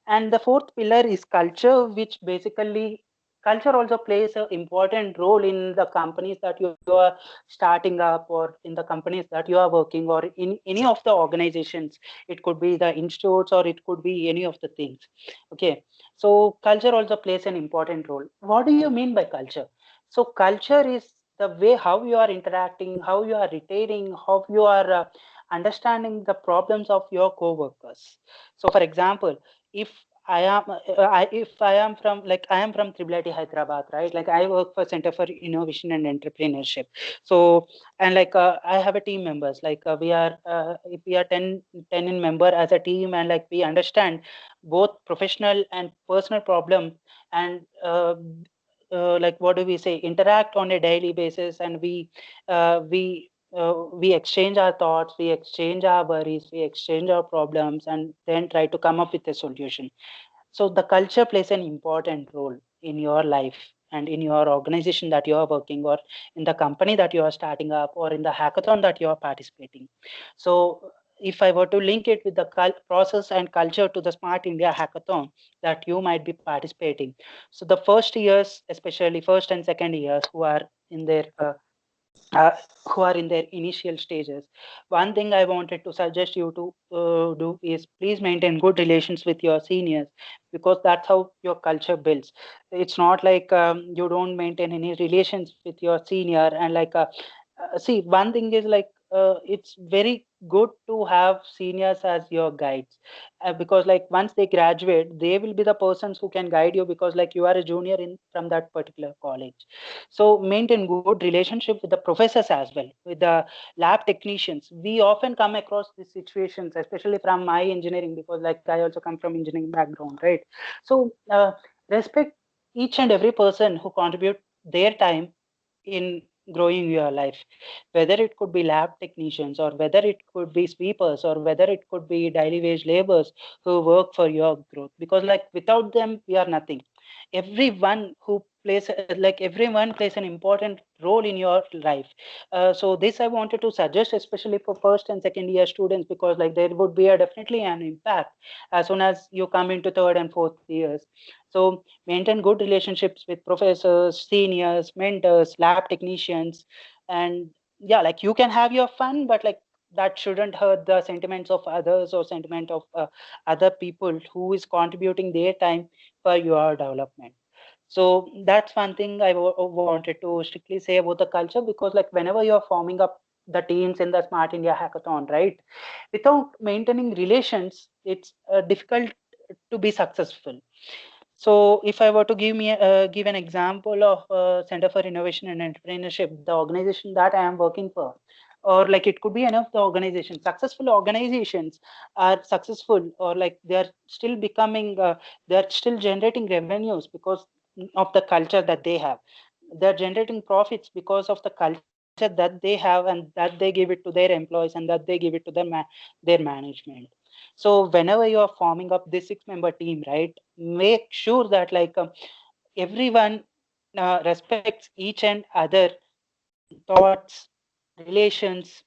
And the fourth pillar is culture, which basically culture also plays an important role in the companies that you are starting up or in the companies that you are working or in any of the organizations. It could be the institutes or it could be any of the things. Okay, so culture also plays an important role. What do you mean by culture? So culture is the way how you are interacting, how you are retaining, how you are understanding the problems of your co-workers. So for example, if if I am from, like I am from IIIT Hyderabad, right? Like I work for Center for Innovation and Entrepreneurship. So and like I have a team members, like we are if we are 10 in member as a team, and like we understand both professional and personal problem, and like what do we say, interact on a daily basis, and we exchange our thoughts, we exchange our worries, we exchange our problems, and then try to come up with a solution. So the culture plays an important role in your life and in your organization that you are working, or in the company that you are starting up, or in the hackathon that you are participating. So if I were to link it with the process and culture to the Smart India Hackathon that you might be participating. So the first years, especially first and second years, uh, who are in their initial stages, one thing I wanted to suggest you to do is please maintain good relations with your seniors, because that's how your culture builds. It's not like you don't maintain any relations with your senior, and see, one thing is like it's very good to have seniors as your guides, because like once they graduate, they will be the persons who can guide you, because like you are a junior in from that particular college. So maintain good relationship with the professors as well, with the lab technicians. We often come across these situations, especially from my engineering, because like I also come from engineering background, right? So respect each and every person who contribute their time in growing your life, whether it could be lab technicians, or whether it could be sweepers, or whether it could be daily wage laborers who work for your growth, because like without them we are nothing. Everyone plays an important role in your life. So this I wanted to suggest, especially for first and second year students, because like there would be a definitely an impact as soon as you come into third and fourth years. So maintain good relationships with professors, seniors, mentors, lab technicians, and yeah, like you can have your fun, but like that shouldn't hurt the sentiments of others, or sentiment of other people who is contributing their time for your development. So that's one thing I wanted to strictly say about the culture, because like whenever you're forming up the teams in the Smart India Hackathon, right, without maintaining relations, it's difficult to be successful. So if I were to give an example of Center for Innovation and Entrepreneurship, the organization that I am working for, or like it could be any of the organizations. Successful organizations are successful, or like they are still becoming, they are still generating revenues because of the culture that they have. They're generating profits because of the culture that they have, and that they give it to their employees, and that they give it to their management. So whenever you are forming up this 6-member team, right, make sure that everyone respects each and other thoughts, relations,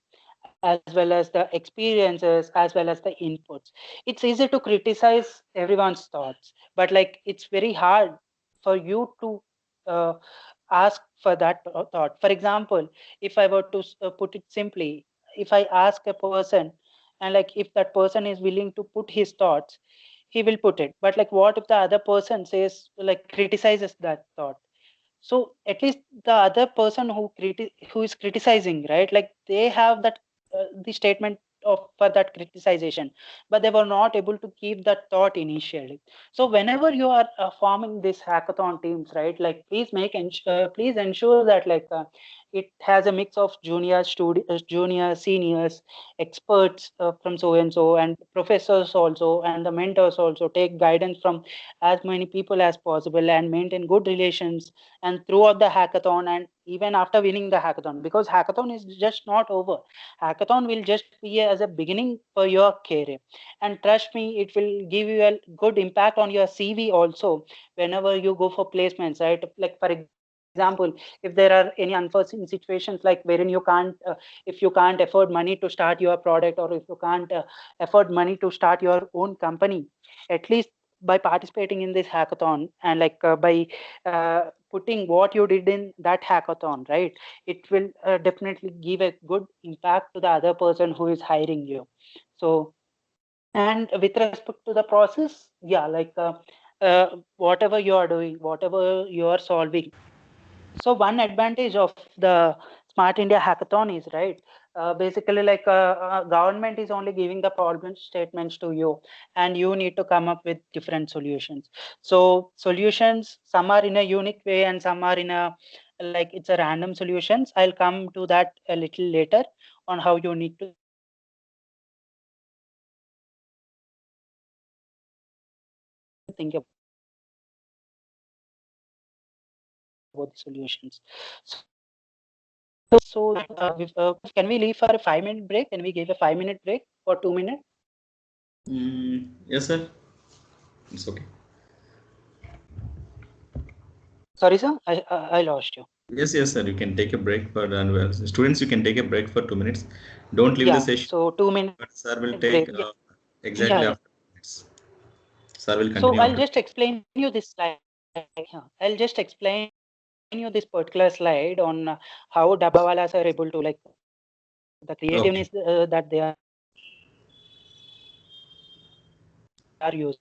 as well as the experiences, as well as the inputs. It's easy to criticize everyone's thoughts, but like it's very hard for you to uh, ask for that thought. For example, if I were to put it simply, if I ask a person, and like if that person is willing to put his thoughts, he will put it. But like what if the other person says, like criticizes that thought? So at least the other person who is criticizing, right, like they have that the statement of for that criticization, but they were not able to keep that thought initially. So whenever you are forming these hackathon teams, right, like please ensure that it has a mix of junior seniors, experts from so and so, and professors also, and the mentors also. Take guidance from as many people as possible, and maintain good relations, and throughout the hackathon, and even after winning the hackathon, because hackathon is just not over. Hackathon will just be as a beginning for your career, and trust me, it will give you a good impact on your CV also, whenever you go for placements, right? Like for example, if there are any unforeseen situations, like wherein if you can't afford money to start your product, or if you can't afford money to start your own company, at least by participating in this hackathon, and by putting what you did in that hackathon, right, it will definitely give a good impact to the other person who is hiring you. So, and with respect to the process, yeah, whatever you are doing, whatever you are solving. So one advantage of the Smart India Hackathon is, right, basically government is only giving the problem statements to you, and you need to come up with different solutions. So solutions, some are in a unique way, and some are in a like it's a random solutions. I'll come to that a little later on how you need to think about it. So one thing I want to say is, like, about the solutions. Can we leave for a 5-minute break? Can we give a 5-minute break for 2 minutes? Yes, sir. It's okay. Sorry, sir, I lost you. Yes, yes, sir. You can take a break for well, students. You can take a break for 2 minutes. Don't leave the Yeah, session. so 2 minute But sir will break. take Yeah, exactly yeah. after 2 minutes. Sir will So continue I'll after. just explain you this slide. Yeah. I'll just explain you this particular slide on how Dabbawalas are able to like the creativeness Okay. that they are using.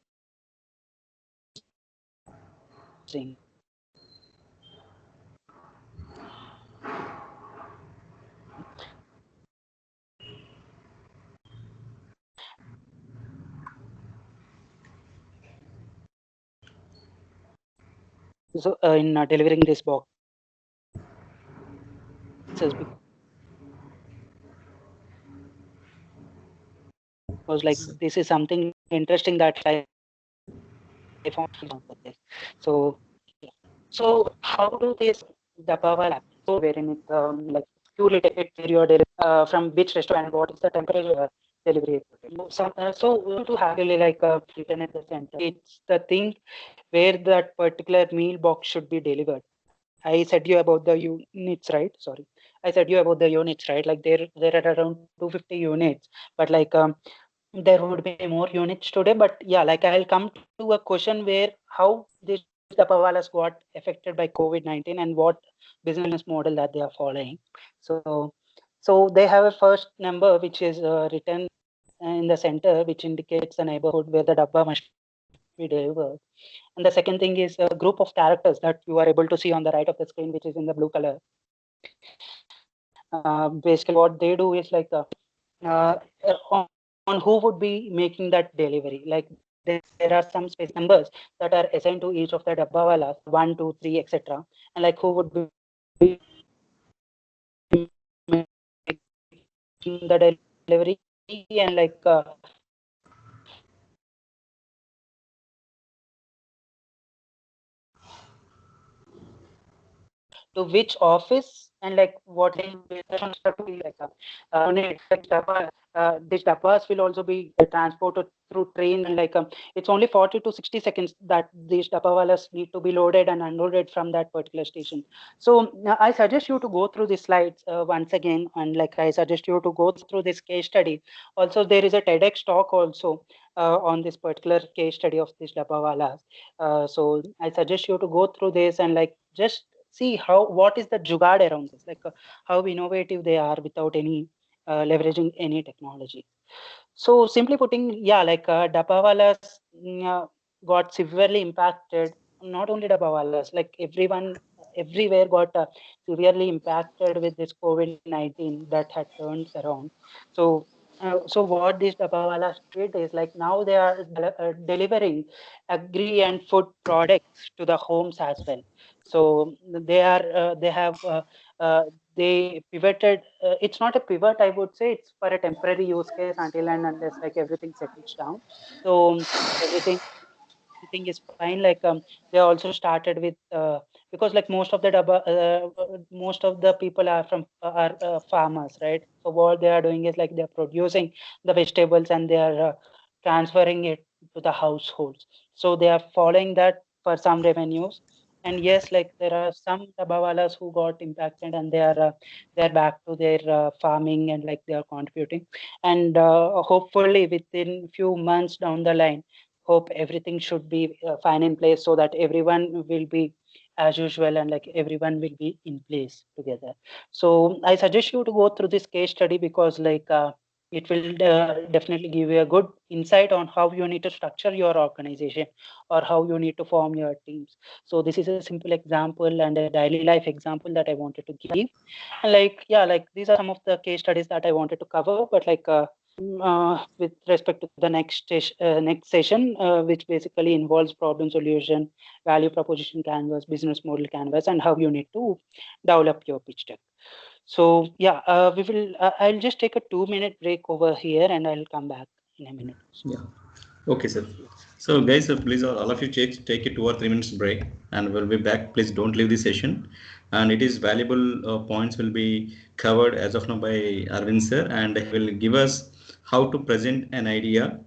So in delivering these boxes because like this is something interesting that I found for this. So so how do this Dabawala so wherein it like purely it where you are delivering from which restaurant and what is the temperature delivery. So to have really like written at the center, it's the thing where that particular meal box should be delivered. I said you about the units, right? Sorry, I said you about the units, right? Like there are around 250 units, but like there would be more units today. But yeah, like I'll come to a question where how this Dapawalas got affected by COVID-19 and what business model that they are following. So so they have a first number which is written in the center, which indicates the neighborhood where the dabba must be delivered. And the second thing is a group of characters that you are able to see on the right of the screen, which is in the blue color. Basically, what they do is like uh, on who would be making that delivery. Like there are some specific numbers that are assigned to each of the dabbawalas, 1, 2, 3, etc. And like who would be making the delivery and like to which office and like what is to be like units like these dabbas will also be transported through train and like it's only 40 to 60 seconds that these dabbawalas need to be loaded and unloaded from that particular station. So I suggest you to go through the slides once again, and like I suggest you to go through this case study. Also there is a TEDx talk also on this particular case study of these dabbawalas. So I suggest you to go through this and like just see how what is the jugaad around this, like how innovative they are without any leveraging any technology. So simply putting, yeah, like Dabawalas got severely impacted. Not only Dabawalas, like everyone, everywhere got severely impacted with this COVID-19 that had turned around. So, so what these Dabawalas did is like now they are delivering agri and food products to the homes as well. So they have they pivoted. It's not a pivot, I would say. It's for a temporary use case until and unless like everything settles down. So everything everything is fine. Like they also started with because like most of the people are from are farmers, right? So what they are doing is like they're producing the vegetables and they are transferring it to the households. So they are following that for some revenues. And yes, like there are some dabawalas who got impacted and they are back to their farming and like they are contributing. And hopefully within few months down the line, hope everything should be fine in place so that everyone will be as usual and like everyone will be in place together. So I suggest you to go through this case study because like it will definitely give you a good insight on how you need to structure your organization or how you need to form your teams. So this is a simple example and a daily life example that I wanted to give. And like yeah, like these are some of the case studies that I wanted to cover, but like with respect to the next session, which basically involves problem solution, value proposition canvas, business model canvas, and how you need to develop your pitch deck. So yeah, we will. I'll just take a 2-minute break over here, and I'll come back in a minute. Yeah. Okay, sir. So, guys, please, all of you take a 2 or 3 minutes break, and we'll be back. Please don't leave the session. And it is valuable points will be covered as of now by Arvind sir, and he will give us how to present an idea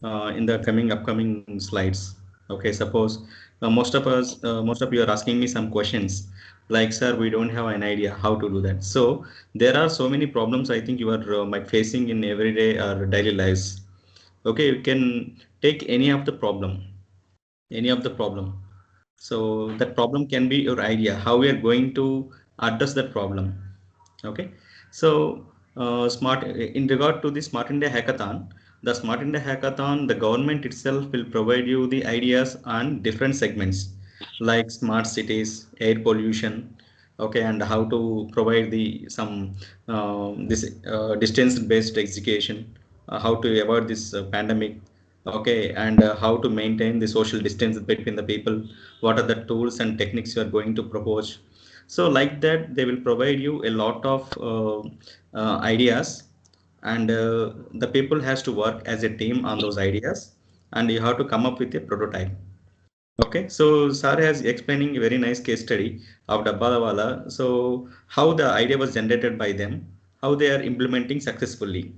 in the coming upcoming slides. Okay, suppose most of you are asking me some questions like, sir, we don't have an idea how to do that. So there are so many problems I think you are might facing in everyday or daily lives. Okay, you can take any of the problem. So that problem can be your idea how we are going to address that problem. Okay, so smart in regard to the Smart India Hackathon, the Smart India Hackathon, the government itself will provide you the ideas on different segments like smart cities, air pollution, okay, and how to provide the some this distance based education, how to avoid this pandemic, okay, and how to maintain the social distance between the people, what are the tools and techniques you are going to propose. So like that they will provide you a lot of ideas, and the people has to work as a team on those ideas, and you have to come up with a prototype. Okay, so Sar has explaining a very nice case study of Dabbalawala. So how the idea was generated by them, how they are implementing successfully.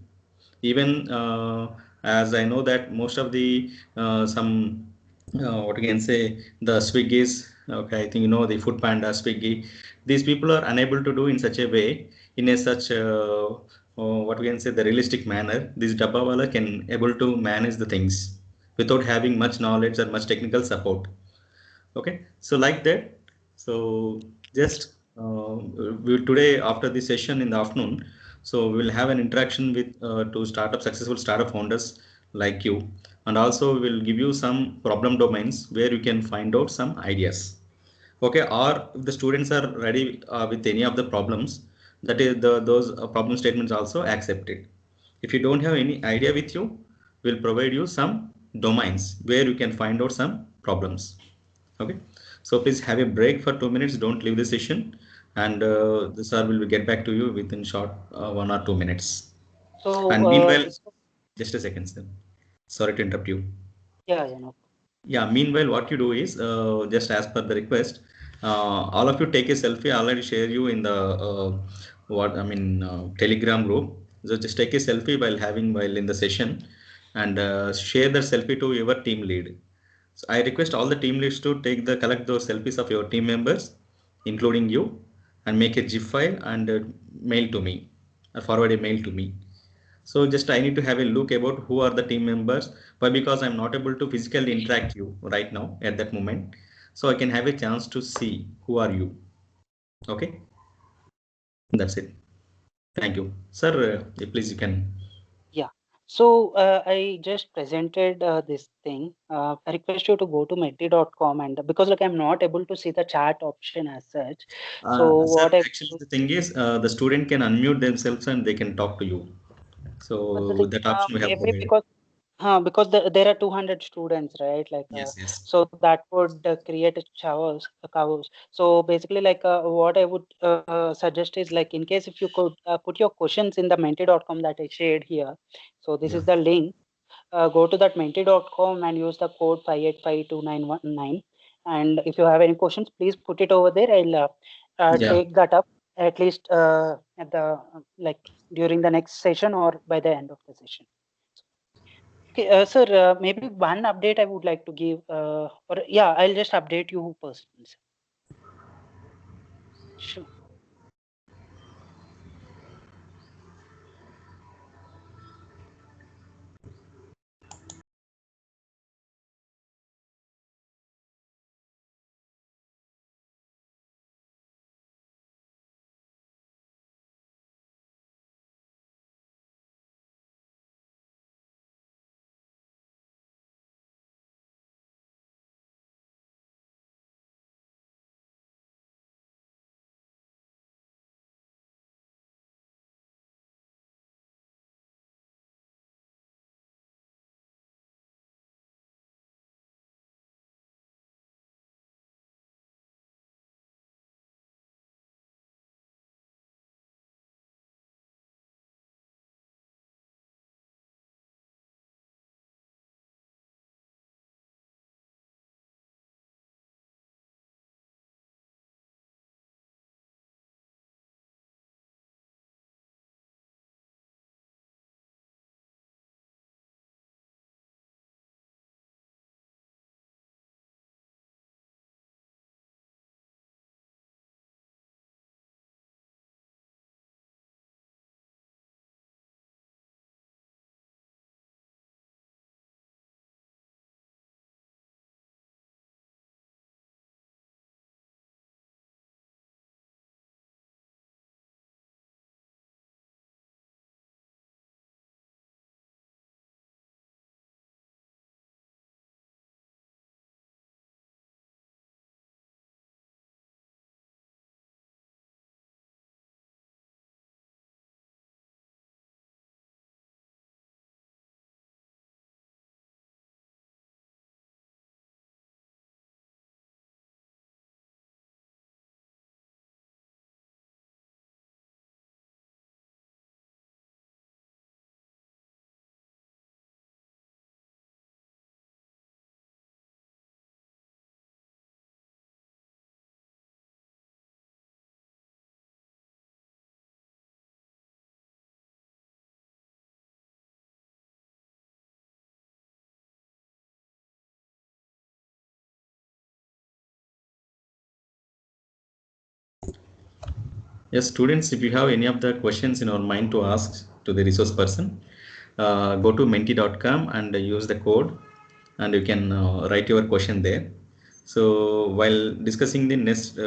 Even as I know that most of the some what you can say the Swiggy's, okay, I think you know the Food Panda, Swiggy, these people are unable to do in such a way, in a such what we can say the realistic manner. This Dabbawala can able to manage the things without having much knowledge or much technical support. Okay, so like that. So just today after the session in the afternoon, so we'll have an interaction with two successful startup founders like you, and also we'll give you some problem domains where you can find out some ideas. Okay, or if the students are ready with any of the problems, that is those problem statements also accepted. If you don't have any idea with you, we'll provide you some domains where you can find out some problems. Okay, so please have a break for 2 minutes. Don't leave the session, and the sir will get back to you within short 1 or 2 minutes. So, And meanwhile, this, just a second, sir. Sorry to interrupt you. yeah, you know. Yeah, meanwhile, what you do is just as per the request, all of you take a selfie. I'll already share you in the Telegram group. So just take a selfie while in the session, and share the selfie to your team lead. So I request all the team leads to collect those selfies of your team members, including you, and make a GIF file and mail to me, or forward a mail to me. So just I need to have a look about who are the team members, but because I'm not able to physically interact you right now at that moment, so I can have a chance to see who are you. Okay, that's it. Thank you, sir. Please you can. Yeah. So I just presented this thing. I request you to go to menti.com, and because like I'm not able to see the chat option as such. So Sir, what I actually do, the thing is, the student can unmute themselves and they can talk to you. the So thing, that option we have maybe provided. because there are 200 students, right? Like, Yes, yes. so that would create a chaos. So basically, like, what I would suggest is like, in case if you could put your questions in the menti.com that I shared here. So this Yeah. is the link. Go to that menti.com and use the code 5852919. And if you have any questions, please put it over there. I'll Yeah. take that up at least at the like during the next session or by the end of the session. Okay, sir, maybe one update I would like to give, or yeah, I'll just update you personally. Sure. Yes, students, if you have any of the questions in your mind to ask to the resource person, go to menti.com and use the code, and you can write your question there. So while discussing the next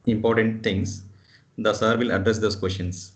important things, the sir will address those questions.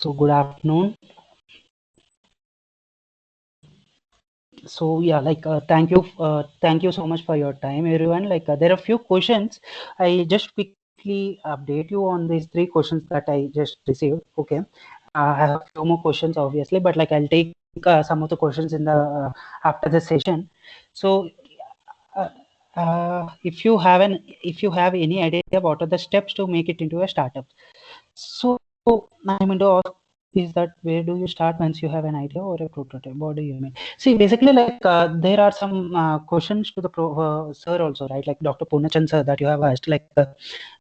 So good afternoon. So yeah, like thank you so much for your time, everyone. Like there are a few questions. I just quickly update you on these three questions that I just received. Okay, I have a few more questions, obviously, but like I'll take some of the questions in the after the session. So uh, if you have any idea what are the steps to make it into a startup, so I'm going to ask is that where do you start once you have an idea or a prototype? What do you mean? See, basically, like there are some questions to the sir also, right? Like Dr. Punachan sir that you have asked. Like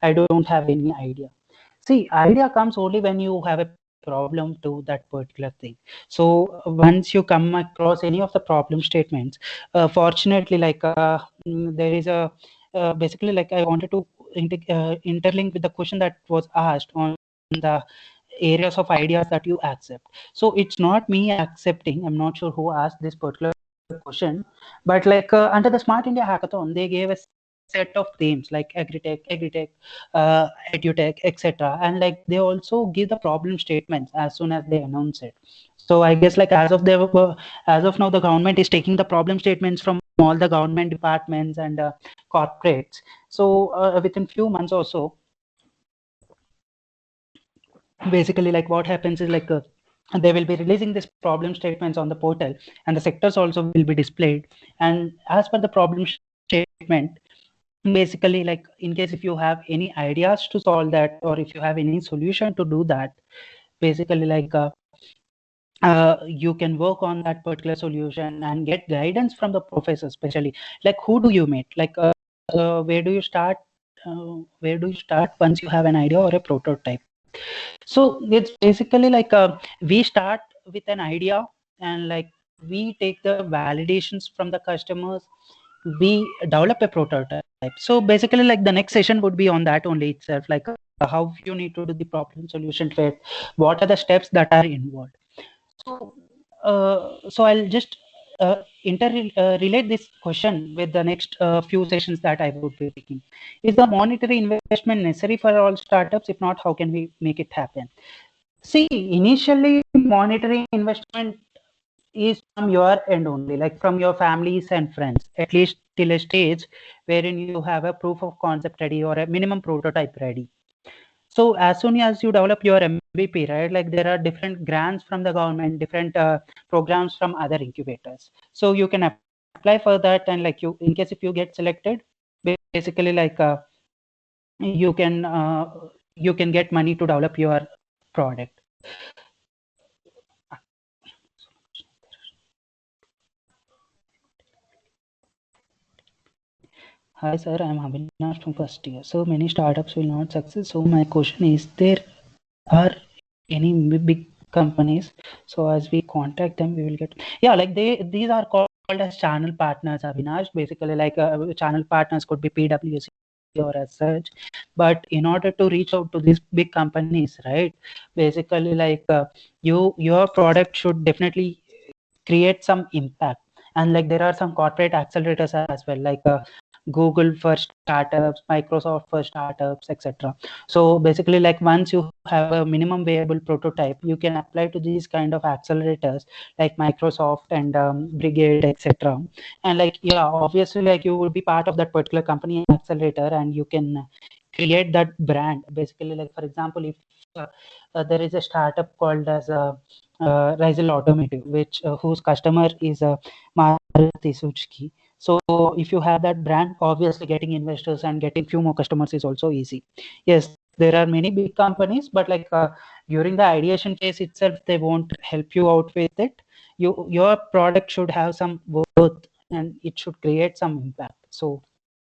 I don't have any idea. See, idea comes only when you have a problem to that particular thing. So once you come across any of the problem statements, fortunately, like there is a basically like I wanted to interlink with the question that was asked on the areas of ideas that you accept. So it's not me accepting. I'm not sure who asked this particular question, but like under the Smart India Hackathon, they gave a set of themes like agritech, edutech, etc. And like they also give the problem statements as soon as they announce it. So I guess like as of now, the government is taking the problem statements from all the government departments and corporates. So within few months or so, basically like what happens is like they will be releasing these problem statements on the portal, and the sectors also will be displayed. And as per the problem statement, basically like in case if you have any ideas to solve that, or if you have any solution to do that, basically like you can work on that particular solution and get guidance from the professor, especially like who do you meet, like where do you start, once you have an idea or a prototype. So it's basically like we start with an idea, and like we take the validations from the customers, we develop a prototype. So basically like the next session would be on that only itself, like how you need to do the problem solution fit, what are the steps that are involved. So so I'll just relate this question with the next few sessions that I would be taking. Is the monetary investment necessary for all startups? If not, how can we make it happen? See, initially, monetary investment is from your end only, like from your families and friends, at least till a stage wherein you have a proof of concept ready or a minimum prototype ready. So as soon as you develop your MVP, right, like there are different grants from the government, different programs from other incubators. So you can apply for that, and like you, in case if you get selected, basically like you can uh, you can get money to develop your product. Hi sir, I'm Avinash from first year. So many startups will not succeed. So my question is, there are any big companies? So as we contact them, we will get, yeah, like these are called as channel partners, Avinash. Basically, like channel partners could be PwC or as such. But in order to reach out to these big companies, right? Basically, like your product should definitely create some impact. And like there are some corporate accelerators as well, like Google for startups, Microsoft for startups, etc. So basically like once you have a minimum viable prototype, you can apply to these kind of accelerators like Microsoft and Brigade, etc. And like yeah, obviously like you will be part of that particular company accelerator, and you can create that brand. Basically like for example, if there is a startup called as Rizal Automotive, which whose customer is Maruti Suzuki. So if you have that brand, obviously getting investors and getting few more customers is also easy. Yes, there are many big companies, but like during the ideation phase itself, they won't help you out with it. Your product should have some worth, and it should create some impact. So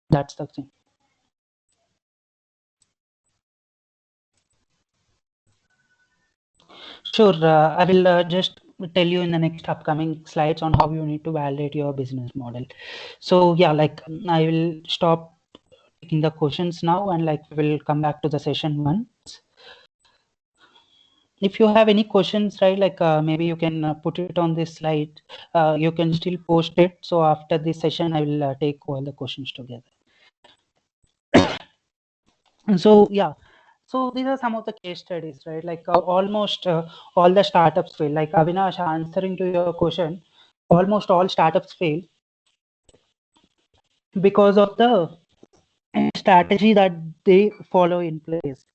that's the thing. Sure, I will just tell you in the next upcoming slides on how you need to validate your business model. So yeah, like I will stop taking the questions now, and like we will come back to the session one. If you have any questions, right, like maybe you can put it on this slide. You can still post it. So after this session, I will take all the questions together. So yeah, So these are some of the case studies, right? Like almost all the startups fail. Like Avinash, answering to your question, almost all startups fail because of the strategy that they follow in place.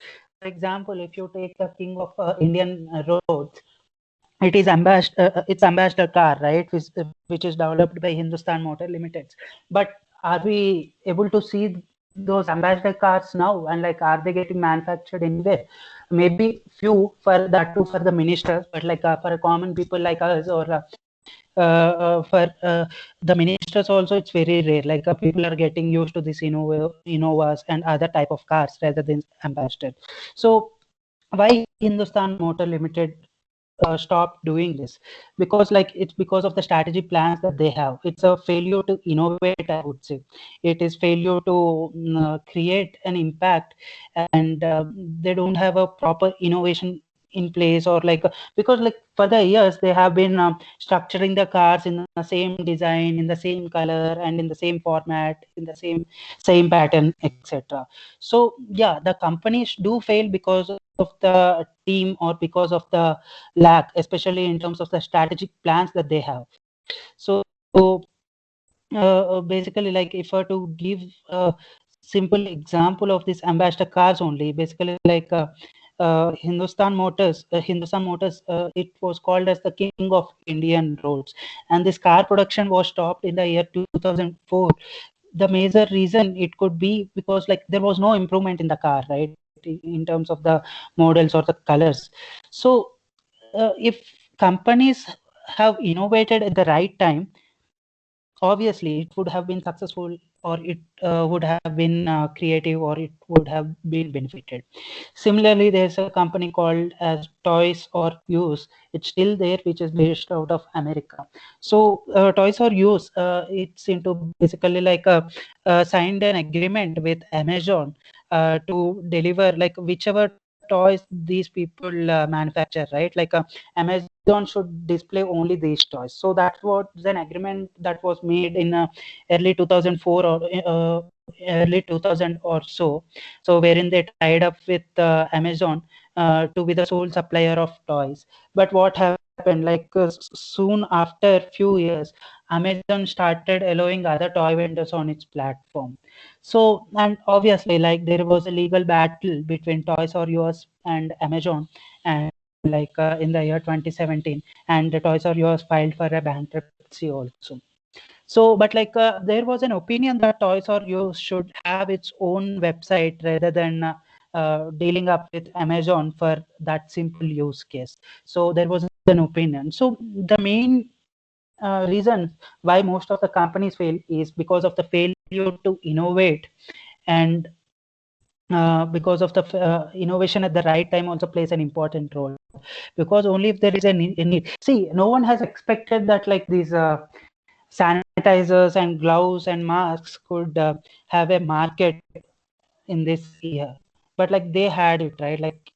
For example, if you take the king of Indian roads, it is it's ambassador car, right, which is developed by Hindustan Motor Limited. But are we able to see those ambassador cars now, and like are they getting manufactured anywhere? Maybe few, for that too, for the ministers, but like for common people like us, or for the ministers also, it's very rare. Like people are getting used to this Innovas and other type of cars rather than ambassador. So why Hindustan Motor Limited stop doing this? Because like it's because of the strategy plans that they have. It's a failure to innovate, I would say. It is failure to create an impact, and they don't have a proper innovation in place, or like because like for the years they have been structuring the cars in the same design, in the same color, and in the same format, in the same pattern, etc. So yeah, the companies do fail because of the team, or because of the lack, especially in terms of the strategic plans that they have. So basically, like if I were to give a simple example of this ambassador cars only, basically like Hindustan Motors, it was called as the king of Indian roads, and this car production was stopped in the year 2004. The major reason it could be because like there was no improvement in the car, right, in terms of the models or the colors. So if companies have innovated at the right time, obviously it would have been successful, or it would have been creative, or it would have been benefited. Similarly, there's a company called as Toys or Use. It's still there, which is based out of America. So Toys or Use, it's into basically like signed an agreement with Amazon to deliver like whichever toys these people manufacture, right? Like Amazon should display only these toys. So that was an agreement that was made in early 2004, or early 2000 or so. So wherein they tied up with Amazon to be the sole supplier of toys. But what happened, like soon after few years, Amazon started allowing other toy vendors on its platform. So, and obviously, like there was a legal battle between Toys R Us and Amazon, and like in the year 2017, and the Toys R Us filed for a bankruptcy also. So, but like there was an opinion that Toys R Us should have its own website rather than dealing up with Amazon for that simple use case. So there was an opinion. So the main reason why most of the companies fail is because of the failure to innovate, and because of the innovation at the right time also plays an important role. Because only if there is a need. See, no one has expected that like these sanitizers and gloves and masks could have a market in this year, but like they had it, right? Like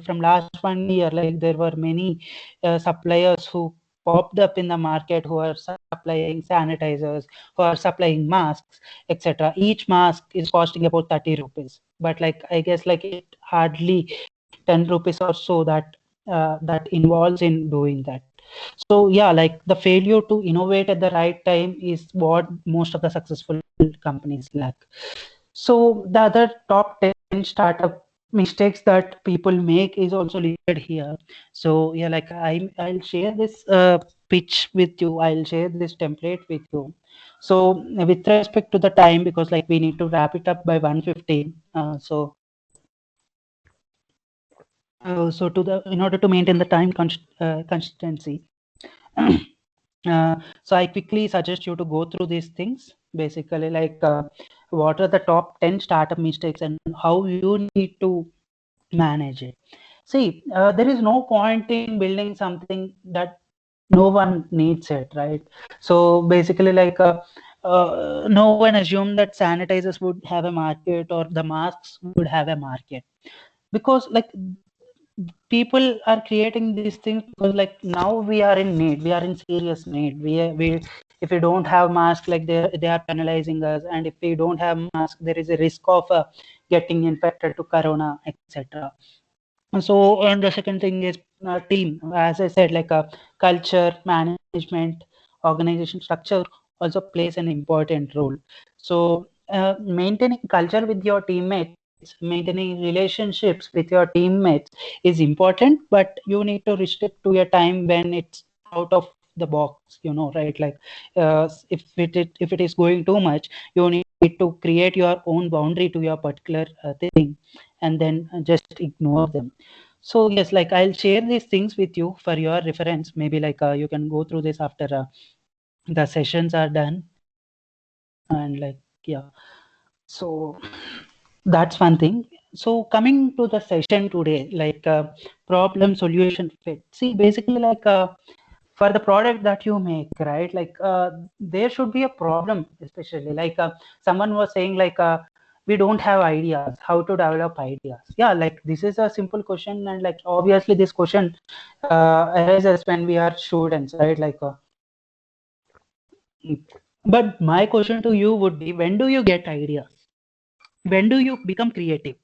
from last 1 year, like there were many suppliers who popped up in the market, who are supplying sanitizers, who are supplying masks, etc. Each mask is costing about 30 rupees, but like I guess like it hardly 10 rupees or so that involves in doing that. So yeah, like the failure to innovate at the right time is what most of the successful companies lack. So the other top 10 startup mistakes that people make is also listed here. So yeah, like I'll share this pitch with you. I'll share this template with you. So with respect to the time, because like we need to wrap it up by 1:15. So to the in order to maintain the time consistency. So I quickly suggest you to go through these things. Basically, like what are the top 10 startup mistakes and how you need to manage it. See, there is no point in building something that no one needs it, right? So basically, like no one assumed that sanitizers would have a market or the masks would have a market, because like people are creating these things because like now we are in need, we are in serious need, we if we don't have mask, like they are penalizing us, and if we don't have mask, there is a risk of getting infected to corona, etc. So, and the second thing is team. As I said, like culture, management, organization structure also plays an important role. So, maintaining culture with your teammates, maintaining relationships with your teammates is important, but you need to restrict to your time when it's out of the box, right? Like, if it is going too much, you need to create your own boundary to your particular thing, and then just ignore them. So yes, like I'll share these things with you for your reference. Maybe like you can go through this after the sessions are done, and like, yeah. So that's one thing. So coming to the session today, like problem solution fit. See, basically like for the product that you make, right? Like there should be a problem, especially like someone was saying like we don't have ideas, how to develop ideas. Yeah, like this is a simple question, and like obviously this question arises when we are students, right? Like but my question to you would be, when do you get ideas? When do you become creative?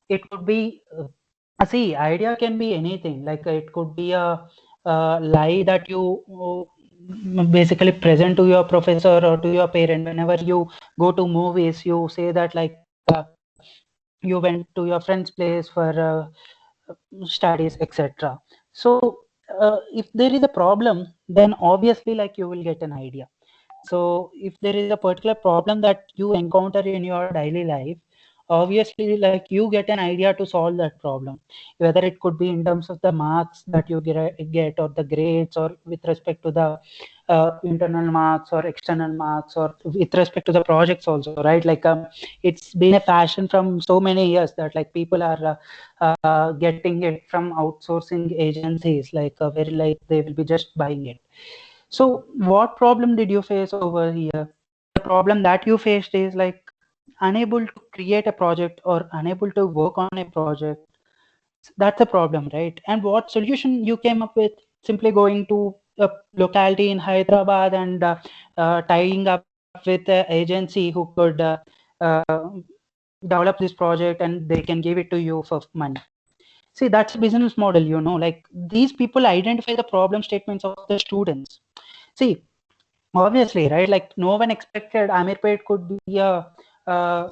It could be see, idea can be anything. Like it could be a lie that you basically present to your professor or to your parent. Whenever you go to movies, you say that like you went to your friend's place for studies, etc. So if there is a problem, then obviously like you will get an idea. So if there is a particular problem that you encounter in your daily life, obviously like you get an idea to solve that problem, whether it could be in terms of the marks that you get, or the grades, or with respect to the internal marks or external marks, or with respect to the projects also, right? Like it's been a passion from so many years that like people are getting it from outsourcing agencies, like where like they will be just buying it. So what problem did you face over here? The problem that you faced is like unable to create a project or unable to work on a project. That's a problem, right? And what solution you came up with? Simply going to a locality in Hyderabad and tying up with an agency who could uh, develop this project, and they can give it to you for money. See, that's a business model, like these people identify the problem statements of the students. See, obviously, right? Like no one expected Amirpet could be a uh,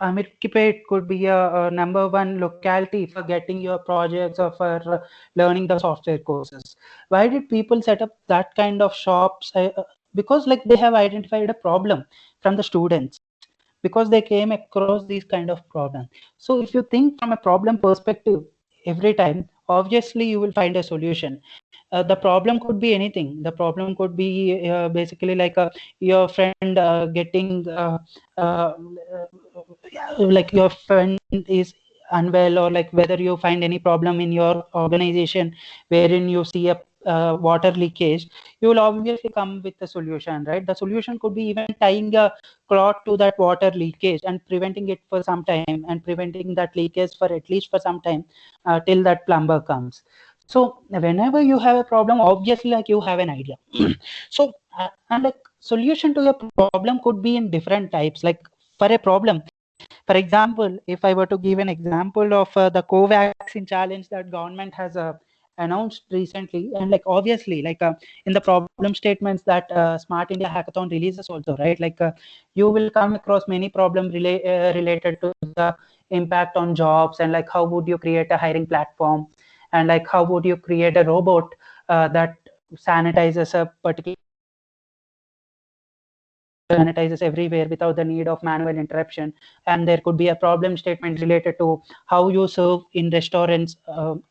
Amirpet could be a number one locality for getting your projects or for learning the software courses. Why did people set up that kind of shops? Because like they have identified a problem from the students, because they came across these kind of problems. So if you think from a problem perspective every time, obviously you will find a solution. The problem could be anything. The problem could be basically like your friend getting like your friend is unwell, or like whether you find any problem in your organization wherein you see a water leakage, you will obviously come with a solution, right? The solution could be even tying a cloth to that water leakage and preventing it for some time, and preventing that leakage for at least for some time till that plumber comes. So whenever you have a problem, obviously like you have an idea. So and like solution to your problem could be in different types. Like for a problem, for example, if I were to give an example of the co-vaccine challenge that government has announced recently, and like obviously like in the problem statements that Smart India Hackathon releases also, right? Like you will come across many problems related to the impact on jobs, and like how would you create a hiring platform, and like how would you create a robot that sanitizes a particular sanitizes everywhere without the need of manual interruption. And there could be a problem statement related to how you serve in restaurants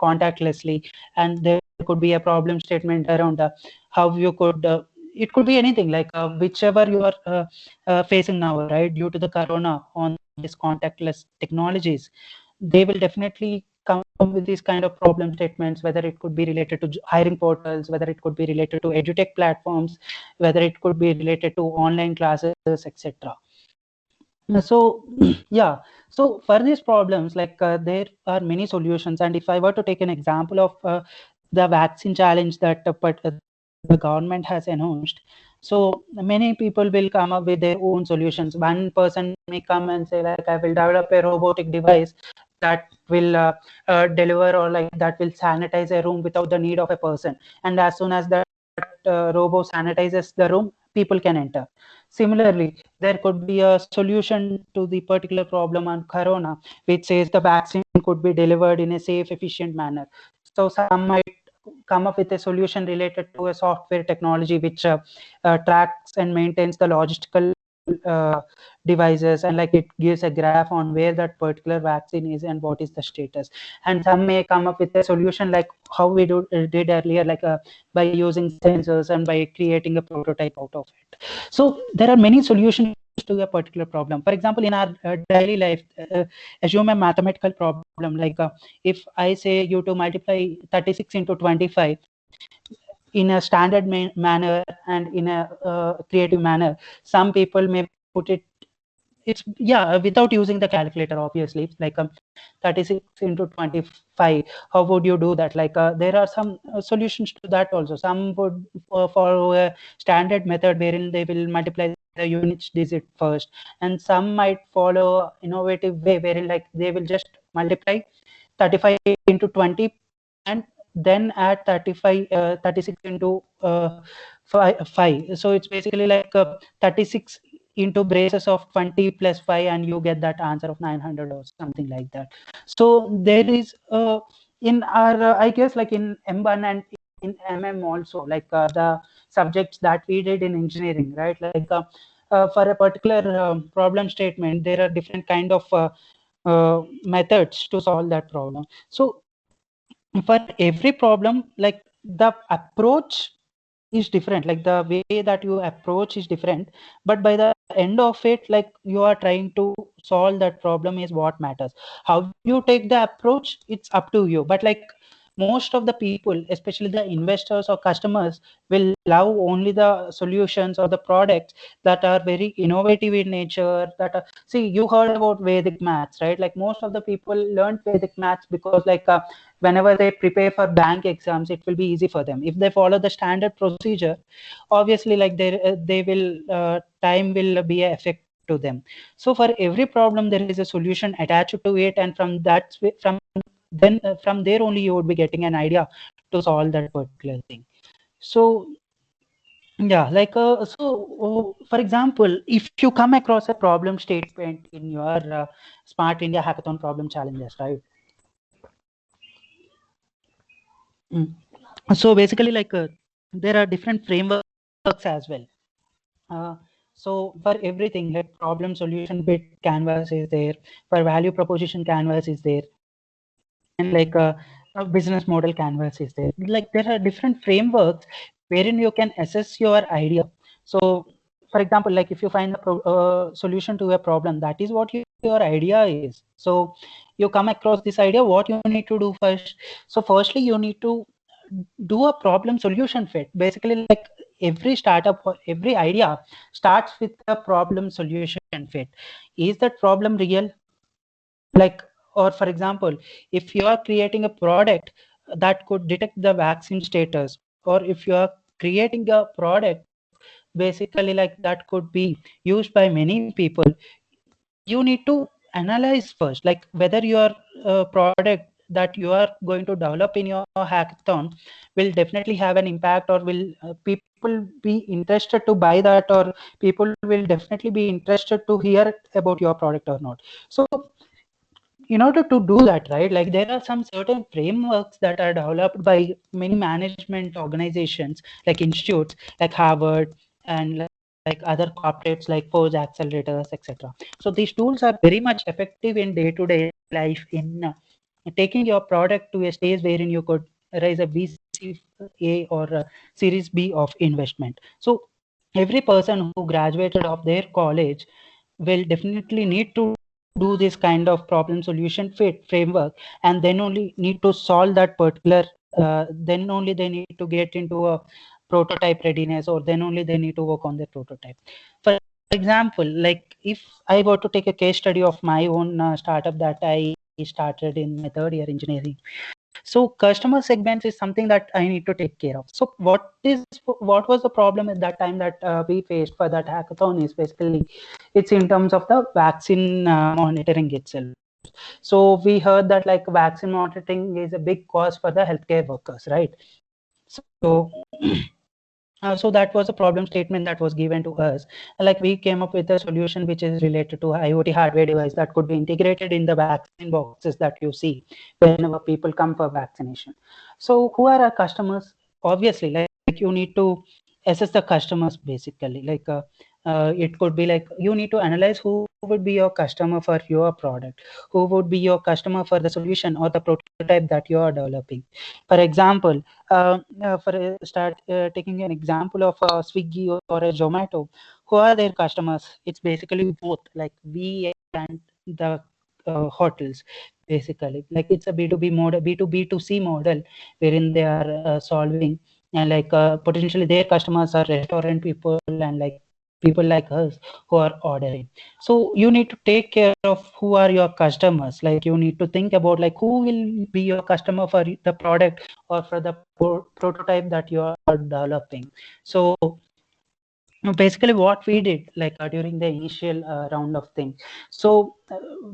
contactlessly, and there could be a problem statement around how you could it could be anything, like whichever you are facing now, right, due to the corona on this contactless technologies. They will definitely come with these kind of problem statements, whether it could be related to hiring portals, whether it could be related to edutech platforms, whether it could be related to online classes, etc. So yeah, so for these problems, like there are many solutions. And if I were to take an example of the vaccine challenge that the government has announced, So many people will come up with their own solutions. One person may come and say like, I will develop a robotic device that will deliver, or like that will sanitize a room without the need of a person. And as soon as that robot sanitizes the room, people can enter. Similarly, there could be a solution to the particular problem on corona, which says the vaccine could be delivered in a safe, efficient manner. So some might come up with a solution related to a software technology which tracks and maintains the logistical uh, devices, and like it gives a graph on where that particular vaccine is and what is the status. And some may come up with a solution like how we did earlier, like by using sensors and by creating a prototype out of it. So there are many solutions to a particular problem. For example, in our daily life, assume a mathematical problem like if I say you to multiply 36 into 25 in a standard manner and in a creative manner, some people may put it, it's yeah, without using the calculator, obviously, like 36 into 25, how would you do that? Like there are some solutions to that also. Some would follow a standard method wherein they will multiply the units digit first, and some might follow innovative way wherein like they will just multiply 35 into 20 and then add 35 36 into 5. So it's basically like 36 into braces of 20 plus 5, and you get that answer of 900 or something like that. So there is in our I guess like in M1 and in MM also, like the subjects that we did in engineering, right? Like for a particular problem statement, there are different kind of methods to solve that problem. So for every problem, like the approach is different, like the way that you approach is different, but by the end of it, like you are trying to solve that problem is what matters. How you take the approach, it's up to you. But like most of the people, especially the investors or customers, will love only the solutions or the products that are very innovative in nature, that are, see, you heard about Vedic maths, right? Like most of the people learned Vedic maths because like whenever they prepare for bank exams, it will be easy for them. If they follow the standard procedure, obviously like they will time will be a effect to them. So for every problem there is a solution attached to it, and from that from then from there only you would be getting an idea to solve that particular thing. So yeah, like for example, if you come across a problem statement in your Smart India Hackathon problem challenges, right? Mm. So basically like there are different frameworks as well. So for everything, like problem solution bit canvas is there, for value proposition canvas is there, and like a business model canvas is there. Like there are different frameworks wherein you can assess your idea. So for example, like if you find a solution to a problem, that is what your idea is. So you come across this idea, what you need to do first? So firstly you need to do a problem solution fit. Basically like every startup or every idea starts with a problem solution fit. Is that problem real? Like, or for example, if you are creating a product that could detect the vaccine status, or if you are creating a product basically like that could be used by many people, you need to analyze first like whether your product that you are going to develop in your hackathon will definitely have an impact, or will people be interested to buy that, or people will definitely be interested to hear about your product or not. So in order to do that, right, like there are some certain frameworks that are developed by many management organizations like institutes like Harvard and like other corporates like Forge accelerators, etc. So these tools are very much effective in day-to-day life in taking your product to a stage wherein you could raise a VC or a Series B of investment. So every person who graduated of their college will definitely need to do this kind of problem solution fit framework, and then only need to solve that particular then only they need to get into a prototype readiness, or then only they need to work on their prototype. For example, like if I were to take a case study of my own startup that I started in my third year engineering. So customer segments is something that I need to take care of. So what was the problem at that time that we faced for that hackathon is basically it's in terms of the vaccine monitoring itself. So we heard that like vaccine monitoring is a big cost for the healthcare workers, right? So so that was a problem statement that was given to us. Like we came up with a solution which is related to IoT hardware device that could be integrated in the vaccine boxes that you see whenever people come for vaccination. So who are our customers? Obviously, like you need to assess the customers basically. Like it could be like you need to analyze who would be your customer for your product, who would be your customer for the solution or the prototype that you are developing. For example, for start taking an example of Swiggy or a Zomato, who are their customers? It's basically both, like we and the hotels, basically. Like it's a B2B model, B2B2C model, wherein they are solving, and like potentially their customers are restaurant people and like people like us who are ordering. So you need to take care of who are your customers. Like you need to think about like who will be your customer for the product or for the prototype that you are developing. So basically what we did like during the initial round of things, so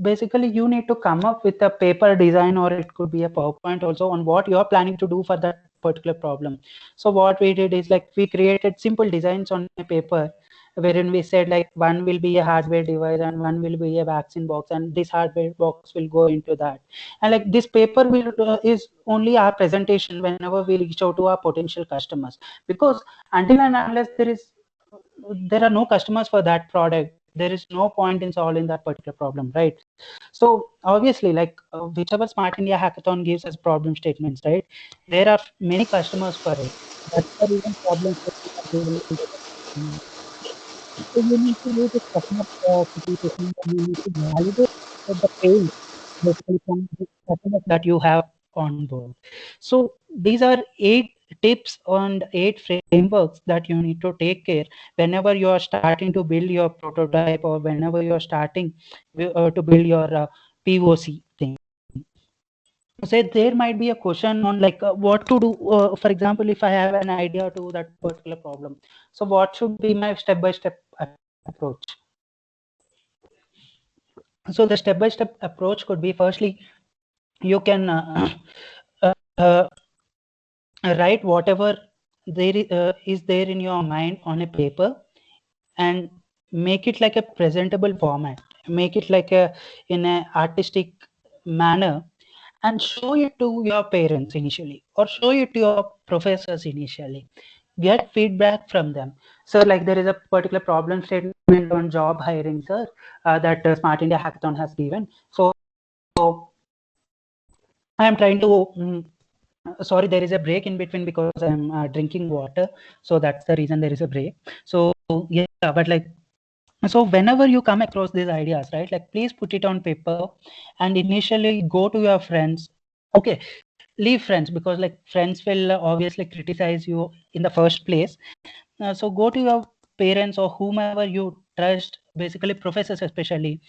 basically you need to come up with a paper design or it could be a PowerPoint also on what you're planning to do for that particular problem. So what we did is like we created simple designs on a paper wherein we said like one will be a hardware device and one will be a vaccine box, and this hardware box will go into that. And like this paper will is only our presentation whenever we reach out to our potential customers, because until and unless there are no customers for that product, there is no point in solving that particular problem, right? So obviously like whichever Smart India Hackathon gives us problem statements, right, there are many customers for it. That's the reason problem statements are given to the customer. So you need to use this customer specification and you need to validate the pain basically from the customers that you have on board. So these are 8 tips and 8 frameworks that you need to take care whenever you are starting to build your prototype or whenever you are starting to build your POC thing. So there might be a question on like what to do. For example, if I have an idea to that particular problem, so what should be my step-by-step approach? So the step-by-step approach could be firstly, you can uh, write whatever is there in your mind on a paper and make it like a presentable format, make it like a in a artistic manner, and show it to your parents initially or show it to your professors initially. Get feedback from them. So like there is a particular problem statement on job hiring, sir, that Smart India Hackathon has given. So I am trying to sorry, there is a break in between because I'm drinking water, so that's the reason there is a break. So yeah, but like, so whenever you come across these ideas, right, like please put it on paper and initially go to your friends. Okay, leave friends because like friends will obviously criticize you in the first place. So go to your parents or whomever you trust, basically professors especially,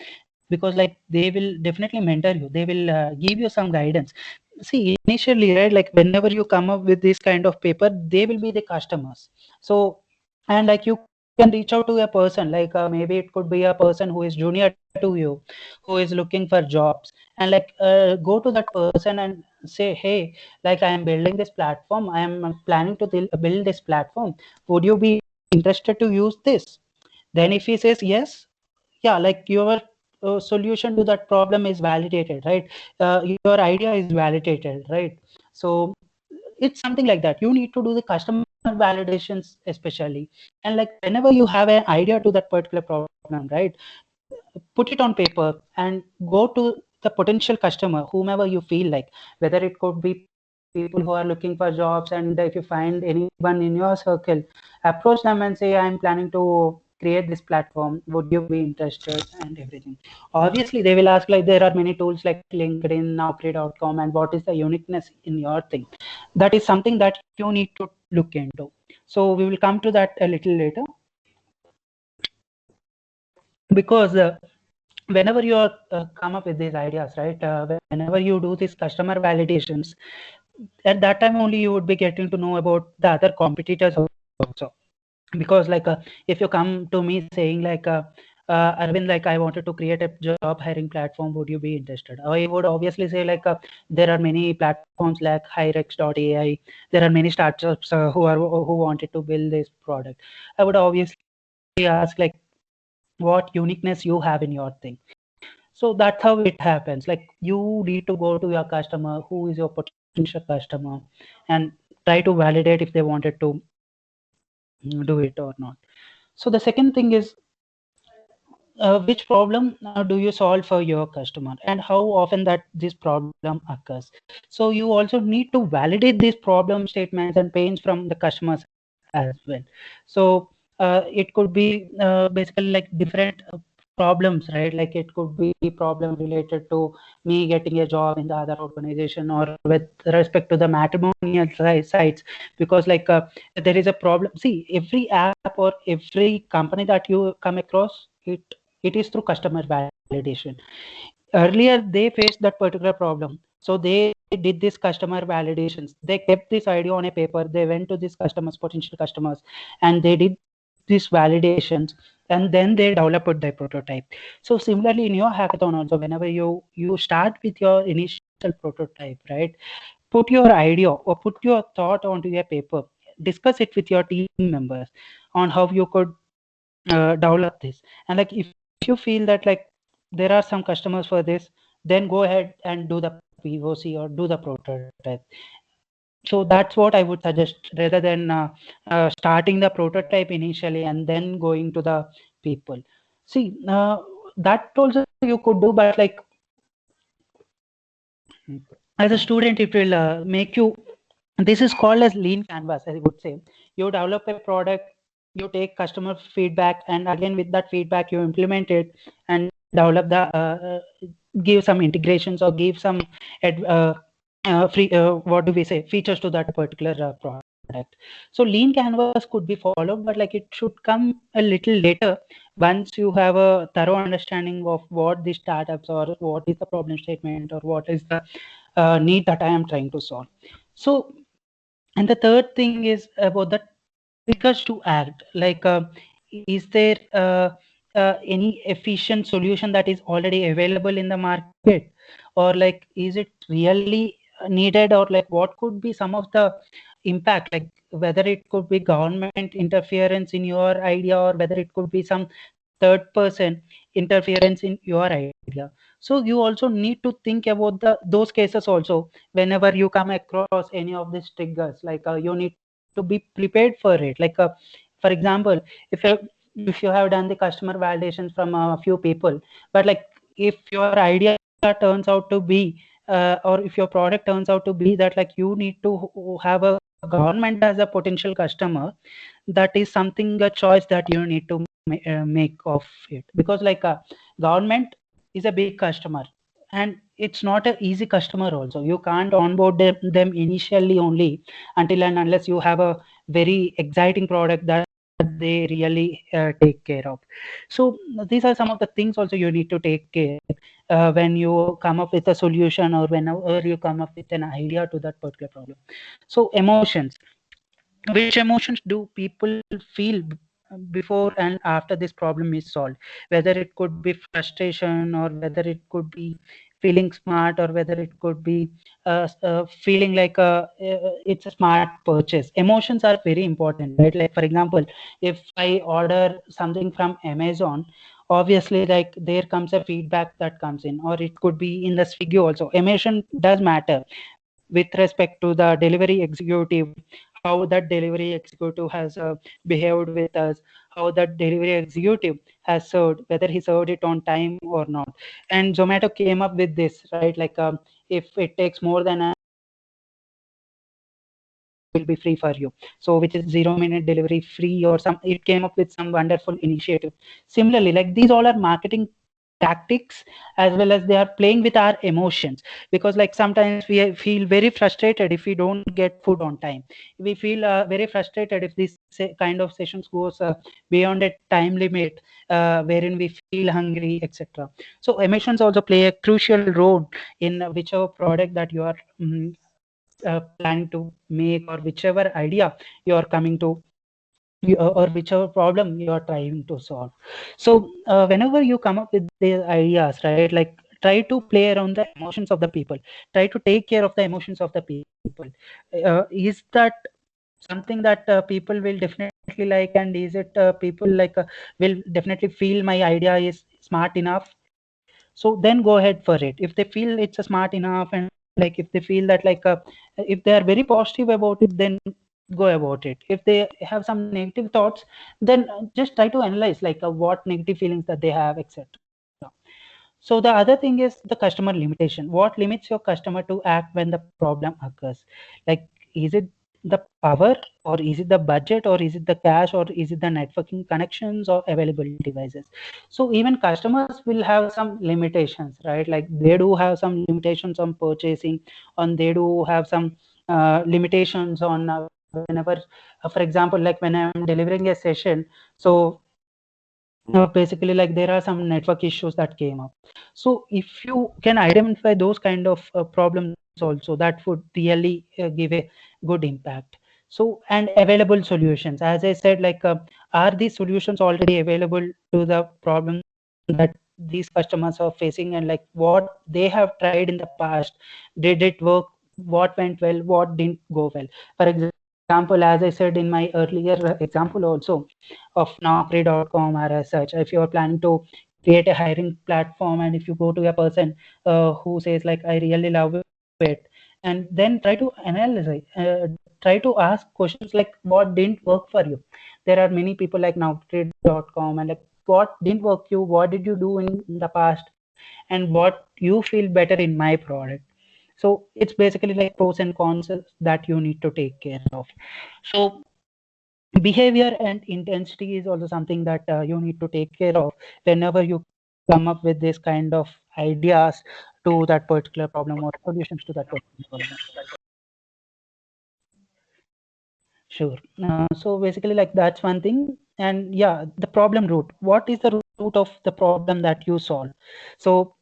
because like they will definitely mentor you, they will give you some guidance. See, initially, right, like whenever you come up with this kind of paper, they will be the customers. So and like you can reach out to a person, like maybe it could be a person who is junior to you, who is looking for jobs, and like go to that person and say, hey, like I am building this platform, I am planning to build this platform, would you be interested to use this? Then if he says yes, yeah, like your solution to that problem is validated, right? Your idea is validated, right? So it's something like that. You need to do the customer validations especially, and like whenever you have an idea to that particular problem, right, put it on paper and go to the potential customer, whomever you feel like, whether it could be people who are looking for jobs, and if you find anyone in your circle, approach them and say, I'm planning to create this platform, would you be interested, and everything. Obviously they will ask like there are many tools like LinkedIn, naukri.com, and what is the uniqueness in your thing. That is something that you need to look into. So we will come to that a little later, because whenever you are come up with these ideas, right? Whenever you do these customer validations, at that time only you would be getting to know about the other competitors also. Because like if you come to me saying like Arvind, like I wanted to create a job hiring platform, would you be interested? I would obviously say like there are many platforms like hirex.ai, there are many startups who wanted to build this product. I would obviously ask like what uniqueness you have in your thing. So that's how it happens. Like you need to go to your customer, who is your potential customer, and try to validate if they wanted to do it or not. So the second thing is which problem do you solve for your customer and how often that this problem occurs. So you also need to validate these problem statements and pains from the customers as well. So it could be basically like different problems, right? Like it could be problem related to me getting a job in the other organization, or with respect to the matrimonial sites. Because like there is a problem. See, every app or every company that you come across, it is through customer validation. Earlier they faced that particular problem, so they did this customer validations, they kept this idea on a paper, they went to these customers, potential customers, and they did these validations, and then they developed their prototype. So similarly in your hackathon also, whenever you start with your initial prototype, right, put your idea or put your thought onto a paper, discuss it with your team members on how you could develop this. And like if you feel that like there are some customers for this, then go ahead and do the POC or do the prototype. So that's what I would suggest, rather than starting the prototype initially and then going to the people. See, that also you could do, but like as a student it will make you, this is called as lean canvas, I would say. You develop a product, you take customer feedback, and again with that feedback you implement it and develop the give some integrations or give some free what do we say, features to that particular product. So lean canvas could be followed, but like it should come a little later, once you have a thorough understanding of what the startups, or what is the problem statement, or what is the need that I am trying to solve. So, and the third thing is about the triggers to act. Like, is there any efficient solution that is already available in the market, or like, is it really needed, or like, what could be some of the impact? Like, whether it could be government interference in your idea, or whether it could be some third person interference in your idea. So you also need to think about the those cases also whenever you come across any of these triggers. Like you need to be prepared for it. Like for example, if you if you have done the customer validations from a few people, but like if your idea turns out to be or if your product turns out to be that like you need to have a government as a potential customer, that is something, a choice that you need to make of it. Because like government is a big customer, and it's not an easy customer also. You can't onboard them initially only until and unless you have a very exciting product that they really take care of. So these are some of the things also you need to take care when you come up with a solution, or whenever you come up with an idea to that particular problem. So emotions, which emotions do people feel before and after this problem is solved? Whether it could be frustration, or whether it could be feeling smart, or whether it could be feeling like it's a smart purchase. Emotions are very important, right? Like for example, if I order something from Amazon, obviously like there comes a feedback that comes in, or it could be in the Swiggy also. Emotion does matter with respect to the delivery executive, how that delivery executive has behaved with us, how that delivery executive has served, whether he served it on time or not. And Zomato came up with this, right? Like if it takes more than an hour to deliver, delivery will be free for you. So which is 0 minute delivery free or some, it came up with some wonderful initiative. Similarly, like these all are marketing tactics, as well as they are playing with our emotions, because like sometimes we feel very frustrated if we don't get food on time. We feel very frustrated if this kind of sessions goes beyond a time limit, wherein we feel hungry, etc. So emotions also play a crucial role in whichever product that you are planning to make, or whichever idea you are coming to, or whichever problem you are trying to solve. So whenever you come up with the ideas, right, like try to play around the emotions of the people, try to take care of the emotions of the people. Is that something that people will definitely like, and is it people like will definitely feel my idea is smart enough? So then go ahead for it. If they feel it's a smart enough, and like if they feel that like if they are very positive about it, then go about it. If they have some negative thoughts, then just try to analyze like what negative feelings that they have, etc. So the other thing is the customer limitation. What limits your customer to act when the problem occurs? Like, is it the power, or is it the budget, or is it the cash, or is it the networking connections or available devices? So even customers will have some limitations, right? Like they do have some limitations on purchasing, and they do have some limitations on whenever, for example, like when I'm delivering a session, so basically like there are some network issues that came up. So if you can identify those kind of problems also, that would really give a good impact. So, and available solutions, as I said, like are these solutions already available to the problem that these customers are facing, and like what they have tried in the past, did it work, what went well, what didn't go well? For example, as I said in my earlier example also of naukri.com or as such, if you are planning to create a hiring platform, and if you go to a person who says like I really love it, and then try to analyze, try to ask questions like what didn't work for you. There are many people like naukri.com, and like what didn't work you, what did you do in the past, and what you feel better in my product. So it's basically like pros and cons that you need to take care of. So behavior and intensity is also something that you need to take care of whenever you come up with this kind of ideas to that particular problem, or solutions to that particular problem. Sure. So basically like that's one thing. And yeah, the problem root, what is the root of the problem that you solve? So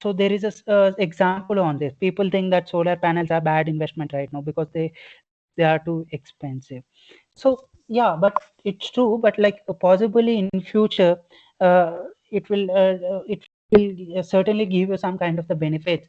so there is a example on this. People think that solar panels are bad investment right now because they are too expensive. So yeah, but it's true, but like possibly in future it will certainly give you some kind of the benefits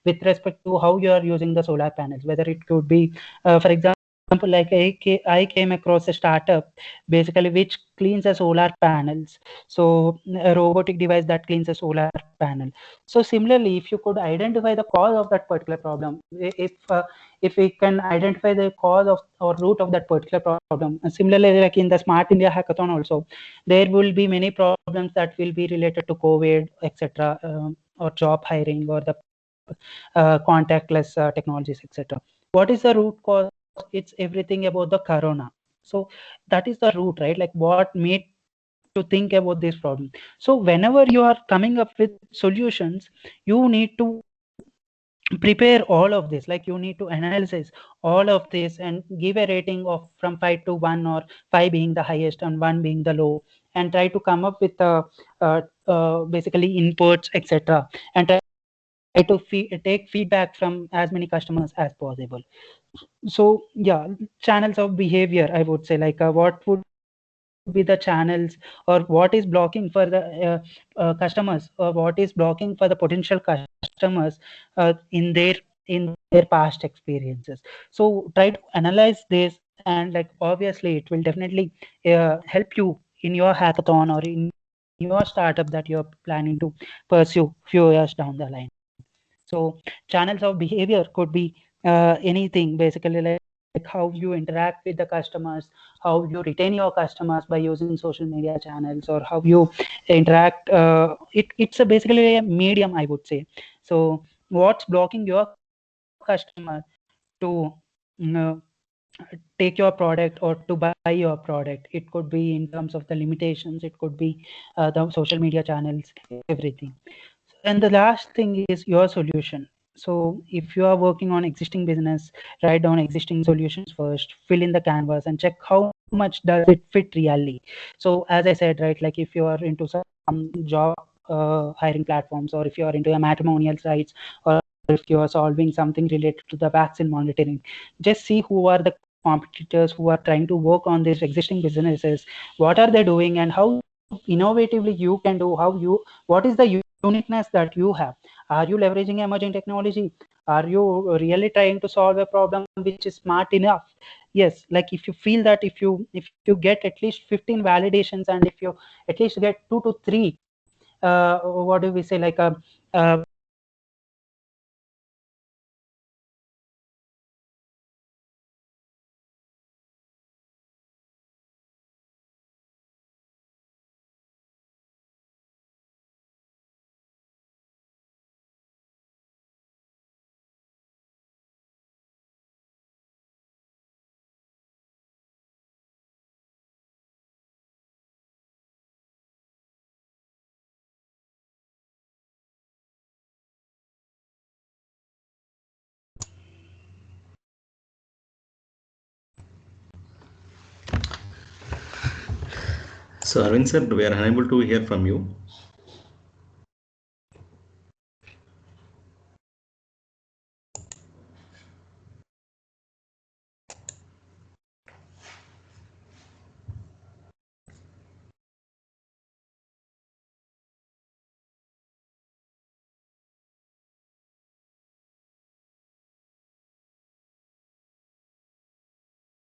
with respect to how you are using the solar panels. Whether it could be for example, like I came across a startup basically which cleans a solar panels. So a robotic device that cleans a solar panel. So similarly, if you could identify the cause of that particular problem, if we can identify the cause of or root of that particular problem, and similarly like in the Smart India Hackathon also, there will be many problems that will be related to COVID, etc., or job hiring, or the contactless technologies, etc. What is the root cause? It's everything about the corona. So that is the root, right? Like what made to think about this problem. So whenever you are coming up with solutions, you need to prepare all of this. Like you need to analyze all of this and give a rating of from 5 to 1, or 5 being the highest and 1 being the low, and try to come up with basically inputs, etc., and try to take feedback from as many customers as possible. So yeah, channels of behavior, I would say, like what would be the channels, or what is blocking for the customers, or what is blocking for the potential customers in their past experiences. So try to analyze this, and like obviously it will definitely help you in your hackathon or in your startup that you're planning to pursue few years down the line. So channels of behavior could be anything, basically like how you interact with the customers, how you retain your customers by using social media channels, or how you interact. It's a basically a medium, I would say. So what's blocking your customer to uh, take your product or to buy your product. It could be in terms of the limitations, it could be the social media channels, everything. And the last thing is your solution. So if you are working on existing business, write down existing solutions first, fill in the canvas and check how much does it fit really. So as I said, right, like if you are into some job hiring platforms, or if you are into a matrimonial sites, or if you are solving something related to the vaccine monitoring, just see who are the competitors who are trying to work on these existing businesses, what are they doing, and how innovatively you can do, how you, what is the uniqueness that you have. Are you leveraging emerging technology? Are you really trying to solve a problem which is smart enough? Yes, like if you feel that, if you get at least 15 validations, and if you at least get 2 to 3 what do we say, like validations from the competitors, then you can definitely start working on this product. So yeah, like So Arvind sir, we are unable to hear from you.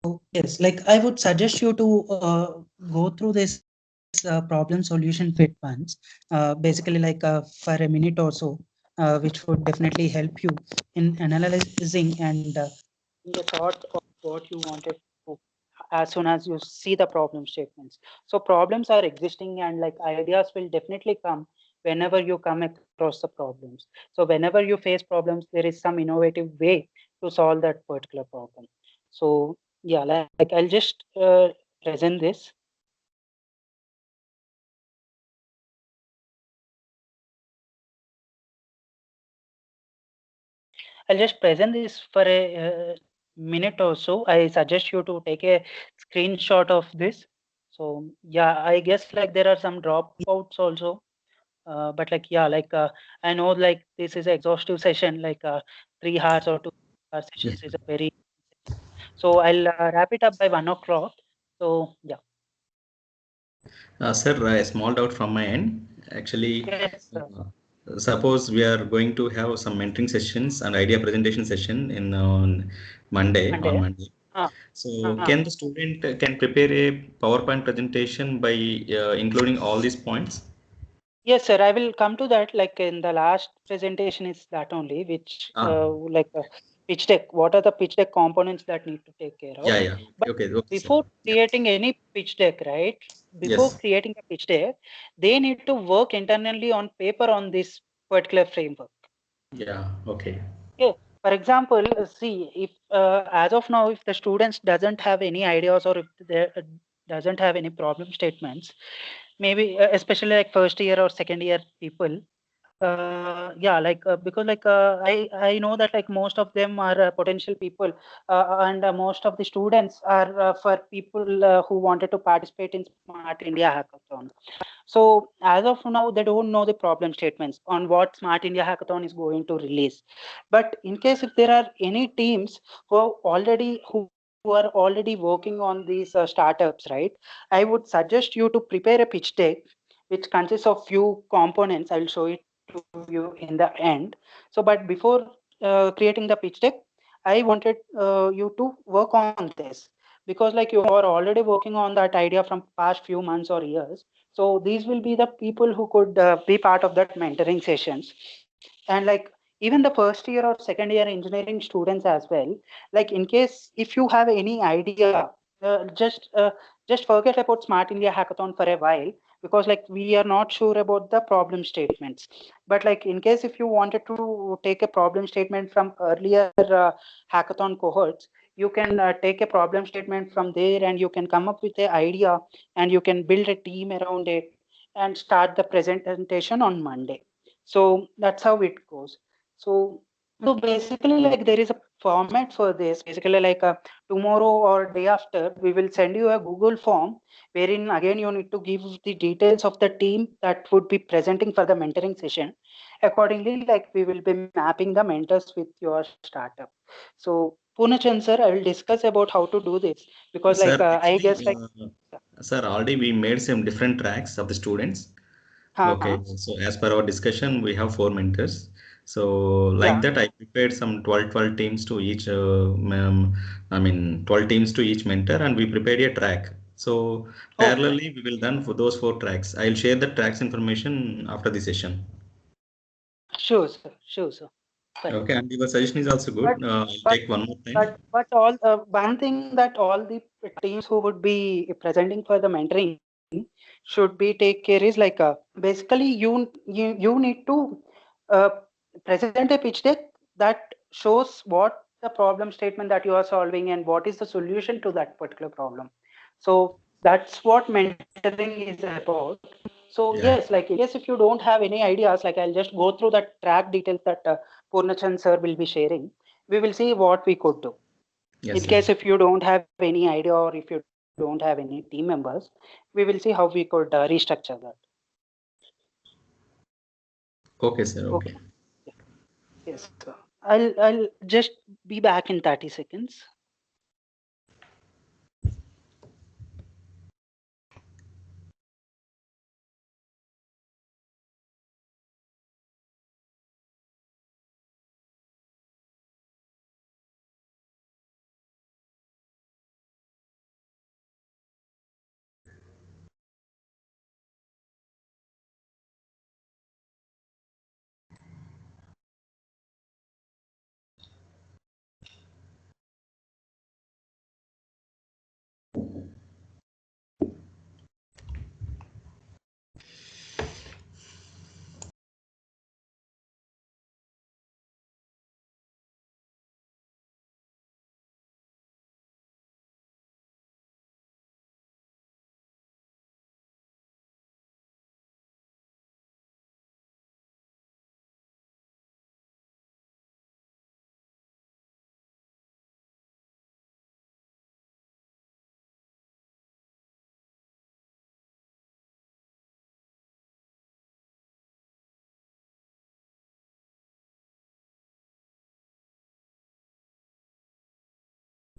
So yes, like I would suggest you to go through this problem solution fit once, basically like for a minute or so, which would definitely help you in analyzing and the thought of what you wanted to as soon as you see the problem statements. So problems are existing, and like ideas will definitely come whenever you come across the problems. So whenever you face problems, there is some innovative way to solve that particular problem. So yeah, like I'll just present this. I'll just present this for a minute or so. I suggest you to take a screenshot of this. So yeah, I guess like there are some dropouts also. But like yeah, like I know like this is an exhaustive session, like 3 hours or 2 hour Yeah. sessions is a very. So I'll wrap it up by 1 o'clock. So yeah. Sir, a small doubt from my end. Actually, Yes, sir. suppose we are going to have some mentoring sessions and idea presentation session in on Monday. On Monday. Monday, Uh, so uh, can the student can prepare a PowerPoint presentation by including all these points? Yes, sir. I will come to that. Like in the last presentation, is that only which Ah, like pitch deck. What are the pitch deck components that need to take care of? yeah, yeah. But Okay, okay, sir. before Yeah. creating any pitch deck, right? Before Yes. creating a pitch deck, they need to work internally on paper on this particular framework. Yeah. Okay. Okay. For example, see if as of now, if the students doesn't have any ideas, or if they doesn't have any problem statements, maybe especially like first year or second year people, yeah, like because like I know that like most of them are potential people, and most of the students are for people who wanted to participate in Smart India Hackathon. So as of now, they don't know the problem statements on what Smart India Hackathon is going to release. But in case if there are any teams who are already working on these startups, right? I would suggest you to prepare a pitch deck which consists of few components. I will show it to you in the end. So, but before creating the pitch deck, I wanted you to work on this, because like you are already working on that idea from past few months or years. So these will be the people who could be part of that mentoring sessions. And like even the first year or second year engineering students as well, like in case if you have any idea, just forget about Smart India Hackathon for a while, because like we are not sure about the problem statements. But like in case if you wanted to take a problem statement from earlier hackathon cohorts, you can take a problem statement from there and you can come up with an idea and you can build a team around it and start the presentation on Monday. So that's how it goes. So basically, like there is a format for this. Basically, like tomorrow or day after, we will send you a Google form wherein again you need to give the details of the team that would be presenting for the mentoring session. Accordingly, like we will be mapping the mentors with your startup. So Punachan sir, I will discuss about how to do this because Sir, like I actually, guess like sir, already we made some different tracks of the students. huh, Okay, so as per our discussion, we have four mentors. So like yeah, that, I prepared some 12 teams to each, 12 teams to each mentor, and we prepared a track. So okay, parallelly, we will done for those four tracks. I'll share the tracks information after the session. sure sir, fine. Okay, and your suggestion is also But good. I'll but take one more time. but all one thing that all the teams who would be presenting for the mentoring should be take care is like basically you need to uh, present a pitch deck that shows what the problem statement that you are solving and what is the solution to that particular problem. So that's what mentoring is about. So yes, like Yeah. in case if you don't have any ideas, like I'll just go through the track details that Purnachan sir will be sharing. We will see what we could do. In Yes, sir. case if you don't have any idea or if you don't have any team members, we will see how we could restructure that. Okay, sir. Okay. Okay. Yeah. Yes, sir. I'll just be back in 30 seconds.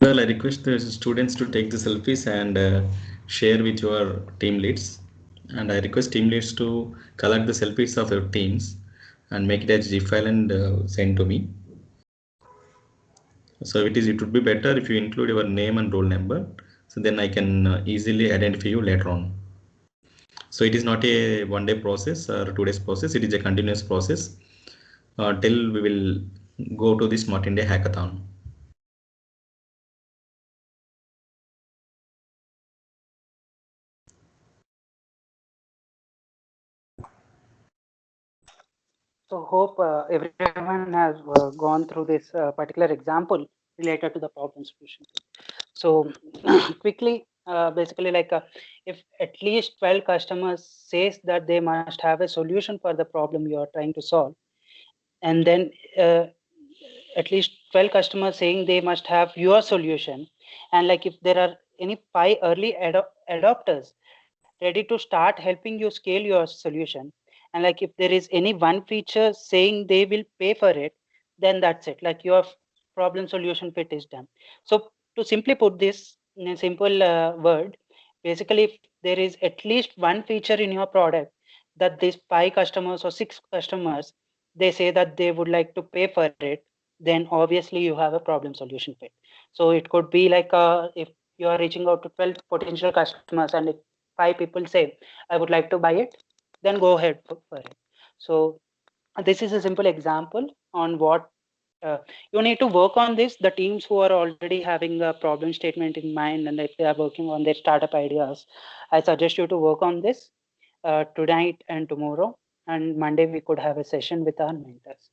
Well, I request the students to take the selfies and share with your team leads. And I request team leads to collect the selfies of your teams and make it as zip file and send to me. So it would be better if you include your name and roll number. So then I can easily identify you later on. So it is not a 1 day process or 2 days process. It is a continuous process till we will go to the Smart India Hackathon. So hope everyone has gone through this particular example related to the problem solution. So quickly, basically like if at least 12 customers says that they must have a solution for the problem you are trying to solve, and then uh, at least 12 customers saying they must have your solution, and like if there are any 5 early adopters ready to start helping you scale your solution, and like if there is any one feature saying they will pay for it, then that's it, like your problem solution fit is done. So to simply put this in a simple word, basically if there is at least one feature in your product that these 5 customers or 6 customers they say that they would like to pay for it, then obviously you have a problem solution fit. So it could be like if you are reaching out to 12 potential customers and if 5 people say I would like to buy it, then go ahead for it. So this is a simple example on what you need to work on this. The teams who are already having a problem statement in mind and if they are working on their startup ideas, I suggest you to work on this tonight and tomorrow, and Monday we could have a session with our mentors.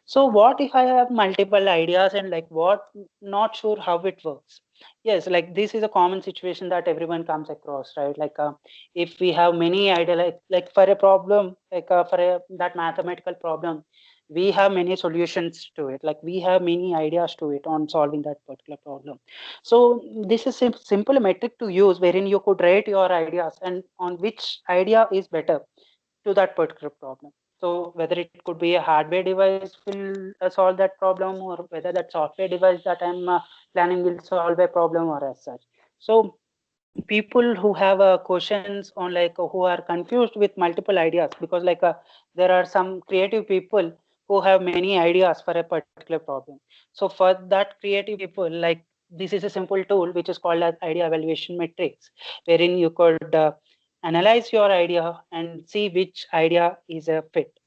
So what if I have multiple ideas and like what, not sure how it works? Yes, like this is a common situation that everyone comes across, right? Like if we have many ideas, like for a problem, like that mathematical problem, we have many solutions to it. Like we have many ideas to it on solving that particular problem. So this is simple metric to use wherein you could rate your ideas and on which idea is better to that particular problem. So whether it could be a hardware device will solve that problem, or whether that software device that I'm planning will solve a problem or as such. So people who have questions on like who are confused with multiple ideas, because like there are some creative people who have many ideas for a particular problem. So for that creative people, like this is a simple tool which is called as idea evaluation matrix, wherein you could analyze your idea and see which idea is a fit.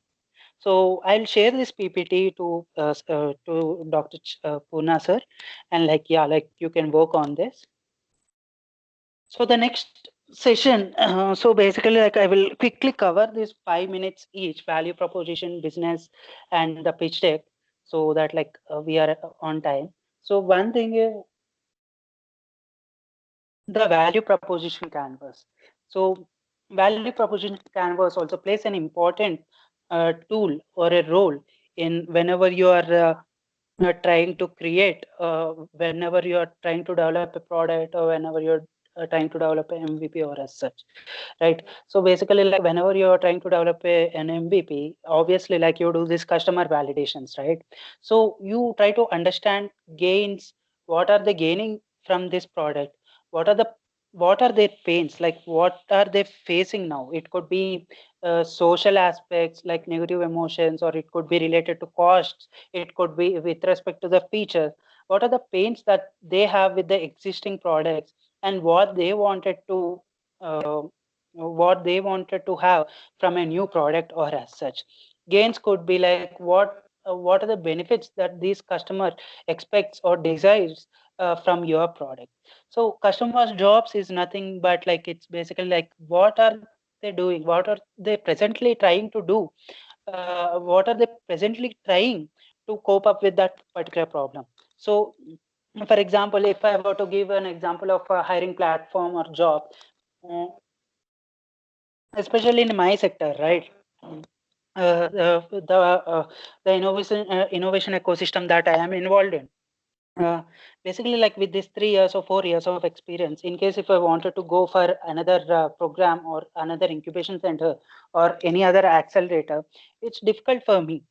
So I'll share this PPT to Dr. Purna sir, and like yeah, like you can work on this. So the next session, so basically like I will quickly cover these 5 minutes each: value proposition, business, and the pitch deck, so that like we are on time. So one thing is the value proposition canvas. So value proposition canvas also plays an important tool or a role in whenever you are trying to create, whenever you are trying to develop a product, or whenever you're trying to develop an MVP or as such, right? So basically like whenever you are trying to develop an MVP, obviously like you do this customer validations, right? So you try to understand gains, what are they gaining from this product, what are the what are their pains, like what are they facing now. It could be social aspects like negative emotions, or it could be related to costs, it could be with respect to the features. What are the pains that they have with the existing products, and what they wanted to have from a new product or as such. Gains could be like what are the benefits that these customer expects or desires from your product. So customers jobs is nothing but like it's basically like what are they doing, what are they presently trying to do, what are they presently trying to cope up with that particular problem. So for example, if I were to give an example of a hiring platform or job, uh, especially in my sector, right? The innovation ecosystem that I am involved in. Basically, like with this 3 years or 4 years of experience, in case if I wanted to go for another program or another incubation center or any other accelerator, it's difficult for me.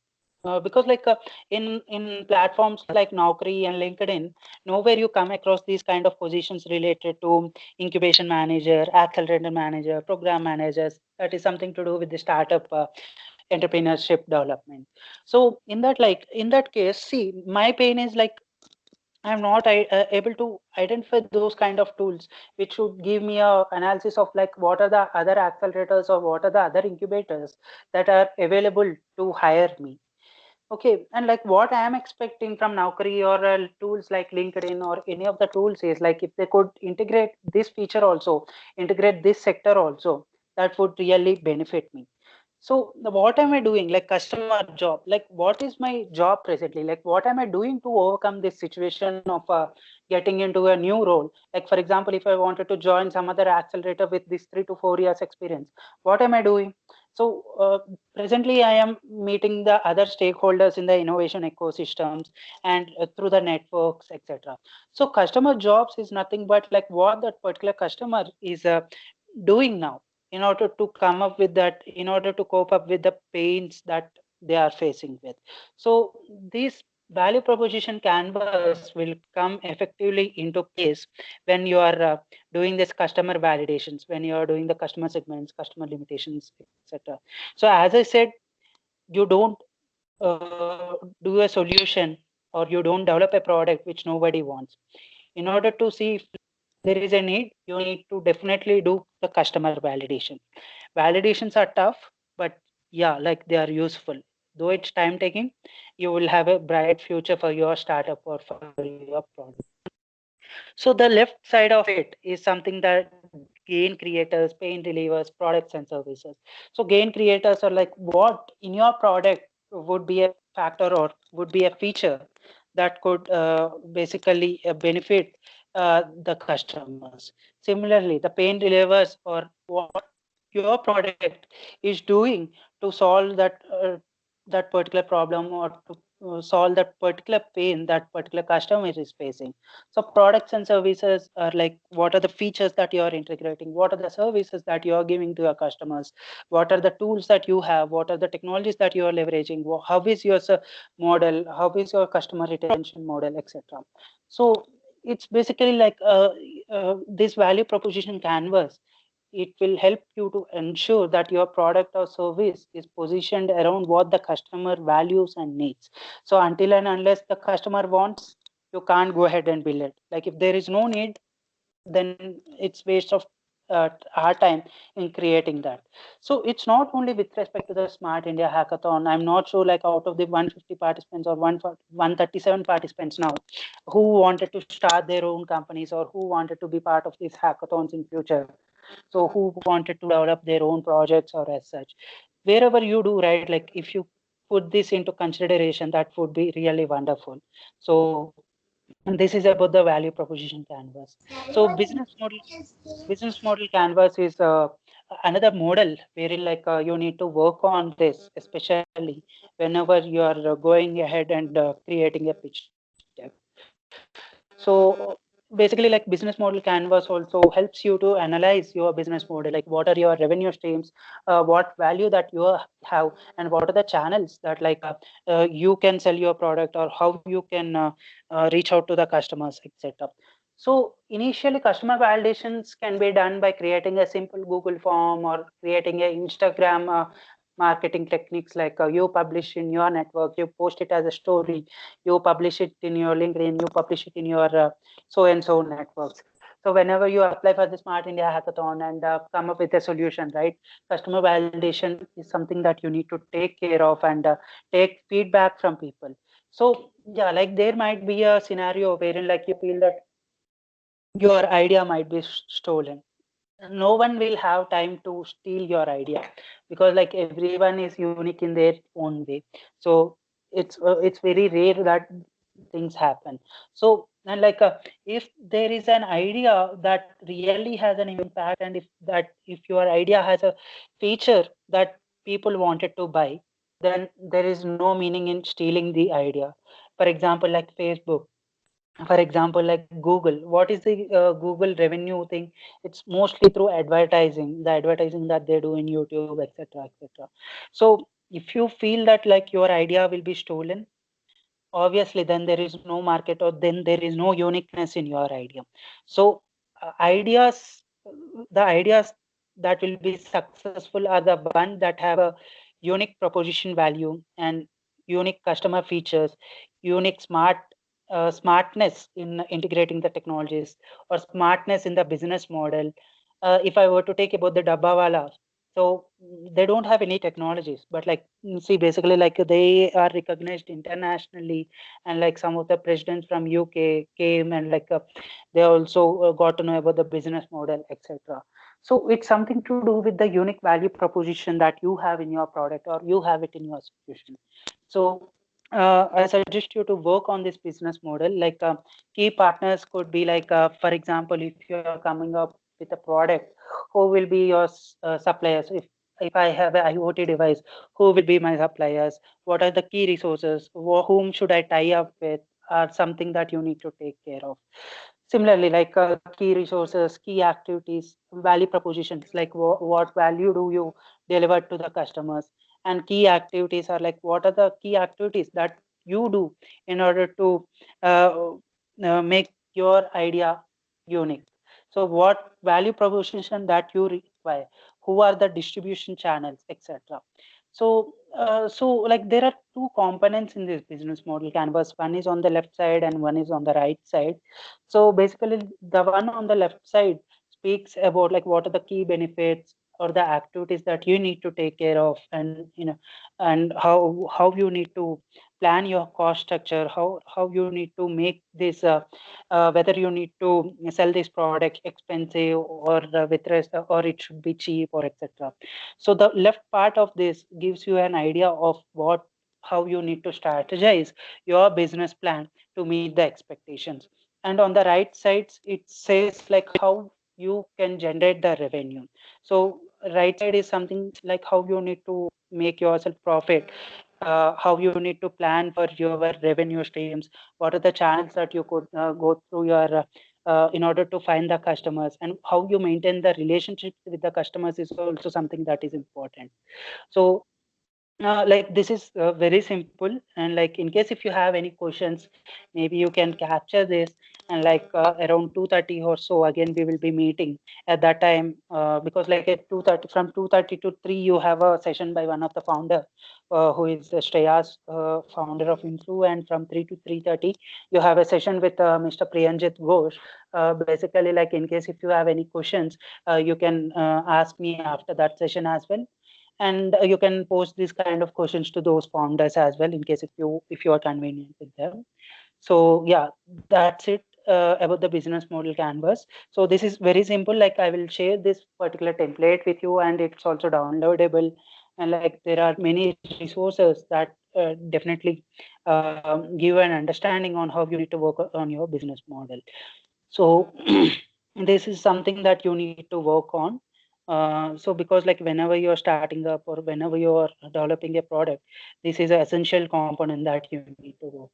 Because like in platforms like Naukri and LinkedIn, nowhere you come across these kind of positions related to incubation manager, accelerator manager, program managers. That is something to do with the startup entrepreneurship development. So in that case, see, my pain is like I'm not able to identify those kind of tools which should give me a analysis of like what are the other accelerators or what are the other incubators that are available to hire me. Okay, and like what I am expecting from Naukri or tools like LinkedIn or any of the tools is like if they could integrate this feature also, integrate this sector also, that would really benefit me. So what am I doing? Like customer job, like what is my job presently? Like what am I doing to overcome this situation of getting into a new role? Like for example, if I wanted to join some other accelerator with this 3 to 4 years experience, what am I doing? So presently I am meeting the other stakeholders in the innovation ecosystems and through the networks, etc. So customer jobs is nothing but like what that particular customer is doing now in order to come up with that, in order to cope up with the pains that they are facing with. So this value proposition canvas will come effectively into place when you are doing this customer validations, when you are doing the customer segments, customer limitations, etc. So as I said, you don't do a solution, or you don't develop a product which nobody wants. In order to see if there is a need, you need to definitely do the customer validation. Validations are tough, but yeah, like they are useful. Though it's time taking, you will have a bright future for your startup or for your product. So the left side of it is something that gain creators, pain relievers, products and services. So gain creators are like what in your product would be a factor or would be a feature that could basically benefit the customers. Similarly, the pain relievers or what your product is doing to solve that particular problem or to solve that particular pain that particular customer is facing. So products and services are like what are the features that you are integrating, what are the services that you are giving to your customers, what are the tools that you have, what are the technologies that you are leveraging, how is your model, how is your customer retention model, etc. So it's basically like this value proposition canvas. It will help you to ensure that your product or service is positioned around what the customer values and needs. So until and unless the customer wants, you can't go ahead and build it. Like if there is no need, then it's waste of our time in creating that. So it's not only with respect to the Smart India Hackathon. I'm not sure like out of the 150 participants or 137 participants now who wanted to start their own companies or who wanted to be part of these hackathons in future. So who wanted to develop their own projects or as such. Wherever you do, right, like if you put this into consideration, that would be really wonderful. So and this is about the value proposition canvas. So business model canvas is another model wherein like you need to work on this, especially whenever you are going ahead and creating a pitch deck. So basically like business model canvas also helps you to analyze your business model, like what are your revenue streams, what value that you have, and what are the channels that like you can sell your product or how you can reach out to the customers, etc. So initially customer validations can be done by creating a simple Google form or creating a Instagram marketing techniques, like you publish in your network, you post it as a story, you publish it in your LinkedIn, you publish it in your so and so networks. So whenever you apply for the Smart India Hackathon and come up with a solution, right? Customer validation is something that you need to take care of and take feedback from people. So yeah, like there might be a scenario wherein like you feel that your idea might be stolen. No one will have time to steal your idea because like everyone is unique in their own way. So it's very rare that things happen. So and like if there is an idea that really has an impact, and if your idea has a feature that people wanted to buy, then there is no meaning in stealing the idea. For example, like Facebook, for example, like Google, what is the Google revenue thing? It's mostly through advertising, the advertising that they do in YouTube, etc., etc. So if you feel that like your idea will be stolen, obviously then there is no market or then there is no uniqueness in your idea. So the ideas that will be successful are the one that have a unique proposition value and unique customer features, unique smartness in integrating the technologies, or smartness in the business model. If I were to take about the Dabbawala, so they don't have any technologies, but like see, basically like they are recognized internationally, and like some of the presidents from UK came and like they also got to know about the business model, etc. So it's something to do with the unique value proposition that you have in your product or you have it in your solution. So I suggest you to work on this business model. Like key partners could be like, for example, if you are coming up with a product, who will be your suppliers? If I have an IoT device, who will be my suppliers? What are the key resources? Whom should I tie up with? Are something that you need to take care of. Similarly, like key resources, key activities, value propositions, like what value do you deliver to the customers? And key activities are like what are the key activities that you do in order to make your idea unique. So what value proposition that you require, who are the distribution channels, etc. So like there are two components in this business model canvas. One is on the left side and one is on the right side. So basically the one on the left side speaks about like what are the key benefits or the activities that you need to take care of, and and how you need to plan your cost structure, how you need to make this, whether you need to sell this product expensive or with rest, or it should be cheap or etc. So the left part of this gives you an idea of what how you need to strategize your business plan to meet the expectations. And on the right sides, it says like how you can generate the revenue. So right side is something like how you need to make yourself profit, how you need to plan for your revenue streams, what are the channels that you could go through your in order to find the customers, and how you maintain the relationships with the customers is also something that is important. So like this is very simple, and like in case if you have any questions, maybe you can capture this, and like around 2:30 or so again we will be meeting at that time, because like at 2:30, from 2:30 to 3 you have a session by one of the founder, who is Shreya's founder of Influ, and from 3 to 3:30 you have a session with Mr. Priyanjit Ghosh. Basically, like in case if you have any questions, you can ask me after that session as well, and you can post these kind of questions to those founders as well in case if you are convenient with them. So yeah, that's it about the business model canvas. So this is very simple, like I will share this particular template with you, and it's also downloadable, and like there are many resources that definitely give an understanding on how you need to work on your business model. So this is something that you need to work on. So because like whenever you're starting up or whenever you're developing a product, this is an essential component that you need to work.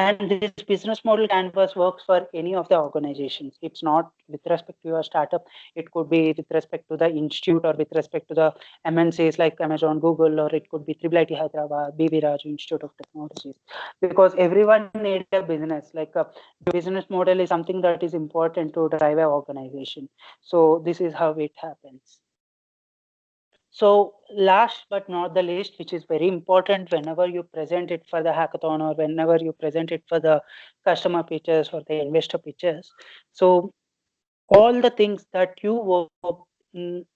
And this business model canvas works for any of the organizations. It's not with respect to your startup. It could be with respect to the institute or with respect to the MNCs like Amazon, Google, or it could be Triple IT Hyderabad, BVRIT Institute of Technologies. Because everyone need a business. Like a business model is something that is important to drive an organization. So this is how it happens. So last but not the least, which is very important whenever you present it for the hackathon or whenever you present it for the customer pitches or the investor pitches. So all the things that you worked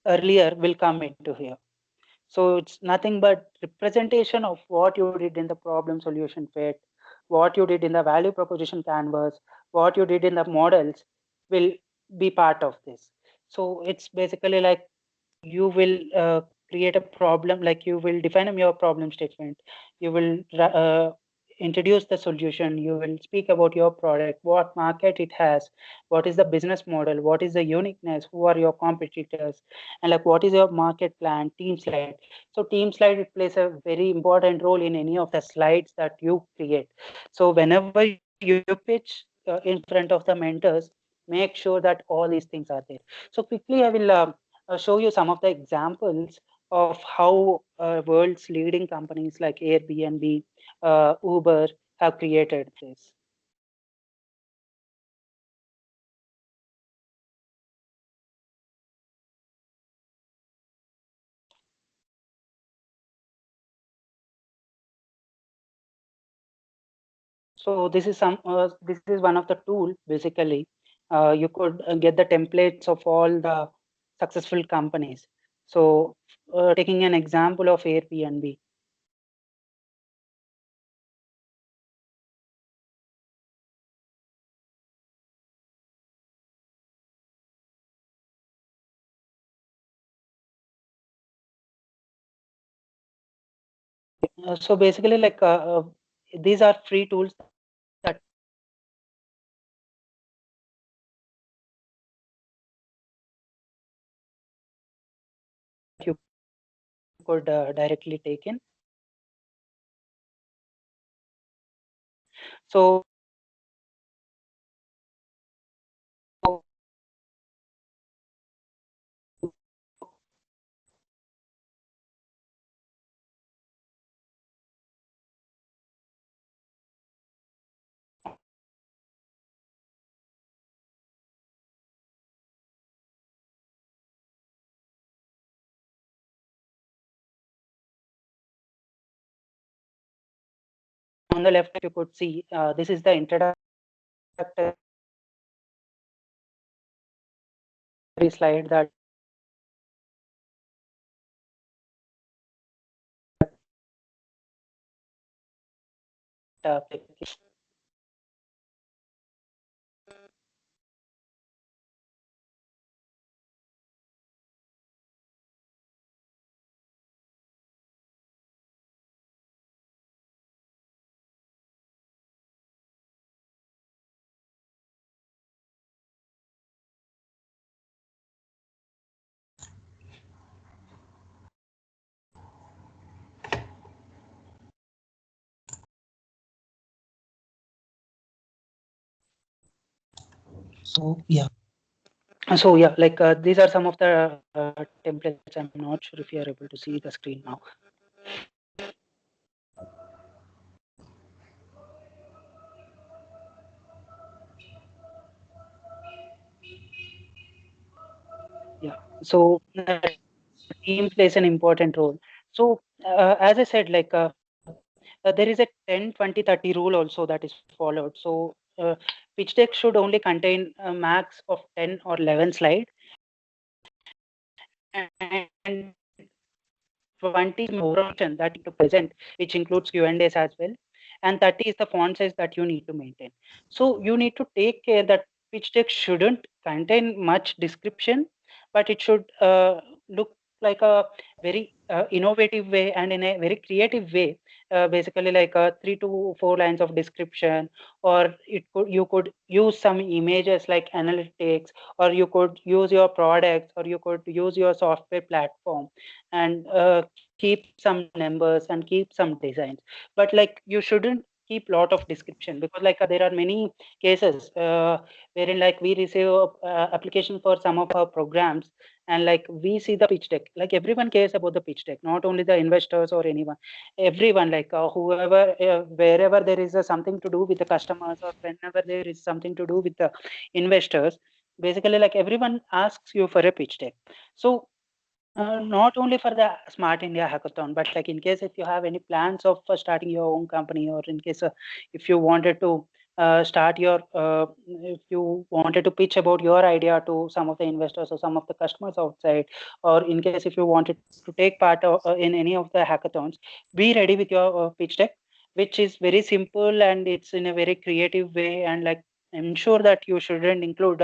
earlier will come into here. So it's nothing but representation of what you did in the problem solution fit, what you did in the value proposition canvas, what you did in the models will be part of this. So it's basically like you will create a problem, like you will define your problem statement, you will introduce the solution, you will speak about your product, what market it has, what is the business model, what is the uniqueness, who are your competitors, and like what is your market plan, team slide. So team slide, it plays a very important role in any of the slides that you create. So whenever you pitch in front of the mentors, make sure that all these things are there. So quickly I will show you some of the examples of how world's leading companies like Airbnb, Uber have created this. So this is one of the tool basically. You could get the templates of all the successful companies. So taking an example of Airbnb. So basically, like these are free tools that you could directly take in. So on the left, you could see this is the introductory slide that So yeah, like these are some of the templates. I'm not sure if you are able to see the screen now. Yeah. So team plays an important role. So as I said, like there is a 10-20-30 rule also that is followed. So pitch deck should only contain a max of 10 or 11 slides, and 20 is overall presentation that you need to present, which includes Q&As as well, and 30 is the font size that you need to maintain. So you need to take care that pitch deck shouldn't contain much description, but it should look like a very innovative way and in a very creative way. Basically, like 3 to 4 lines of description, or you could use some images like analytics, or you could use your products, or you could use your software platform, and keep some numbers and keep some designs. But like you shouldn't keep lot of description, because like there are many cases wherein like we receive application for some of our programs, and like we see the pitch deck, like everyone cares about the pitch deck, not only the investors or anyone, everyone, like whoever, wherever there is something to do with the customers, or whenever there is something to do with the investors, basically like everyone asks you for a pitch deck. So not only for the Smart India Hackathon, but like in case if you have any plans of starting your own company, or in case if you wanted to start your, if you wanted to pitch about your idea to some of the investors or some of the customers outside, or in case if you wanted to take part in any of the hackathons, be ready with your pitch deck, which is very simple and it's in a very creative way, and like ensure that you shouldn't include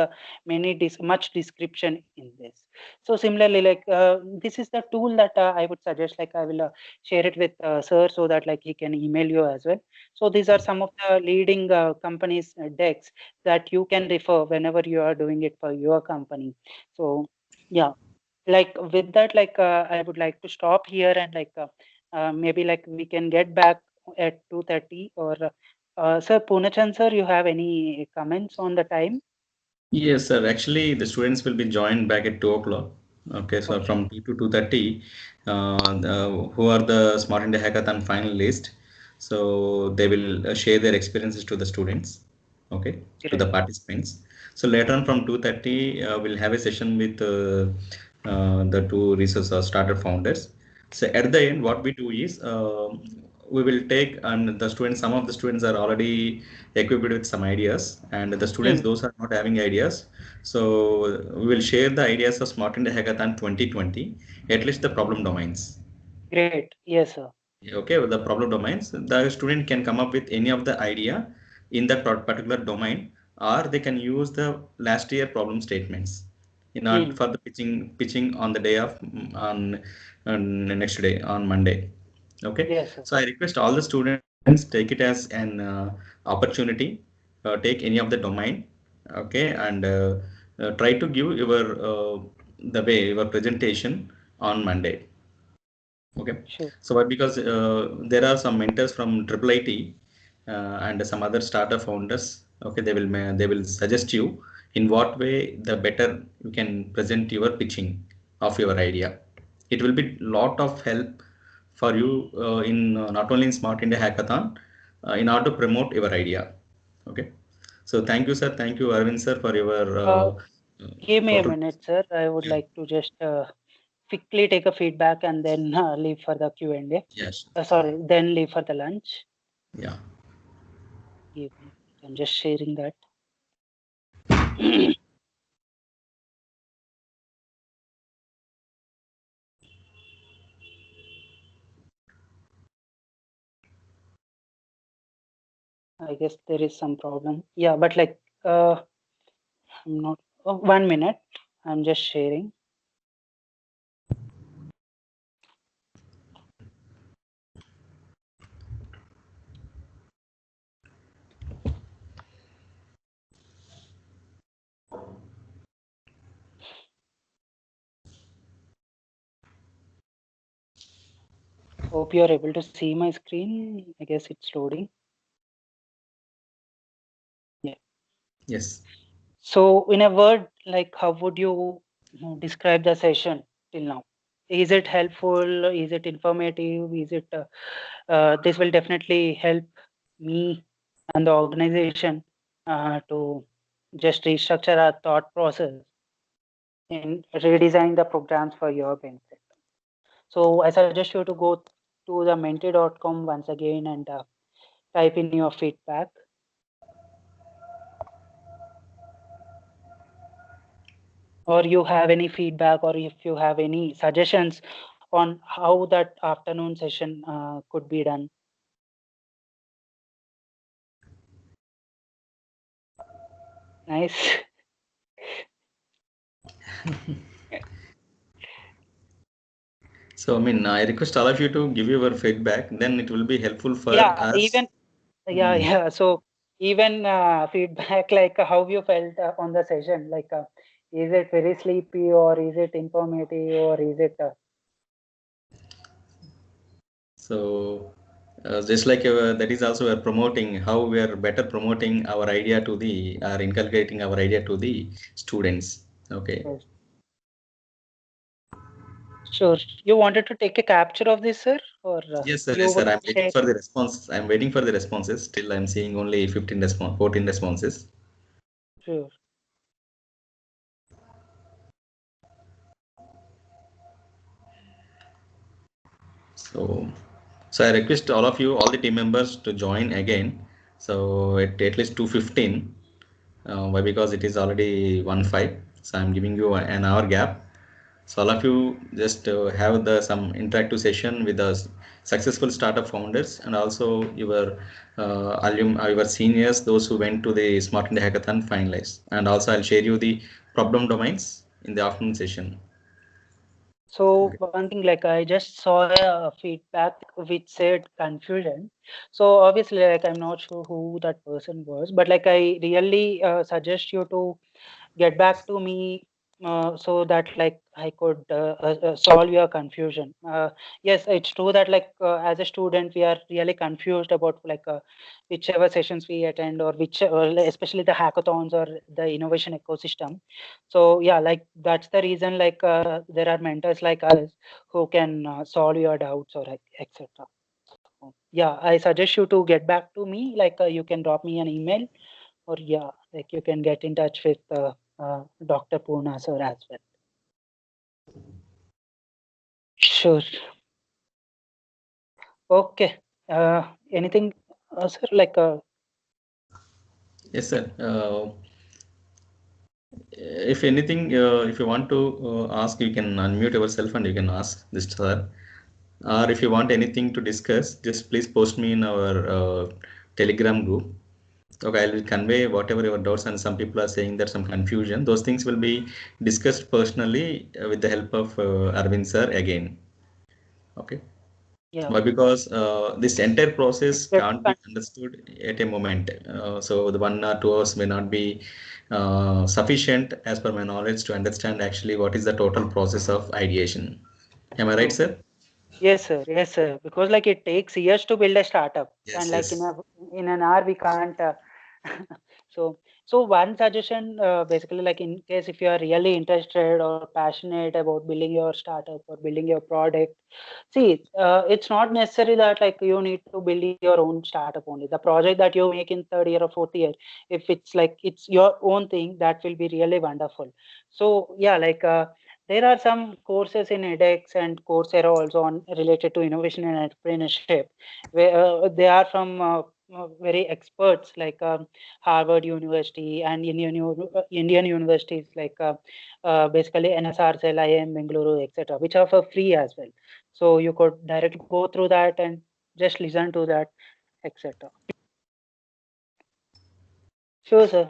much description in this. So similarly, like this is the tool that I would suggest. Like I will share it with sir, so that like he can email you as well. So these are some of the leading companies decks that you can refer whenever you are doing it for your company. So yeah, like with that, like I would like to stop here, and like maybe like we can get back at 2:30, or sir Punachan sir, you have any comments on the time? Yes, sir. Actually, the students will be joined back at 2 o'clock. Okay, so Okay, from 2 to 2:30, who are the Smart India Hackathon finalists? So they will share their experiences to the students, okay, to the great. participants. So later on from 2:30, we'll have a session with the two resource starter founders. So at the end, what we do is we will take, and the students, some of the students are already equipped with some ideas, and the students, Hmm, those are not having ideas. So we will share the ideas of Smart India Hackathon 2020, at least the problem domains. great. Yes, sir. Okay, with the problem domains, the student can come up with any of the idea in that particular domain, or they can use the last year problem statements in order Hmm. for the pitching on the day of on the next day on Monday. Okay, Yes, sir. so I request all the students take it as an opportunity, take any of the domain, okay, and try to give your the way your presentation on Monday. Okay, Sure. so but because there are some mentors from Triple IT and some other startup founders, okay, they will suggest you in what way the better you can present your pitching of your idea. It will be lot of help for you in not only in Smart India Hackathon in order to promote your idea. Okay, so thank you, sir. Thank you, Arvind, sir, for your Uh, Give me a total. minute, sir. I would Yeah, like to just quickly take a feedback and then leave for the Q&A. yes, Sorry, then leave for the lunch. yeah. Give me. I'm just sharing that. I guess there is some problem. Yeah, but like I'm not. Oh, 1 minute. I'm just sharing. Hope you're able to see my screen. I guess it's loading. Yeah. Yes. So, in a word, like how would you describe the session till now? Is it helpful? Is it informative? Is it this will definitely help me and the organization to just restructure our thought process and redesign the programs for your benefit. So I suggest you to go to the menti.com once again and type in your feedback, or you have any feedback, or if you have any suggestions on how that afternoon session could be done. Nice. So, I mean, I request all of you to give your feedback, then it will be helpful for Yeah, us. even yeah. So even feedback like how you felt on the session, like is it very sleepy or is it informative or is it So, just like that is also we are promoting how we are better promoting our idea to the, or inculcating our idea to the students. Okay. yes. Sure. You wanted to take a capture of this, sir, or Yes, sir. you Yes, sir. would I'm waiting share? for the response. I'm waiting for the responses. Still, I'm seeing only 14 responses. Sure. So, so I request all of you, all the team members, to join again. So at least 2:15. Why? Because it is already 1:05. So I'm giving you an hour gap. So all of you just have the some interactive session with the successful startup founders and also your seniors, those who went to the Smart India Hackathon finalists. And also I'll share you the problem domains in the afternoon session. So Okay. one thing, like I just saw a feedback which said confusion. So obviously, like I'm not sure who that person was, but like I really suggest you to get back to me so that like I could solve your confusion. Yes, it's true that like as a student we are really confused about like whichever sessions we attend or which especially the hackathons or the innovation ecosystem. So yeah, like that's the reason like there are mentors like us who can solve your doubts or etc. Yeah, I suggest you to get back to me. Like you can drop me an email, or yeah, like you can get in touch with Dr. Purna sir as well. Sure. Okay. Anything, sir? Like, Yes, sir. If anything, if you want to ask, you can unmute yourself and you can ask this, sir. Or if you want anything to discuss, just please post me in our Telegram group. Okay, I will convey whatever your doubts, and some people are saying that some confusion. Those things will be discussed personally with the help of Arvind sir again. Okay. yeah, Why? Because this entire process it's better. can't be understood at a moment. So the 1 or 2 hours may not be sufficient, as per my knowledge, to understand actually what is the total process of ideation. Am I right, True. sir? Yes, sir. Yes, sir. Because like it takes years to build a startup, and Yes, like yes. in an hour we can't. So so one suggestion, basically, like in case if you are really interested or passionate about building your startup or building your product, see, it's not necessary that like you need to build your own startup only. The project that you make in third year or fourth year, if it's like it's your own thing, that will be really wonderful. So yeah, like. There are some courses in edX and Coursera also on related to innovation and entrepreneurship, where they are from very experts like Harvard University and Indian universities like basically NSR, IIM, Bengaluru, etc., which are for free as well. So you could directly go through that and just listen to that, etc. Sure, sir.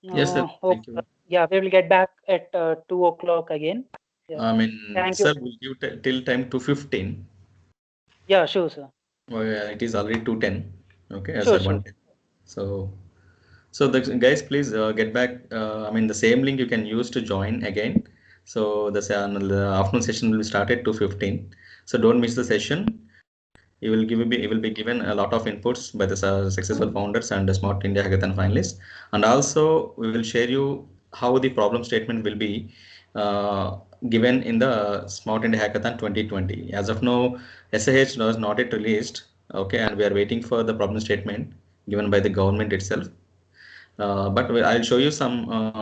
Yes, sir. Thank you. Yeah, we will get back at 2 o'clock again. Yeah. I mean, Thank you. sir, we'll give till time 2:15. Yeah, sure, sir. Oh, yeah, it is already 2:10. Okay, Sure, sir, sure. 1:10. So, so the guys, please get back. I mean, the same link you can use to join again. So the afternoon session will start at 2:15. So don't miss the session. You will be given a lot of inputs by the successful founders and the Smart India Hackathon finalists. And also we will share you how the problem statement will be given in the Smart India Hackathon 2020. As of now, SAH was not yet released. Okay, and we are waiting for the problem statement given by the government itself. I'll show you some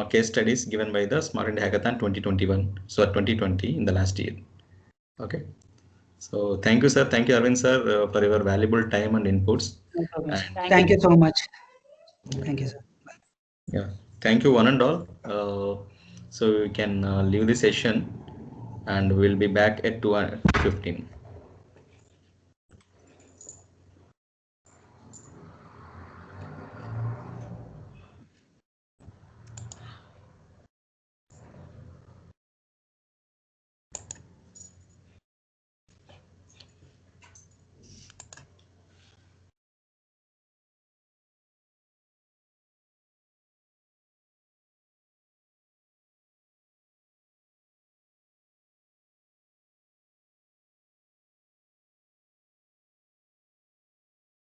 case studies given by the Smart India Hackathon 2021. So 2020 in the last year. Okay. So thank you, sir. Thank you, Arvind, sir, for your valuable time and inputs. No problem, sir. And Thank you so much. Thank you, sir. yeah, thank you, one and all. So we can leave the session and we'll be back at 2:15.